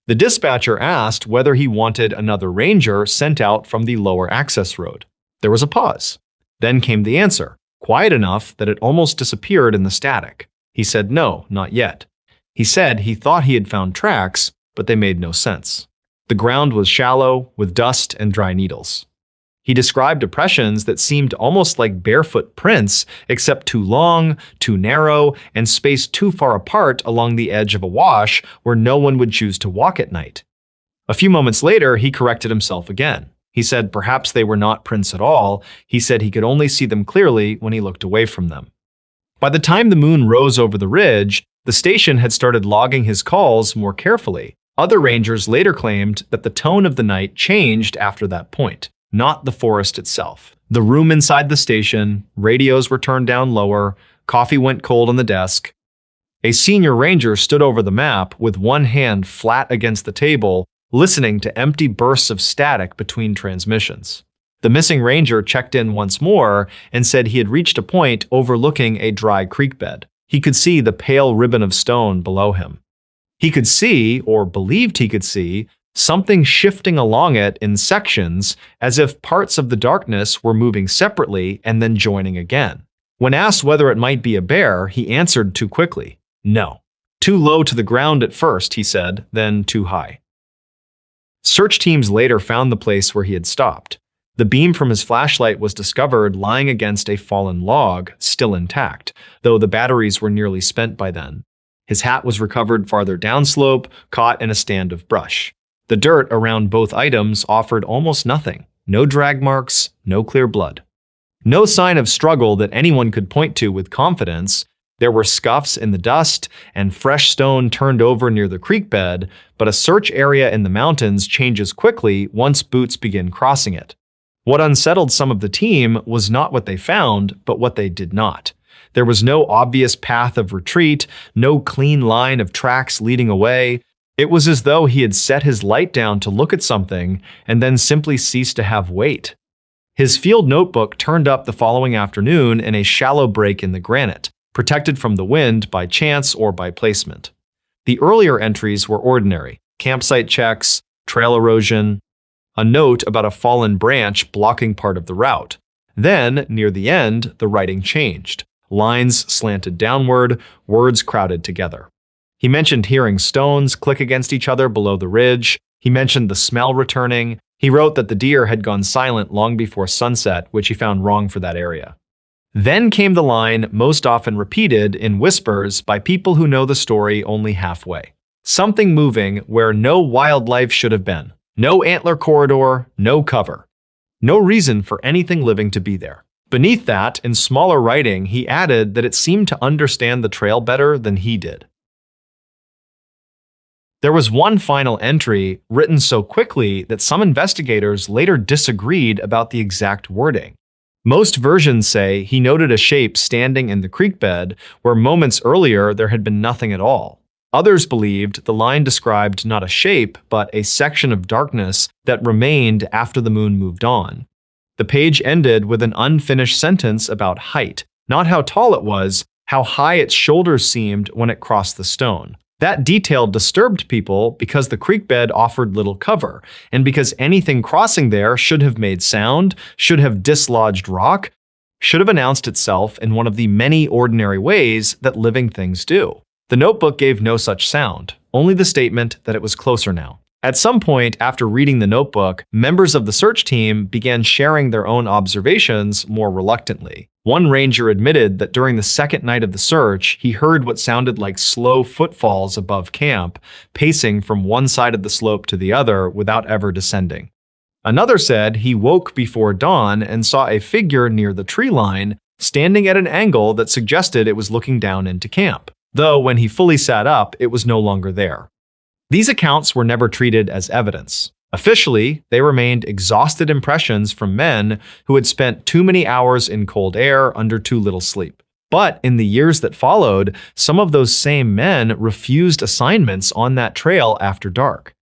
The dispatcher asked whether he wanted another ranger sent out from the lower access road. There was a pause. Then came the answer, quiet enough that it almost disappeared in the static. He said no, not yet. He said he thought he had found tracks, but they made no sense. The ground was shallow, with dust and dry needles. He described depressions that seemed almost like barefoot prints, except too long, too narrow, and spaced too far apart along the edge of a wash where no one would choose to walk at night. A few moments later, he corrected himself again. He said perhaps they were not prints at all. He said he could only see them clearly when he looked away from them. By the time the moon rose over the ridge, the station had started logging his calls more carefully. Other rangers later claimed that the tone of the night changed after that point, not the forest itself. The room inside the station, radios were turned down lower, coffee went cold on the desk. A senior ranger stood over the map with one hand flat against the table, listening to empty bursts of static between transmissions. The missing ranger checked in once more and said he had reached a point overlooking a dry creek bed. He could see the pale ribbon of stone below him. He could see, or believed he could see, something shifting along it in sections as if parts of the darkness were moving separately and then joining again. When asked whether it might be a bear, he answered too quickly. No. Too low to the ground at first, he said, then too high. Search teams later found the place where he had stopped. The beam from his flashlight was discovered lying against a fallen log, still intact, though the batteries were nearly spent by then. His hat was recovered farther downslope, caught in a stand of brush. The dirt around both items offered almost nothing. No drag marks, no clear blood. No sign of struggle that anyone could point to with confidence. There were scuffs in the dust and fresh stone turned over near the creek bed, but a search area in the mountains changes quickly once boots begin crossing it. What unsettled some of the team was not what they found, but what they did not. There was no obvious path of retreat, no clean line of tracks leading away. It was as though he had set his light down to look at something and then simply ceased to have weight. His field notebook turned up the following afternoon in a shallow break in the granite, protected from the wind by chance or by placement. The earlier entries were ordinary: campsite checks, trail erosion, a note about a fallen branch blocking part of the route. Then, near the end, the writing changed. Lines slanted downward, words crowded together. He mentioned hearing stones click against each other below the ridge. He mentioned the smell returning. He wrote that the deer had gone silent long before sunset, which he found wrong for that area. Then came the line most often repeated in whispers by people who know the story only halfway. Something moving where no wildlife should have been. No antler corridor, no cover. No reason for anything living to be there. Beneath that, in smaller writing, he added that it seemed to understand the trail better than he did. There was one final entry written so quickly that some investigators later disagreed about the exact wording. Most versions say he noted a shape standing in the creek bed where moments earlier there had been nothing at all. Others believed the line described not a shape, but a section of darkness that remained after the moon moved on. The page ended with an unfinished sentence about height, not how tall it was, how high its shoulders seemed when it crossed the stone. That detail disturbed people because the creek bed offered little cover, and because anything crossing there should have made sound, should have dislodged rock, should have announced itself in one of the many ordinary ways that living things do. The notebook gave no such sound, only the statement that it was closer now. At some point after reading the notebook, members of the search team began sharing their own observations more reluctantly. One ranger admitted that during the second night of the search, he heard what sounded like slow footfalls above camp, pacing from one side of the slope to the other without ever descending. Another said he woke before dawn and saw a figure near the tree line, standing at an angle that suggested it was looking down into camp, though when he fully sat up, it was no longer there. These accounts were never treated as evidence. Officially, they remained exhausted impressions from men who had spent too many hours in cold air under too little sleep. But in the years that followed, some of those same men refused assignments on that trail after dark.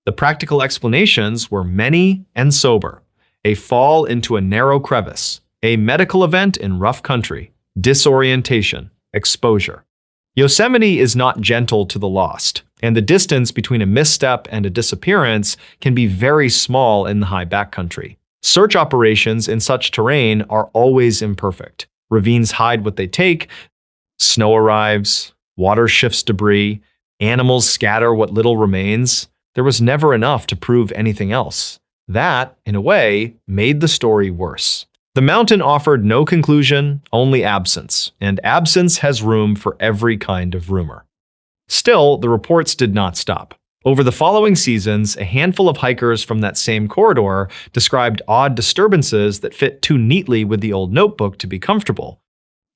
The practical explanations were many and sober: a fall into a narrow crevice, a medical event in rough country, disorientation, exposure. Yosemite is not gentle to the lost, and the distance between a misstep and a disappearance can be very small in the high backcountry. Search operations in such terrain are always imperfect. Ravines hide what they take, snow arrives, water shifts debris, animals scatter what little remains. There was never enough to prove anything else. That, in a way, made the story worse. The mountain offered no conclusion, only absence, and absence has room for every kind of rumor. Still, the reports did not stop. Over the following seasons, a handful of hikers from that same corridor described odd disturbances that fit too neatly with the old notebook to be comfortable.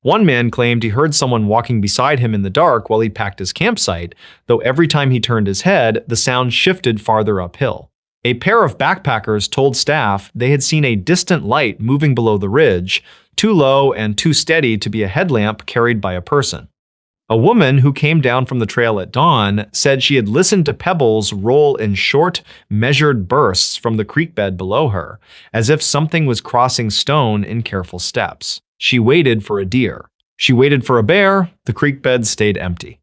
One man claimed he heard someone walking beside him in the dark while he packed his campsite, though every time he turned his head, the sound shifted farther uphill. A pair of backpackers told staff they had seen a distant light moving below the ridge, too low and too steady to be a headlamp carried by a person. A woman who came down from the trail at dawn said she had listened to pebbles roll in short, measured bursts from the creek bed below her, as if something was crossing stone in careful steps. She waited for a deer. She waited for a bear. The creek bed stayed empty.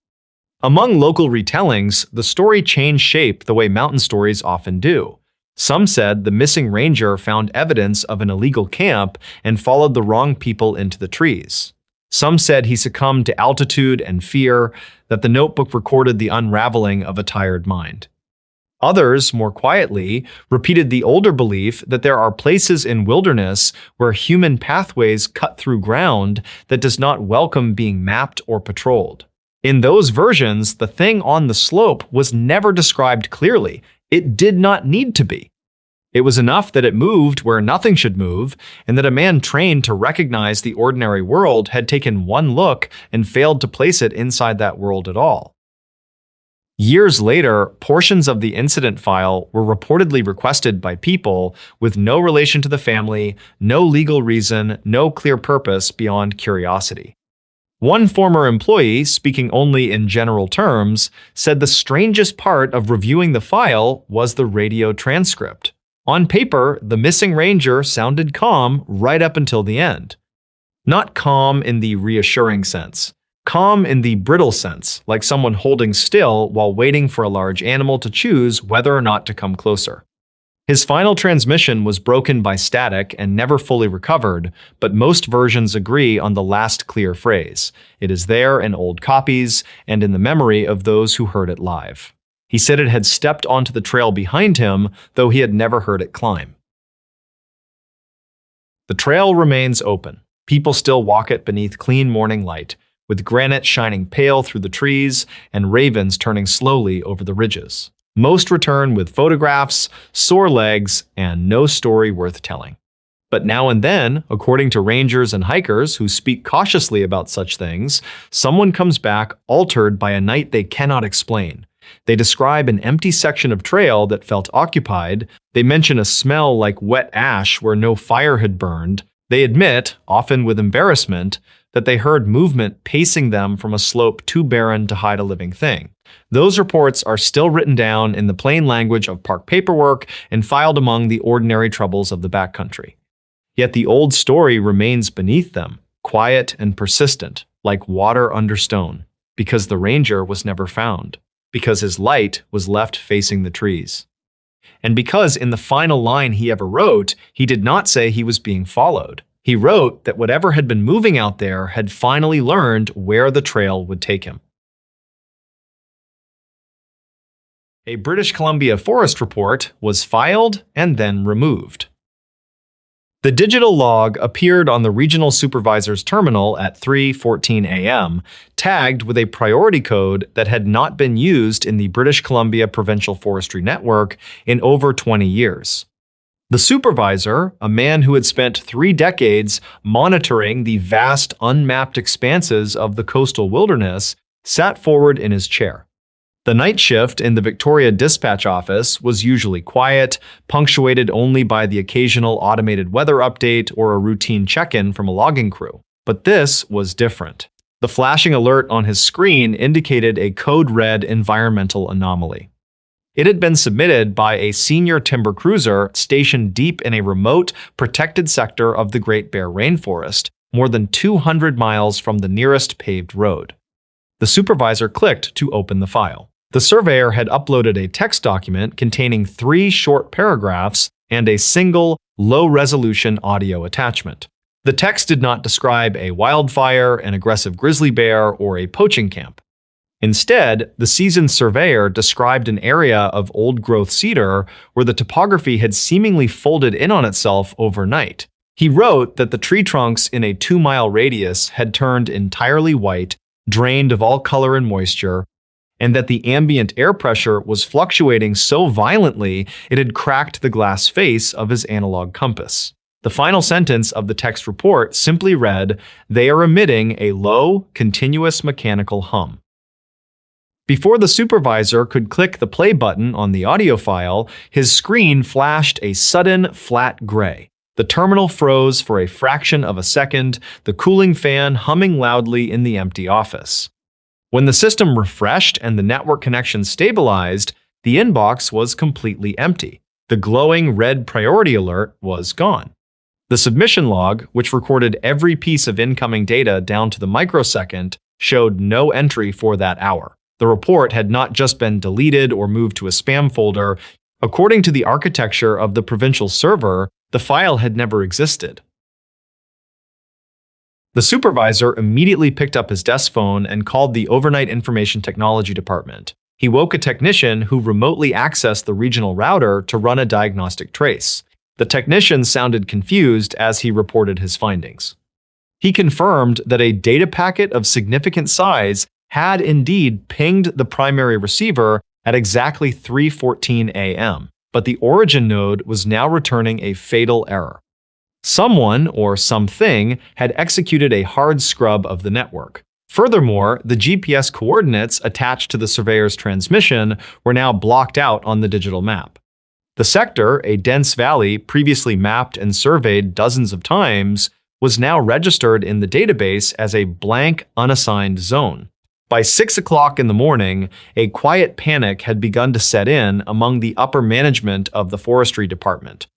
Among local retellings, the story changed shape the way mountain stories often do. Some said the missing ranger found evidence of an illegal camp and followed the wrong people into the trees. Some said he succumbed to altitude and fear, that the notebook recorded the unraveling of a tired mind. Others, more quietly, repeated the older belief that there are places in wilderness where human pathways cut through ground that does not welcome being mapped or patrolled. In those versions, the thing on the slope was never described clearly. It did not need to be. It was enough that it moved where nothing should move, and that a man trained to recognize the ordinary world had taken one look and failed to place it inside that world at all. Years later, portions of the incident file were reportedly requested by people with no relation to the family, no legal reason, no clear purpose beyond curiosity. One former employee, speaking only in general terms, said the strangest part of reviewing the file was the radio transcript. On paper, the missing ranger sounded calm right up until the end. Not calm in the reassuring sense. Calm in the brittle sense, like someone holding still while waiting for a large animal to choose whether or not to come closer. His final transmission was broken by static and never fully recovered, but most versions agree on the last clear phrase. It is there in old copies and in the memory of those who heard it live. He said it had stepped onto the trail behind him, though he had never heard it climb. The trail remains open. People still walk it beneath clean morning light, with granite shining pale through the trees and ravens turning slowly over the ridges. Most return with photographs, sore legs, and no story worth telling. But now and then, according to rangers and hikers who speak cautiously about such things, someone comes back altered by a night they cannot explain. They describe an empty section of trail that felt occupied. They mention a smell like wet ash where no fire had burned. They admit, often with embarrassment, that they heard movement pacing them from a slope too barren to hide a living thing. Those reports are still written down in the plain language of park paperwork and filed among the ordinary troubles of the backcountry. Yet the old story remains beneath them, quiet and persistent, like water under stone, because the ranger was never found, because his light was left facing the trees. And because in the final line he ever wrote, he did not say he was being followed. He wrote that whatever had been moving out there had finally learned where the trail would take him. A British Columbia forest report was filed and then removed. The digital log appeared on the regional supervisor's terminal at 3:14 a.m., tagged with a priority code that had not been used in the British Columbia Provincial Forestry Network in over 20 years. The supervisor, a man who had spent 3 decades monitoring the vast unmapped expanses of the coastal wilderness, sat forward in his chair. The night shift in the Victoria Dispatch Office was usually quiet, punctuated only by the occasional automated weather update or a routine check-in from a logging crew. But this was different. The flashing alert on his screen indicated a code-red environmental anomaly. It had been submitted by a senior timber cruiser stationed deep in a remote, protected sector of the Great Bear Rainforest, more than 200 miles from the nearest paved road. The supervisor clicked to open the file. The surveyor had uploaded a text document containing 3 short paragraphs and a single, low-resolution audio attachment. The text did not describe a wildfire, an aggressive grizzly bear, or a poaching camp. Instead, the seasoned surveyor described an area of old-growth cedar where the topography had seemingly folded in on itself overnight. He wrote that the tree trunks in a 2-mile radius had turned entirely white, drained of all color and moisture, and that the ambient air pressure was fluctuating so violently it had cracked the glass face of his analog compass. The final sentence of the text report simply read, "They are emitting a low, continuous mechanical hum." Before the supervisor could click the play button on the audio file, his screen flashed a sudden flat gray. The terminal froze for a fraction of a second, the cooling fan humming loudly in the empty office. When the system refreshed and the network connection stabilized, the inbox was completely empty. The glowing red priority alert was gone. The submission log, which recorded every piece of incoming data down to the microsecond, showed no entry for that hour. The report had not just been deleted or moved to a spam folder. According to the architecture of the provincial server, the file had never existed. The supervisor immediately picked up his desk phone and called the overnight information technology department. He woke a technician who remotely accessed the regional router to run a diagnostic trace. The technician sounded confused as he reported his findings. He confirmed that a data packet of significant size had indeed pinged the primary receiver at exactly 3:14 a.m., but the origin node was now returning a fatal error. Someone or something had executed a hard scrub of the network. Furthermore, the GPS coordinates attached to the surveyor's transmission were now blocked out on the digital map. The sector, a dense valley previously mapped and surveyed dozens of times, was now registered in the database as a blank, unassigned zone. By 6 o'clock in the morning, a quiet panic had begun to set in among the upper management of the forestry department.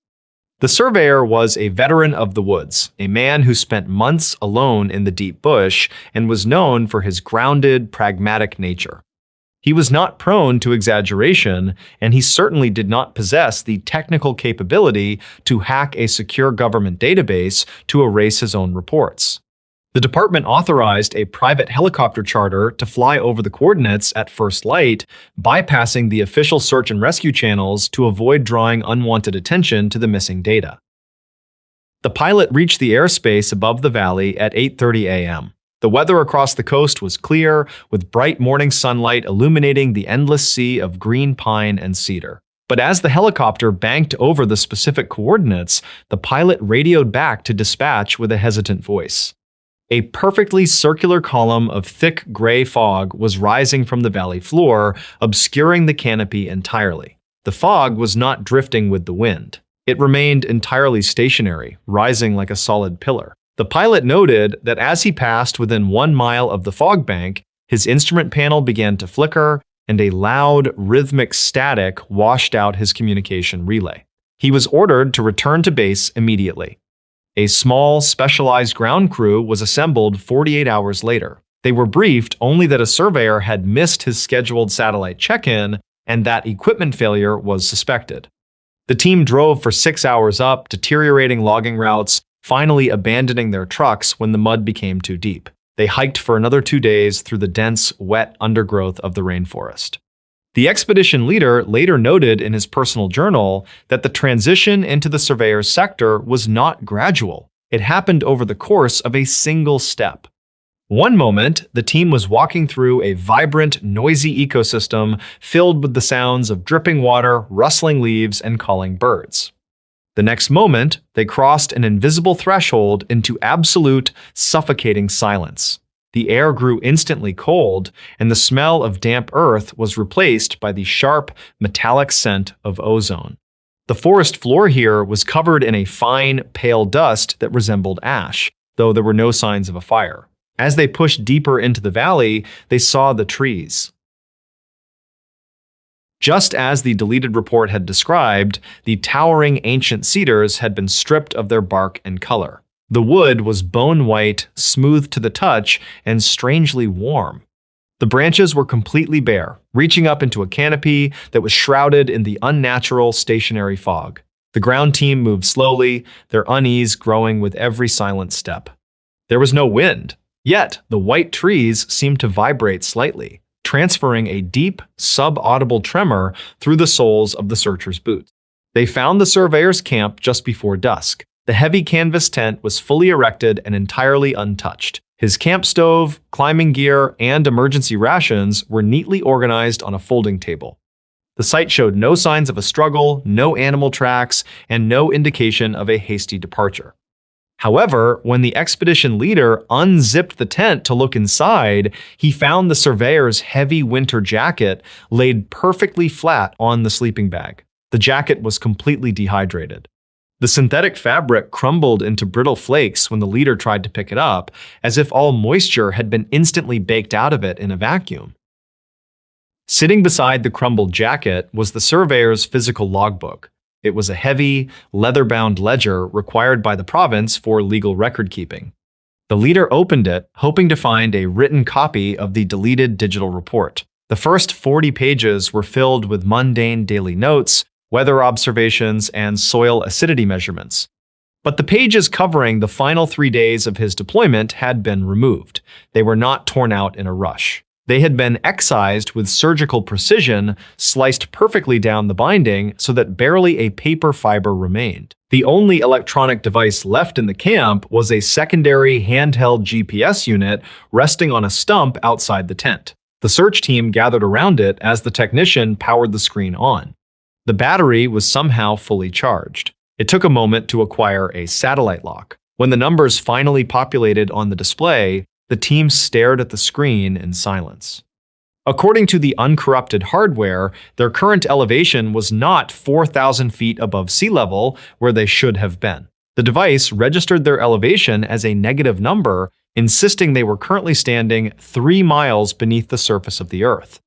The surveyor was a veteran of the woods, a man who spent months alone in the deep bush and was known for his grounded, pragmatic nature. He was not prone to exaggeration, and he certainly did not possess the technical capability to hack a secure government database to erase his own reports. The department authorized a private helicopter charter to fly over the coordinates at first light, bypassing the official search and rescue channels to avoid drawing unwanted attention to the missing data. The pilot reached the airspace above the valley at 8:30 a.m. The weather across the coast was clear, with bright morning sunlight illuminating the endless sea of green pine and cedar. But as the helicopter banked over the specific coordinates, the pilot radioed back to dispatch with a hesitant voice. A perfectly circular column of thick gray fog was rising from the valley floor, obscuring the canopy entirely. The fog was not drifting with the wind. It remained entirely stationary, rising like a solid pillar. The pilot noted that as he passed within 1 mile of the fog bank, his instrument panel began to flicker, and a loud, rhythmic static washed out his communication relay. He was ordered to return to base immediately. A small, specialized ground crew was assembled 48 hours later. They were briefed only that a surveyor had missed his scheduled satellite check-in and that equipment failure was suspected. The team drove for 6 hours up deteriorating logging routes, finally abandoning their trucks when the mud became too deep. They hiked for another 2 days through the dense, wet undergrowth of the rainforest. The expedition leader later noted in his personal journal that the transition into the surveyor's sector was not gradual. It happened over the course of a single step. One moment, the team was walking through a vibrant, noisy ecosystem filled with the sounds of dripping water, rustling leaves, and calling birds. The next moment, they crossed an invisible threshold into absolute, suffocating silence. The air grew instantly cold, and the smell of damp earth was replaced by the sharp, metallic scent of ozone. The forest floor here was covered in a fine, pale dust that resembled ash, though there were no signs of a fire. As they pushed deeper into the valley, they saw the trees. Just as the deleted report had described, the towering ancient cedars had been stripped of their bark and color. The wood was bone white, smooth to the touch, and strangely warm. The branches were completely bare, reaching up into a canopy that was shrouded in the unnatural, stationary fog. The ground team moved slowly, their unease growing with every silent step. There was no wind, yet the white trees seemed to vibrate slightly, transferring a deep, sub-audible tremor through the soles of the searchers' boots. They found the surveyor's camp just before dusk. The heavy canvas tent was fully erected and entirely untouched. His camp stove, climbing gear, and emergency rations were neatly organized on a folding table. The site showed no signs of a struggle, no animal tracks, and no indication of a hasty departure. However, when the expedition leader unzipped the tent to look inside, he found the surveyor's heavy winter jacket laid perfectly flat on the sleeping bag. The jacket was completely dehydrated. The synthetic fabric crumbled into brittle flakes when the leader tried to pick it up, as if all moisture had been instantly baked out of it in a vacuum. Sitting beside the crumbled jacket was the surveyor's physical logbook. It was a heavy, leather-bound ledger required by the province for legal record-keeping. The leader opened it, hoping to find a written copy of the deleted digital report. The first 40 pages were filled with mundane daily notes, weather observations, and soil acidity measurements. But the pages covering the final 3 days of his deployment had been removed. They were not torn out in a rush. They had been excised with surgical precision, sliced perfectly down the binding so that barely a paper fiber remained. The only electronic device left in the camp was a secondary handheld GPS unit resting on a stump outside the tent. The search team gathered around it as the technician powered the screen on. The battery was somehow fully charged. It took a moment to acquire a satellite lock. When the numbers finally populated on the display, the team stared at the screen in silence. According to the uncorrupted hardware, their current elevation was not 4,000 feet above sea level, where they should have been. The device registered their elevation as a negative number, insisting they were currently standing 3 miles beneath the surface of the Earth.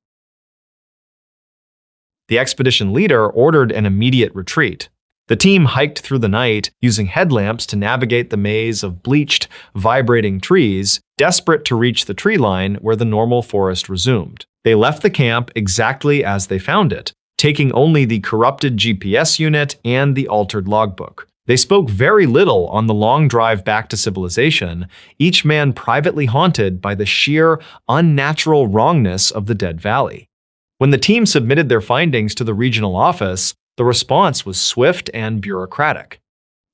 The expedition leader ordered an immediate retreat. The team hiked through the night, using headlamps to navigate the maze of bleached, vibrating trees, desperate to reach the tree line where the normal forest resumed. They left the camp exactly as they found it, taking only the corrupted GPS unit and the altered logbook. They spoke very little on the long drive back to civilization, each man privately haunted by the sheer, unnatural wrongness of the dead valley. When the team submitted their findings to the regional office, the response was swift and bureaucratic.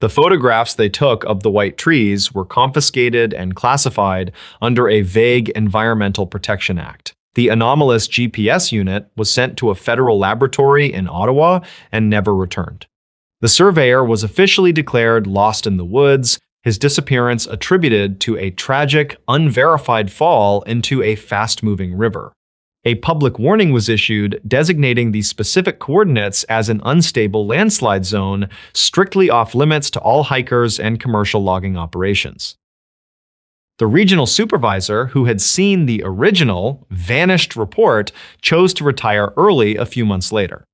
The photographs they took of the white trees were confiscated and classified under a vague Environmental Protection Act. The anomalous GPS unit was sent to a federal laboratory in Ottawa and never returned. The surveyor was officially declared lost in the woods, his disappearance attributed to a tragic, unverified fall into a fast-moving river. A public warning was issued designating the specific coordinates as an unstable landslide zone, strictly off-limits to all hikers and commercial logging operations. The regional supervisor, who had seen the original, vanished report, chose to retire early a few months later.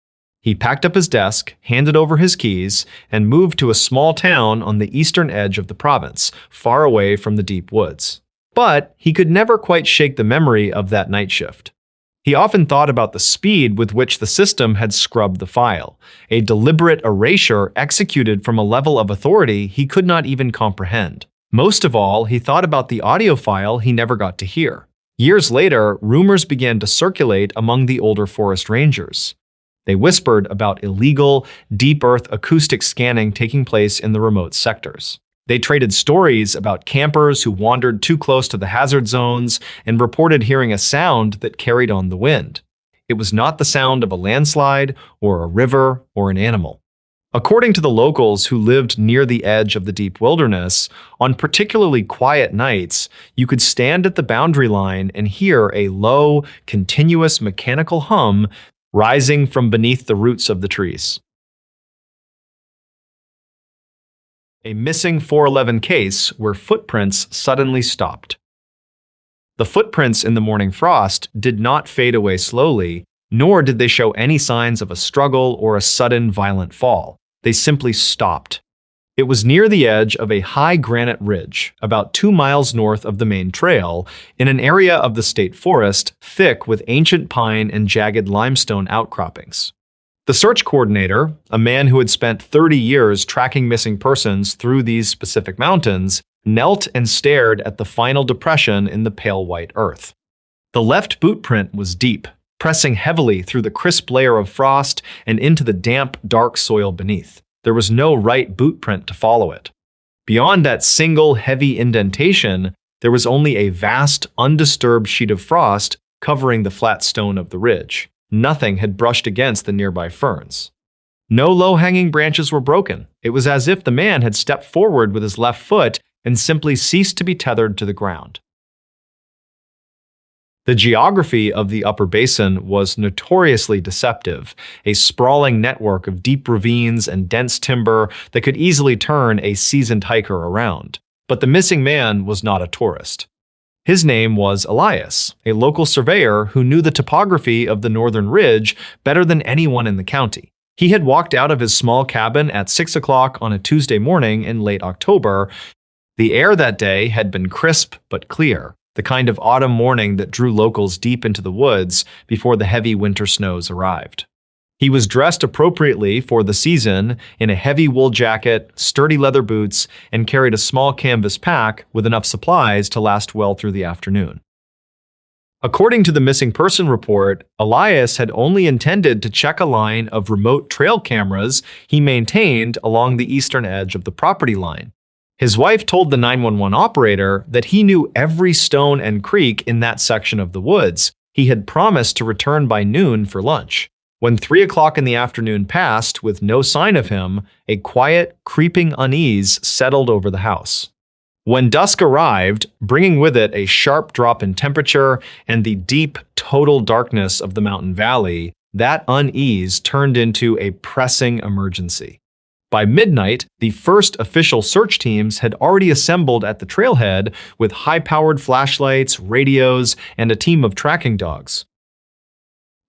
He packed up his desk, handed over his keys, and moved to a small town on the eastern edge of the province, far away from the deep woods. But he could never quite shake the memory of that night shift. He often thought about the speed with which the system had scrubbed the file, a deliberate erasure executed from a level of authority he could not even comprehend. Most of all, he thought about the audio file he never got to hear. Years later, rumors began to circulate among the older forest rangers. They whispered about illegal, deep earth acoustic scanning taking place in the remote sectors. They traded stories about campers who wandered too close to the hazard zones and reported hearing a sound that carried on the wind. It was not the sound of a landslide or a river or an animal. According to the locals who lived near the edge of the deep wilderness, on particularly quiet nights, you could stand at the boundary line and hear a low, continuous mechanical hum rising from beneath the roots of the trees. A missing 411 case where footprints suddenly stopped. The footprints in the morning frost did not fade away slowly, nor did they show any signs of a struggle or a sudden violent fall. They simply stopped. It was near the edge of a high granite ridge, about 2 miles north of the main trail, in an area of the state forest thick with ancient pine and jagged limestone outcroppings. The search coordinator, a man who had spent 30 years tracking missing persons through these specific mountains, knelt and stared at the final depression in the pale white earth. The left boot print was deep, pressing heavily through the crisp layer of frost and into the damp, dark soil beneath. There was no right boot print to follow it. Beyond that single, heavy indentation, there was only a vast, undisturbed sheet of frost covering the flat stone of the ridge. Nothing had brushed against the nearby ferns. No low-hanging branches were broken. It was as if the man had stepped forward with his left foot and simply ceased to be tethered to the ground. The geography of the upper basin was notoriously deceptive, a sprawling network of deep ravines and dense timber that could easily turn a seasoned hiker around. But the missing man was not a tourist. His name was Elias, a local surveyor who knew the topography of the northern ridge better than anyone in the county. He had walked out of his small cabin at 6 o'clock on a Tuesday morning in late October. The air that day had been crisp but clear, the kind of autumn morning that drew locals deep into the woods before the heavy winter snows arrived. He was dressed appropriately for the season in a heavy wool jacket, sturdy leather boots, and carried a small canvas pack with enough supplies to last well through the afternoon. According to the missing person report, Elias had only intended to check a line of remote trail cameras he maintained along the eastern edge of the property line. His wife told the 911 operator that he knew every stone and creek in that section of the woods. He had promised to return by noon for lunch. When 3 o'clock in the afternoon passed with no sign of him, a quiet, creeping unease settled over the house. When dusk arrived, bringing with it a sharp drop in temperature and the deep, total darkness of the mountain valley, that unease turned into a pressing emergency. By midnight, the first official search teams had already assembled at the trailhead with high-powered flashlights, radios, and a team of tracking dogs.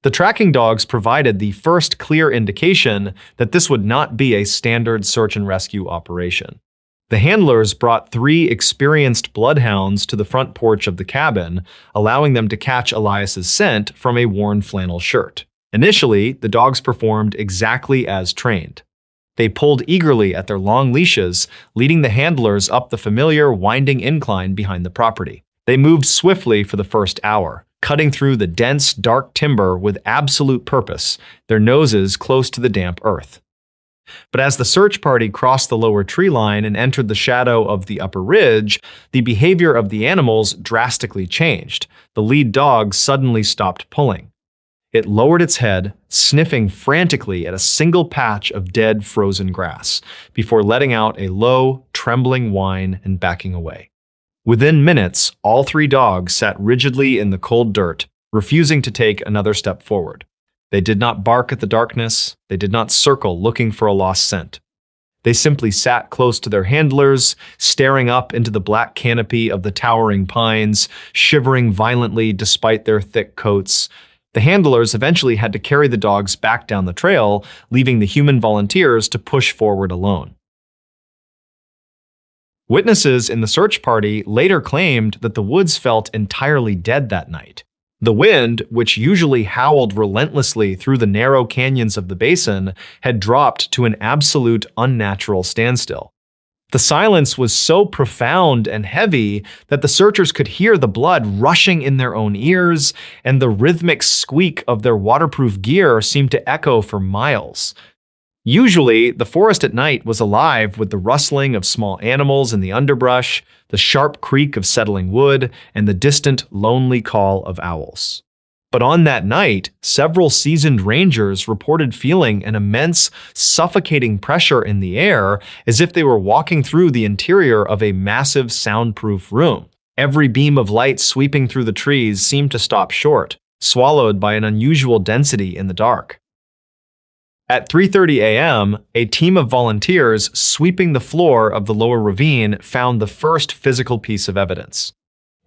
The tracking dogs provided the first clear indication that this would not be a standard search and rescue operation. The handlers brought 3 experienced bloodhounds to the front porch of the cabin, allowing them to catch Elias's scent from a worn flannel shirt. Initially, the dogs performed exactly as trained. They pulled eagerly at their long leashes, leading the handlers up the familiar winding incline behind the property. They moved swiftly for the first hour, cutting through the dense, dark timber with absolute purpose, their noses close to the damp earth. But as the search party crossed the lower tree line and entered the shadow of the upper ridge, the behavior of the animals drastically changed. The lead dog suddenly stopped pulling. It lowered its head, sniffing frantically at a single patch of dead, frozen grass, before letting out a low, trembling whine and backing away. Within minutes, all 3 dogs sat rigidly in the cold dirt, refusing to take another step forward. They did not bark at the darkness. They did not circle looking for a lost scent. They simply sat close to their handlers, staring up into the black canopy of the towering pines, shivering violently despite their thick coats. The handlers eventually had to carry the dogs back down the trail, leaving the human volunteers to push forward alone. Witnesses in the search party later claimed that the woods felt entirely dead that night. The wind, which usually howled relentlessly through the narrow canyons of the basin, had dropped to an absolute unnatural standstill. The silence was so profound and heavy that the searchers could hear the blood rushing in their own ears, and the rhythmic squeak of their waterproof gear seemed to echo for miles. Usually, the forest at night was alive with the rustling of small animals in the underbrush, the sharp creak of settling wood, and the distant, lonely call of owls. But on that night, several seasoned rangers reported feeling an immense, suffocating pressure in the air, as if they were walking through the interior of a massive, soundproof room. Every beam of light sweeping through the trees seemed to stop short, swallowed by an unusual density in the dark. At 3:30 a.m., a team of volunteers sweeping the floor of the lower ravine found the first physical piece of evidence.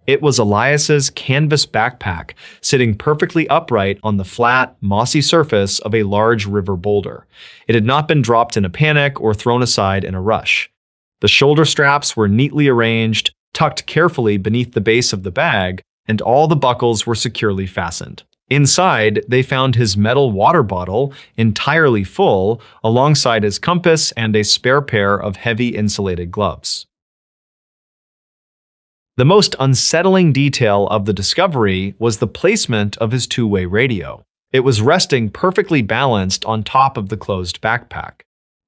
It was Elias's canvas backpack sitting perfectly upright on the flat, mossy surface of a large river boulder. It had not been dropped in a panic or thrown aside in a rush. The shoulder straps were neatly arranged, tucked carefully beneath the base of the bag, and all the buckles were securely fastened. Inside, they found his metal water bottle entirely full, alongside his compass and a spare pair of heavy insulated gloves. The most unsettling detail of the discovery was the placement of his two-way radio. It was resting perfectly balanced on top of the closed backpack.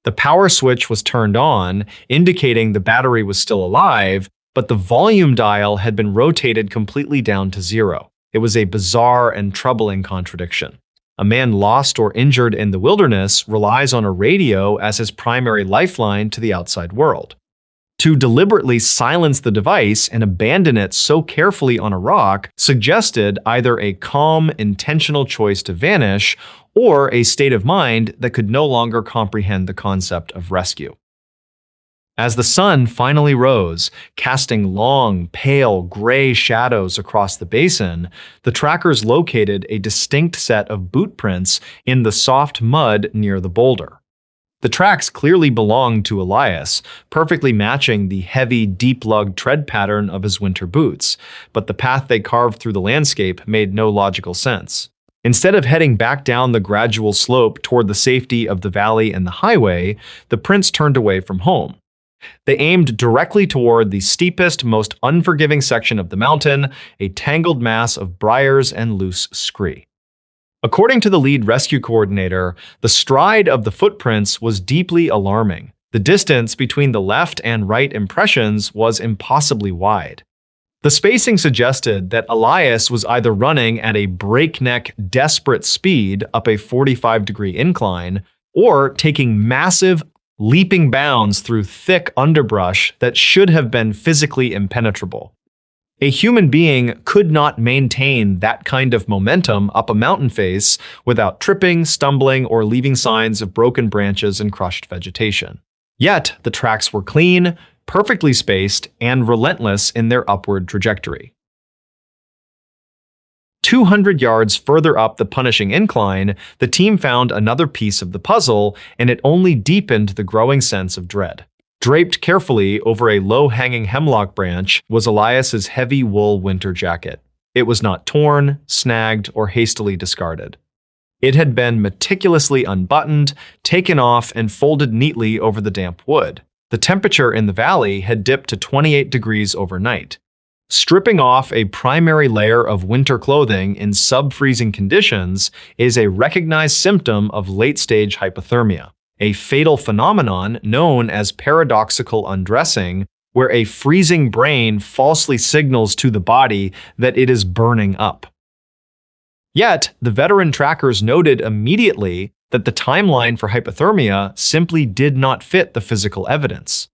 The power switch was turned on, indicating the battery was still alive, but the volume dial had been rotated completely down to 0. It was a bizarre and troubling contradiction. A man lost or injured in the wilderness relies on a radio as his primary lifeline to the outside world. To deliberately silence the device and abandon it so carefully on a rock suggested either a calm, intentional choice to vanish or a state of mind that could no longer comprehend the concept of rescue. As the sun finally rose, casting long, pale, gray shadows across the basin, the trackers located a distinct set of boot prints in the soft mud near the boulder. The tracks clearly belonged to Elias, perfectly matching the heavy, deep-lug tread pattern of his winter boots, but the path they carved through the landscape made no logical sense. Instead of heading back down the gradual slope toward the safety of the valley and the highway, the prints turned away from home. They aimed directly toward the steepest, most unforgiving section of the mountain, a tangled mass of briars and loose scree. According to the lead rescue coordinator, the stride of the footprints was deeply alarming. The distance between the left and right impressions was impossibly wide. The spacing suggested that Elias was either running at a breakneck, desperate speed up a 45-degree incline or taking massive, leaping bounds through thick underbrush that should have been physically impenetrable. A human being could not maintain that kind of momentum up a mountain face without tripping, stumbling, or leaving signs of broken branches and crushed vegetation. Yet, the tracks were clean, perfectly spaced, and relentless in their upward trajectory. 200 yards further up the punishing incline, the team found another piece of the puzzle, and it only deepened the growing sense of dread. Draped carefully over a low-hanging hemlock branch was Elias's heavy wool winter jacket. It was not torn, snagged, or hastily discarded. It had been meticulously unbuttoned, taken off, and folded neatly over the damp wood. The temperature in the valley had dipped to 28 degrees overnight. Stripping off a primary layer of winter clothing in sub-freezing conditions is a recognized symptom of late-stage hypothermia, a fatal phenomenon known as paradoxical undressing, where a freezing brain falsely signals to the body that it is burning up. Yet, the veteran trackers noted immediately that the timeline for hypothermia simply did not fit the physical evidence.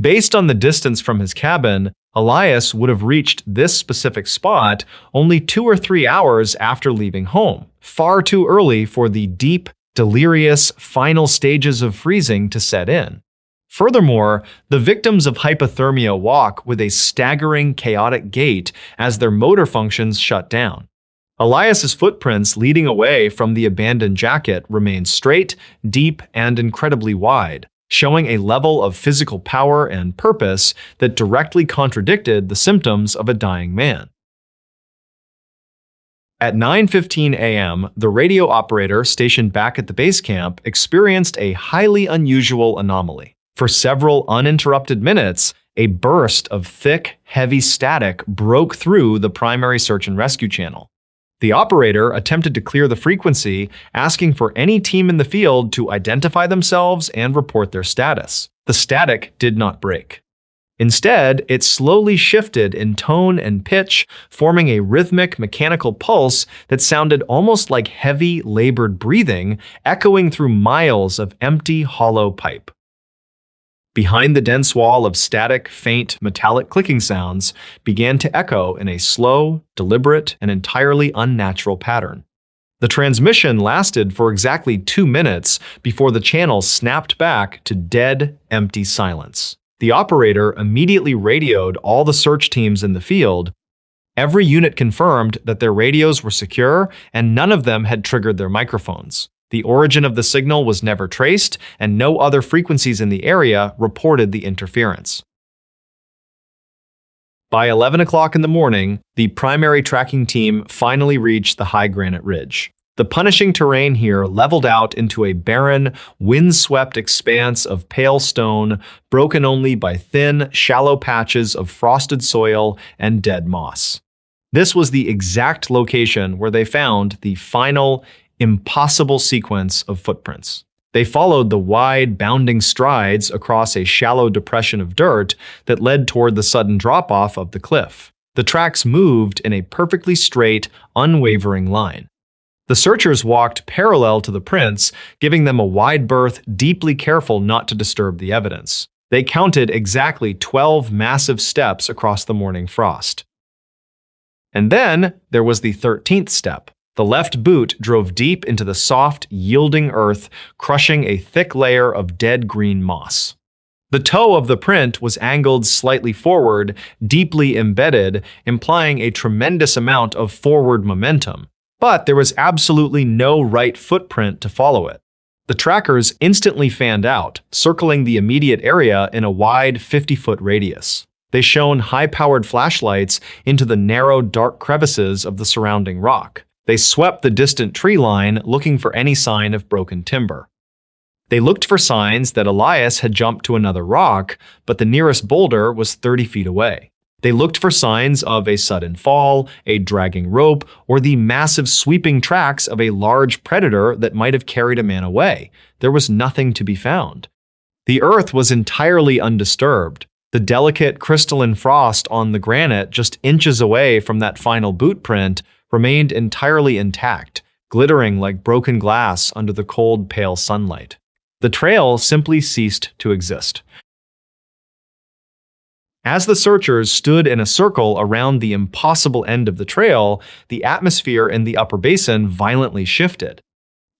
Based on the distance from his cabin, Elias would have reached this specific spot only 2 or 3 hours after leaving home, far too early for the deep, delirious, final stages of freezing to set in. Furthermore, the victims of hypothermia walk with a staggering, chaotic gait as their motor functions shut down. Elias's footprints leading away from the abandoned jacket remained straight, deep, and incredibly wide, showing a level of physical power and purpose that directly contradicted the symptoms of a dying man. At 9:15 a.m., the radio operator stationed back at the base camp experienced a highly unusual anomaly. For several uninterrupted minutes, a burst of thick, heavy static broke through the primary search and rescue channel. The operator attempted to clear the frequency, asking for any team in the field to identify themselves and report their status. The static did not break. Instead, it slowly shifted in tone and pitch, forming a rhythmic mechanical pulse that sounded almost like heavy, labored breathing, echoing through miles of empty, hollow pipe. Behind the dense wall of static, faint, metallic clicking sounds began to echo in a slow, deliberate, and entirely unnatural pattern. The transmission lasted for exactly 2 minutes before the channel snapped back to dead, empty silence. The operator immediately radioed all the search teams in the field. Every unit confirmed that their radios were secure and none of them had triggered their microphones. The origin of the signal was never traced, and no other frequencies in the area reported the interference. By 11 o'clock in the morning, the primary tracking team finally reached the high granite ridge. The punishing terrain here leveled out into a barren, wind-swept expanse of pale stone, broken only by thin, shallow patches of frosted soil and dead moss. This was the exact location where they found the final, impossible sequence of footprints. They followed the wide, bounding strides across a shallow depression of dirt that led toward the sudden drop-off of the cliff. The tracks moved in a perfectly straight, unwavering line. The searchers walked parallel to the prints, giving them a wide berth, deeply careful not to disturb the evidence. They counted exactly 12 massive steps across the morning frost. And then there was the 13th step. The left boot drove deep into the soft, yielding earth, crushing a thick layer of dead green moss. The toe of the print was angled slightly forward, deeply embedded, implying a tremendous amount of forward momentum. But there was absolutely no right footprint to follow it. The trackers instantly fanned out, circling the immediate area in a wide 50-foot radius. They shone high-powered flashlights into the narrow, dark crevices of the surrounding rock. They swept the distant tree line, looking for any sign of broken timber. They looked for signs that Elias had jumped to another rock, but the nearest boulder was 30 feet away. They looked for signs of a sudden fall, a dragging rope, or the massive sweeping tracks of a large predator that might have carried a man away. There was nothing to be found. The earth was entirely undisturbed. The delicate crystalline frost on the granite just inches away from that final boot print remained entirely intact, glittering like broken glass under the cold, pale sunlight. The trail simply ceased to exist. As the searchers stood in a circle around the impossible end of the trail, the atmosphere in the upper basin violently shifted.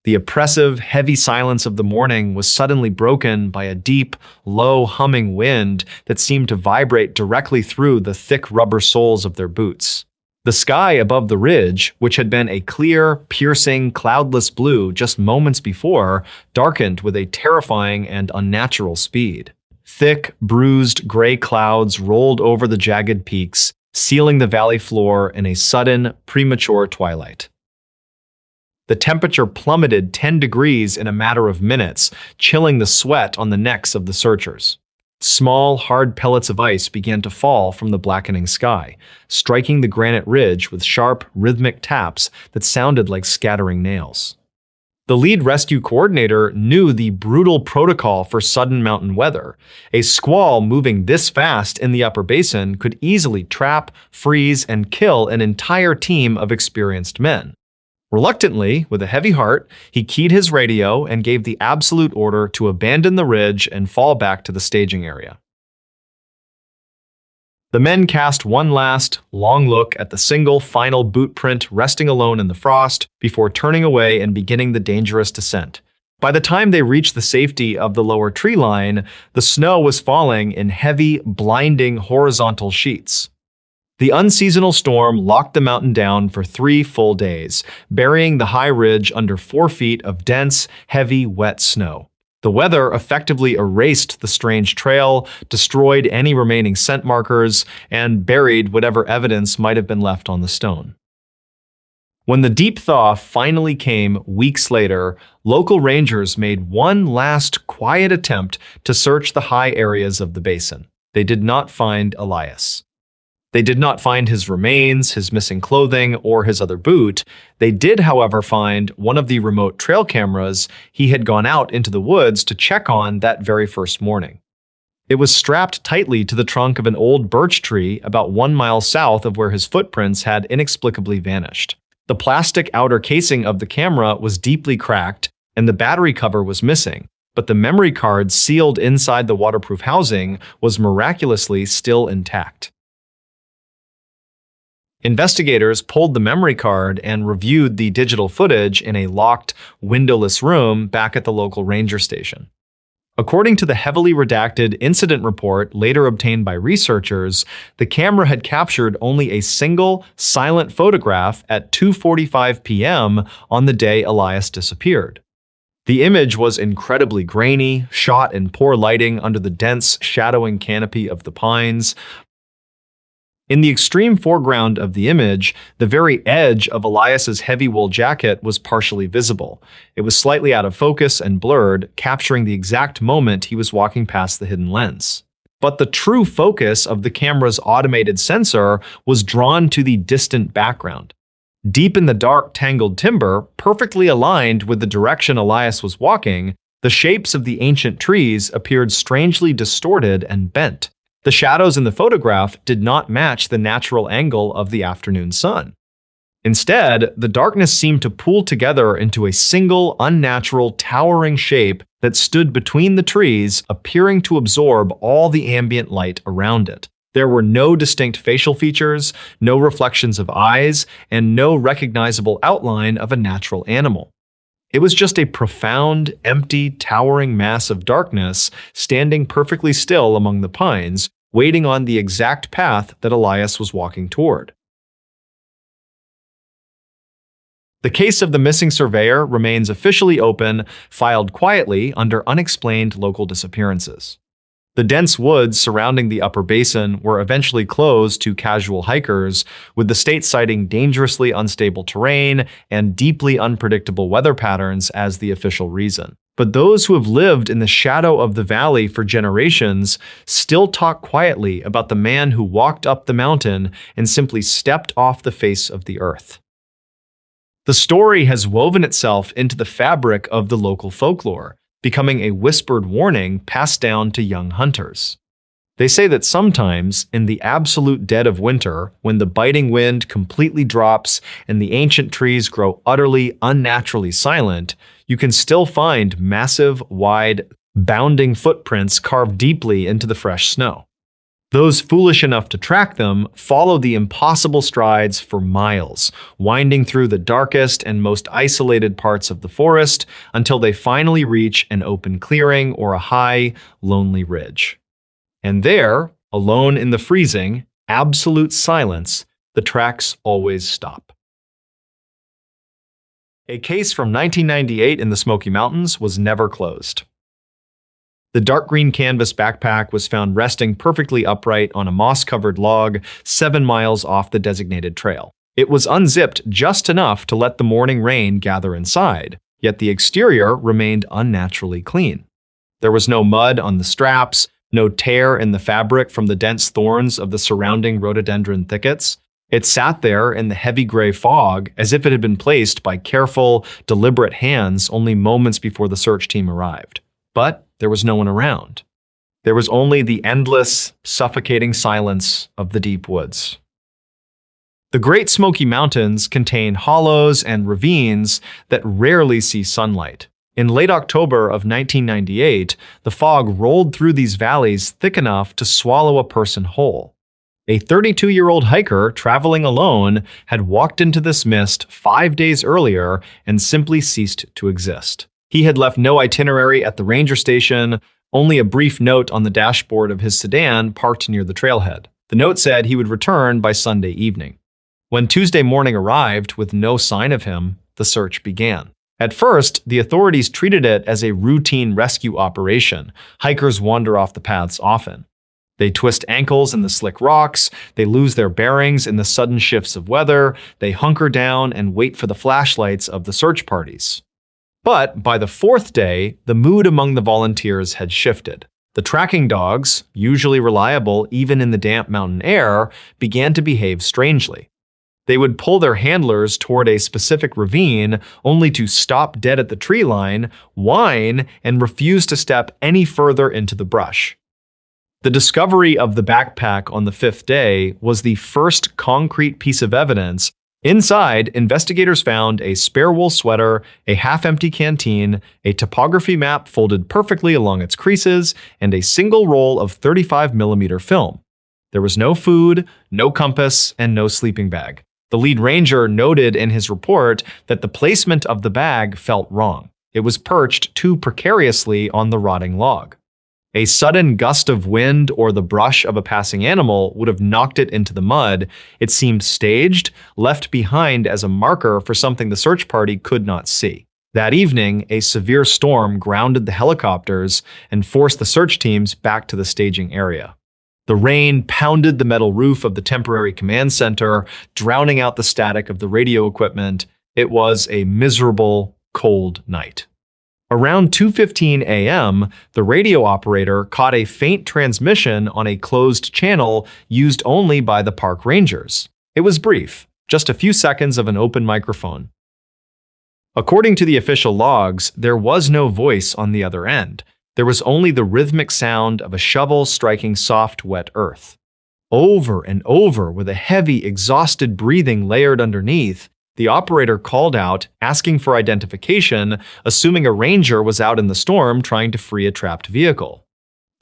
The oppressive, heavy silence of the morning was suddenly broken by a deep, low humming wind that seemed to vibrate directly through the thick rubber soles of their boots. The sky above the ridge, which had been a clear, piercing, cloudless blue just moments before, darkened with a terrifying and unnatural speed. Thick, bruised gray clouds rolled over the jagged peaks, sealing the valley floor in a sudden, premature twilight. The temperature plummeted 10 degrees in a matter of minutes, chilling the sweat on the necks of the searchers. Small, hard pellets of ice began to fall from the blackening sky, striking the granite ridge with sharp, rhythmic taps that sounded like scattering nails. The lead rescue coordinator knew the brutal protocol for sudden mountain weather. A squall moving this fast in the upper basin could easily trap, freeze, and kill an entire team of experienced men. Reluctantly, with a heavy heart, he keyed his radio and gave the absolute order to abandon the ridge and fall back to the staging area. The men cast one last, long look at the single, final boot print resting alone in the frost before turning away and beginning the dangerous descent. By the time they reached the safety of the lower tree line, the snow was falling in heavy, blinding horizontal sheets. The unseasonal storm locked the mountain down for 3 full days, burying the high ridge under 4 feet of dense, heavy, wet snow. The weather effectively erased the strange trail, destroyed any remaining scent markers, and buried whatever evidence might have been left on the stone. When the deep thaw finally came weeks later, local rangers made one last quiet attempt to search the high areas of the basin. They did not find Elias. They did not find his remains, his missing clothing, or his other boot. They did, however, find one of the remote trail cameras he had gone out into the woods to check on that very first morning. It was strapped tightly to the trunk of an old birch tree about 1 mile south of where his footprints had inexplicably vanished. The plastic outer casing of the camera was deeply cracked, and the battery cover was missing, but the memory card sealed inside the waterproof housing was miraculously still intact. Investigators pulled the memory card and reviewed the digital footage in a locked, windowless room back at the local ranger station. According to the heavily redacted incident report later obtained by researchers, the camera had captured only a single, silent photograph at 2:45 p.m. on the day Elias disappeared. The image was incredibly grainy, shot in poor lighting under the dense, shadowing canopy of the pines. In the extreme foreground of the image, the very edge of Elias's heavy wool jacket was partially visible. It was slightly out of focus and blurred, capturing the exact moment he was walking past the hidden lens. But the true focus of the camera's automated sensor was drawn to the distant background. Deep in the dark, tangled timber, perfectly aligned with the direction Elias was walking, the shapes of the ancient trees appeared strangely distorted and bent. The shadows in the photograph did not match the natural angle of the afternoon sun. Instead, the darkness seemed to pool together into a single, unnatural, towering shape that stood between the trees, appearing to absorb all the ambient light around it. There were no distinct facial features, no reflections of eyes, and no recognizable outline of a natural animal. It was just a profound, empty, towering mass of darkness standing perfectly still among the pines, waiting on the exact path that Elias was walking toward. The case of the missing surveyor remains officially open, filed quietly under unexplained local disappearances. The dense woods surrounding the upper basin were eventually closed to casual hikers, with the state citing dangerously unstable terrain and deeply unpredictable weather patterns as the official reason. But those who have lived in the shadow of the valley for generations still talk quietly about the man who walked up the mountain and simply stepped off the face of the earth. The story has woven itself into the fabric of the local folklore, becoming a whispered warning passed down to young hunters. They say that sometimes, in the absolute dead of winter, when the biting wind completely drops and the ancient trees grow utterly, unnaturally silent, you can still find massive, wide, bounding footprints carved deeply into the fresh snow. Those foolish enough to track them follow the impossible strides for miles, winding through the darkest and most isolated parts of the forest until they finally reach an open clearing or a high, lonely ridge. And there, alone in the freezing, absolute silence, the tracks always stop. A case from 1998 in the Smoky Mountains was never closed. The dark green canvas backpack was found resting perfectly upright on a moss-covered log 7 miles off the designated trail. It was unzipped just enough to let the morning rain gather inside, yet the exterior remained unnaturally clean. There was no mud on the straps, no tear in the fabric from the dense thorns of the surrounding rhododendron thickets. It sat there in the heavy gray fog as if it had been placed by careful, deliberate hands only moments before the search team arrived. But there was no one around. There was only the endless, suffocating silence of the deep woods. The Great Smoky Mountains contain hollows and ravines that rarely see sunlight. In late October of 1998, the fog rolled through these valleys thick enough to swallow a person whole. A 32-year-old hiker traveling alone had walked into this mist 5 days earlier and simply ceased to exist. He had left no itinerary at the ranger station, only a brief note on the dashboard of his sedan parked near the trailhead. The note said he would return by Sunday evening. When Tuesday morning arrived with no sign of him, the search began. At first, the authorities treated it as a routine rescue operation. Hikers wander off the paths often. They twist ankles in the slick rocks, they lose their bearings in the sudden shifts of weather, they hunker down and wait for the flashlights of the search parties. But by the 4th day, the mood among the volunteers had shifted. The tracking dogs, usually reliable even in the damp mountain air, began to behave strangely. They would pull their handlers toward a specific ravine only to stop dead at the tree line, whine, and refuse to step any further into the brush. The discovery of the backpack on the 5th day was the first concrete piece of evidence. Inside, investigators found a spare wool sweater, a half-empty canteen, a topography map folded perfectly along its creases, and a single roll of 35mm film. There was no food, no compass, and no sleeping bag. The lead ranger noted in his report that the placement of the bag felt wrong. It was perched too precariously on the rotting log. A sudden gust of wind or the brush of a passing animal would have knocked it into the mud. It seemed staged, left behind as a marker for something the search party could not see. That evening, a severe storm grounded the helicopters and forced the search teams back to the staging area. The rain pounded the metal roof of the temporary command center, drowning out the static of the radio equipment. It was a miserable, cold night. Around 2:15 a.m., the radio operator caught a faint transmission on a closed channel used only by the park rangers. It was brief, just a few seconds of an open microphone. According to the official logs, there was no voice on the other end. There was only the rhythmic sound of a shovel striking soft, wet earth. Over and over, with a heavy, exhausted breathing layered underneath, The operator called out, asking for identification, assuming a ranger was out in the storm trying to free a trapped vehicle.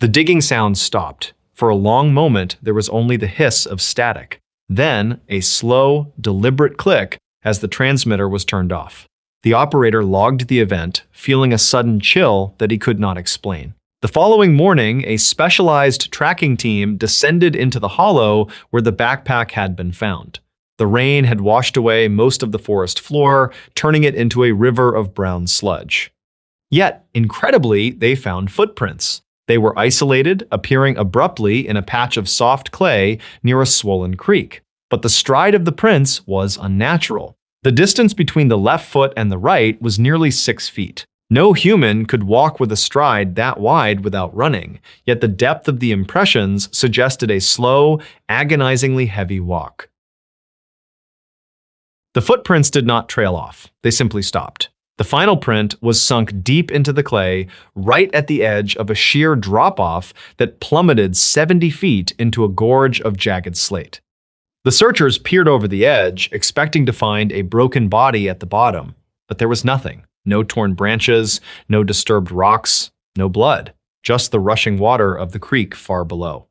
The digging sound stopped. For a long moment, there was only the hiss of static. Then, a slow, deliberate click as the transmitter was turned off. The operator logged the event, feeling a sudden chill that he could not explain. The following morning, a specialized tracking team descended into the hollow where the backpack had been found. The rain had washed away most of the forest floor, turning it into a river of brown sludge. Yet, incredibly, they found footprints. They were isolated, appearing abruptly in a patch of soft clay near a swollen creek. But the stride of the prints was unnatural. The distance between the left foot and the right was nearly 6 feet. No human could walk with a stride that wide without running, yet the depth of the impressions suggested a slow, agonizingly heavy walk. The footprints did not trail off, they simply stopped. The final print was sunk deep into the clay, right at the edge of a sheer drop-off that plummeted 70 feet into a gorge of jagged slate. The searchers peered over the edge, expecting to find a broken body at the bottom, but there was nothing. No torn branches, no disturbed rocks, no blood, just the rushing water of the creek far below.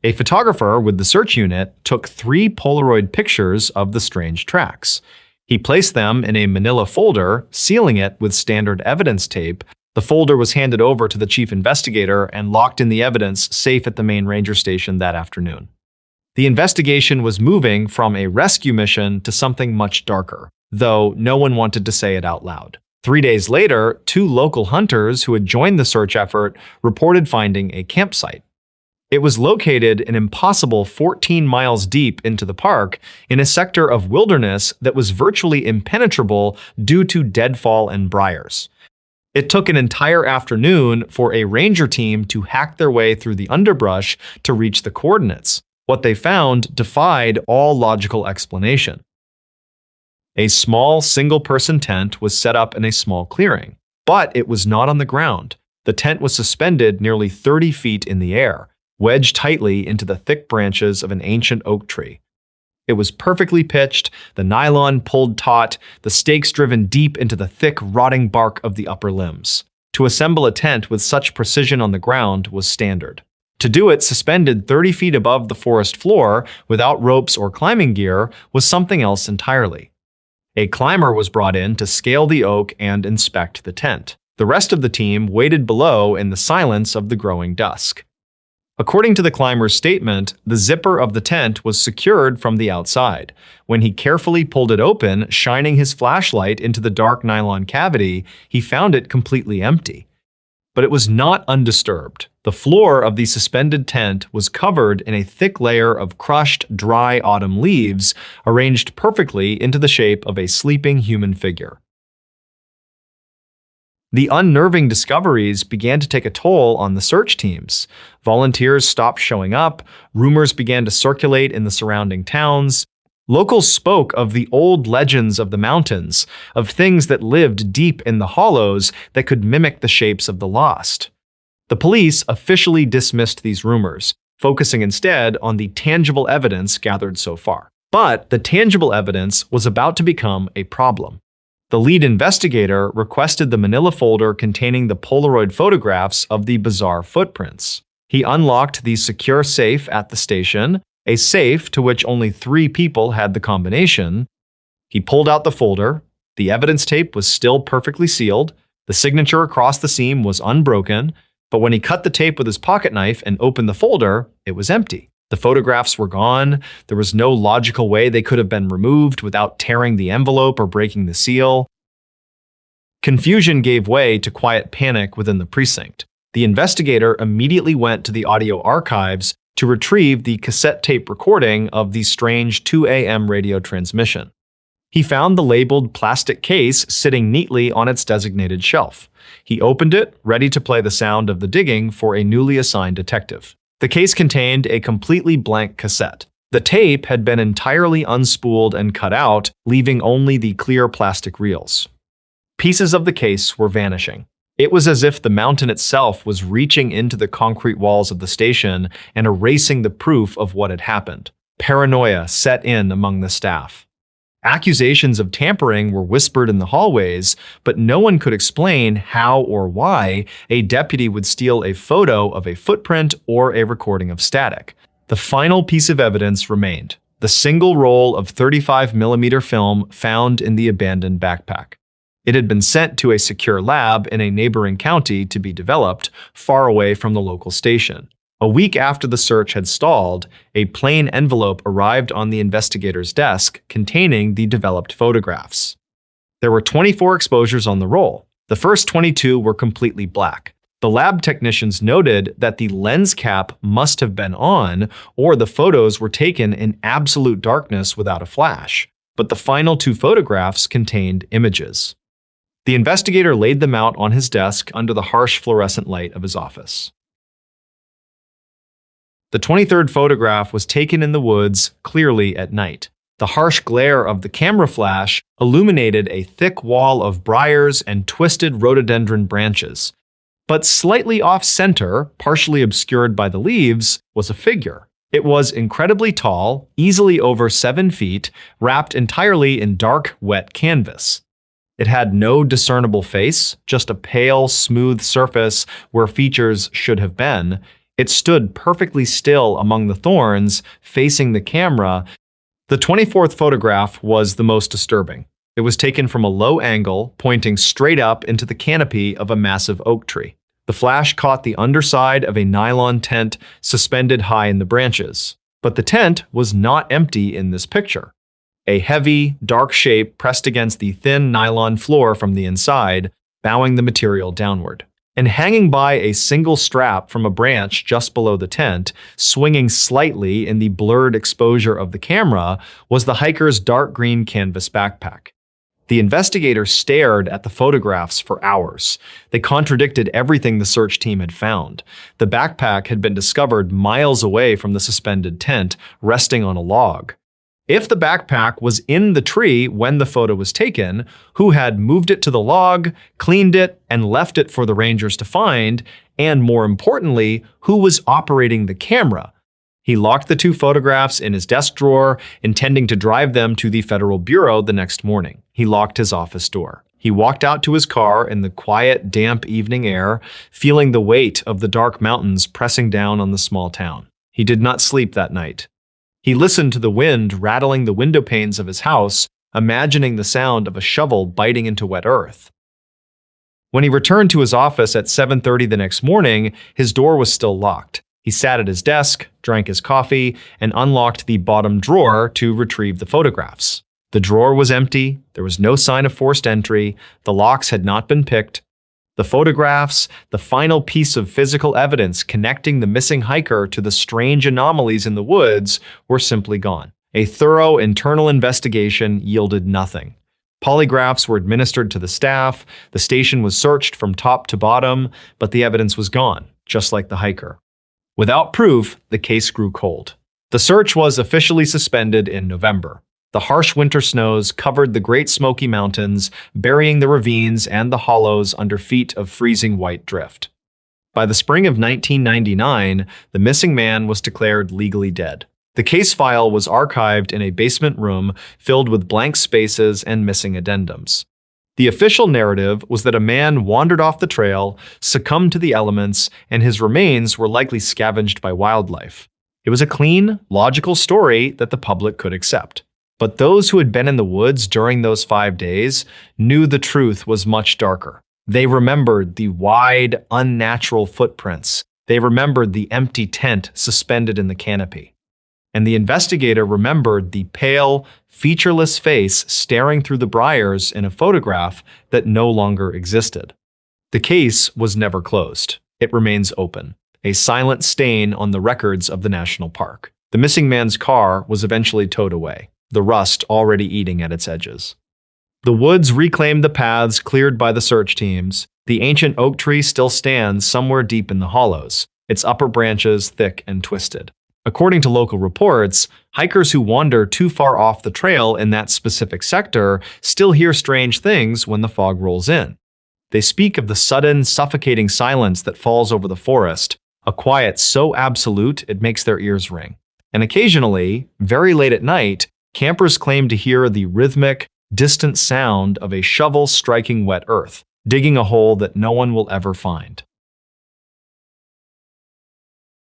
A photographer with the search unit took 3 Polaroid pictures of the strange tracks. He placed them in a manila folder, sealing it with standard evidence tape. The folder was handed over to the chief investigator and locked in the evidence safe at the main ranger station that afternoon. The investigation was moving from a rescue mission to something much darker, though no one wanted to say it out loud. 3 days later, 2 local hunters who had joined the search effort reported finding a campsite. It was located an impossible 14 miles deep into the park in a sector of wilderness that was virtually impenetrable due to deadfall and briars. It took an entire afternoon for a ranger team to hack their way through the underbrush to reach the coordinates. What they found defied all logical explanation. A small single-person tent was set up in a small clearing, but it was not on the ground. The tent was suspended nearly 30 feet in the air, wedged tightly into the thick branches of an ancient oak tree. It was perfectly pitched, the nylon pulled taut, the stakes driven deep into the thick, rotting bark of the upper limbs. To assemble a tent with such precision on the ground was standard. To do it suspended 30 feet above the forest floor without ropes or climbing gear was something else entirely. A climber was brought in to scale the oak and inspect the tent. The rest of the team waited below in the silence of the growing dusk. According to the climber's statement, the zipper of the tent was secured from the outside. When he carefully pulled it open, shining his flashlight into the dark nylon cavity, he found it completely empty. But it was not undisturbed. The floor of the suspended tent was covered in a thick layer of crushed, dry autumn leaves, arranged perfectly into the shape of a sleeping human figure. The unnerving discoveries began to take a toll on the search teams. Volunteers stopped showing up, rumors began to circulate in the surrounding towns. Locals spoke of the old legends of the mountains, of things that lived deep in the hollows that could mimic the shapes of the lost. The police officially dismissed these rumors, focusing instead on the tangible evidence gathered so far. But the tangible evidence was about to become a problem. The lead investigator requested the manila folder containing the Polaroid photographs of the bizarre footprints. He unlocked the secure safe at the station, a safe to which only 3 people had the combination. He pulled out the folder. The evidence tape was still perfectly sealed. The signature across the seam was unbroken, but when he cut the tape with his pocket knife and opened the folder, it was empty. The photographs were gone. There was no logical way they could have been removed without tearing the envelope or breaking the seal. Confusion gave way to quiet panic within the precinct. The investigator immediately went to the audio archives to retrieve the cassette tape recording of the strange 2 a.m. radio transmission. He found the labeled plastic case sitting neatly on its designated shelf. He opened it, ready to play the sound of the digging for a newly assigned detective. The case contained a completely blank cassette. The tape had been entirely unspooled and cut out, leaving only the clear plastic reels. Pieces of the case were vanishing. It was as if the mountain itself was reaching into the concrete walls of the station and erasing the proof of what had happened. Paranoia set in among the staff. Accusations of tampering were whispered in the hallways, but no one could explain how or why a deputy would steal a photo of a footprint or a recording of static. The final piece of evidence remained: the single roll of 35mm film found in the abandoned backpack. It had been sent to a secure lab in a neighboring county to be developed, far away from the local station. A week after the search had stalled, a plain envelope arrived on the investigator's desk containing the developed photographs. There were 24 exposures on the roll. The first 22 were completely black. The lab technicians noted that the lens cap must have been on, or the photos were taken in absolute darkness without a flash. But the final 2 photographs contained images. The investigator laid them out on his desk under the harsh fluorescent light of his office. The 23rd photograph was taken in the woods, clearly at night. The harsh glare of the camera flash illuminated a thick wall of briars and twisted rhododendron branches. But slightly off-center, partially obscured by the leaves, was a figure. It was incredibly tall, easily over 7 feet, wrapped entirely in dark, wet canvas. It had no discernible face, just a pale, smooth surface where features should have been. It stood perfectly still among the thorns, facing the camera. The 24th photograph was the most disturbing. It was taken from a low angle, pointing straight up into the canopy of a massive oak tree. The flash caught the underside of a nylon tent suspended high in the branches. But the tent was not empty in this picture. A heavy, dark shape pressed against the thin nylon floor from the inside, bowing the material downward. And hanging by a single strap from a branch just below the tent, swinging slightly in the blurred exposure of the camera, was the hiker's dark green canvas backpack. The investigator stared at the photographs for hours. They contradicted everything the search team had found. The backpack had been discovered miles away from the suspended tent, resting on a log. If the backpack was in the tree when the photo was taken, who had moved it to the log, cleaned it, and left it for the rangers to find, and more importantly, who was operating the camera? He locked the 2 photographs in his desk drawer, intending to drive them to the Federal Bureau the next morning. He locked his office door. He walked out to his car in the quiet, damp evening air, feeling the weight of the dark mountains pressing down on the small town. He did not sleep that night. He listened to the wind rattling the window panes of his house, imagining the sound of a shovel biting into wet earth. When he returned to his office at 7:30 the next morning, his door was still locked. He sat at his desk, drank his coffee, and unlocked the bottom drawer to retrieve the photographs. The drawer was empty, there was no sign of forced entry, the locks had not been picked. The photographs, the final piece of physical evidence connecting the missing hiker to the strange anomalies in the woods, were simply gone. A thorough internal investigation yielded nothing. Polygraphs were administered to the staff, the station was searched from top to bottom, but the evidence was gone, just like the hiker. Without proof, the case grew cold. The search was officially suspended in November. The harsh winter snows covered the Great Smoky Mountains, burying the ravines and the hollows under feet of freezing white drift. By the spring of 1999, the missing man was declared legally dead. The case file was archived in a basement room filled with blank spaces and missing addendums. The official narrative was that a man wandered off the trail, succumbed to the elements, and his remains were likely scavenged by wildlife. It was a clean, logical story that the public could accept. But those who had been in the woods during those 5 days knew the truth was much darker. They remembered the wide, unnatural footprints. They remembered the empty tent suspended in the canopy. And the investigator remembered the pale, featureless face staring through the briars in a photograph that no longer existed. The case was never closed. It remains open, a silent stain on the records of the national park. The missing man's car was eventually towed away, the rust already eating at its edges. The woods reclaimed the paths cleared by the search teams. The ancient oak tree still stands somewhere deep in the hollows, its upper branches thick and twisted. According to local reports, hikers who wander too far off the trail in that specific sector still hear strange things when the fog rolls in. They speak of the sudden, suffocating silence that falls over the forest, a quiet so absolute it makes their ears ring. And occasionally, very late at night, Campers claim to hear the rhythmic, distant sound of a shovel striking wet earth, digging a hole that no one will ever find.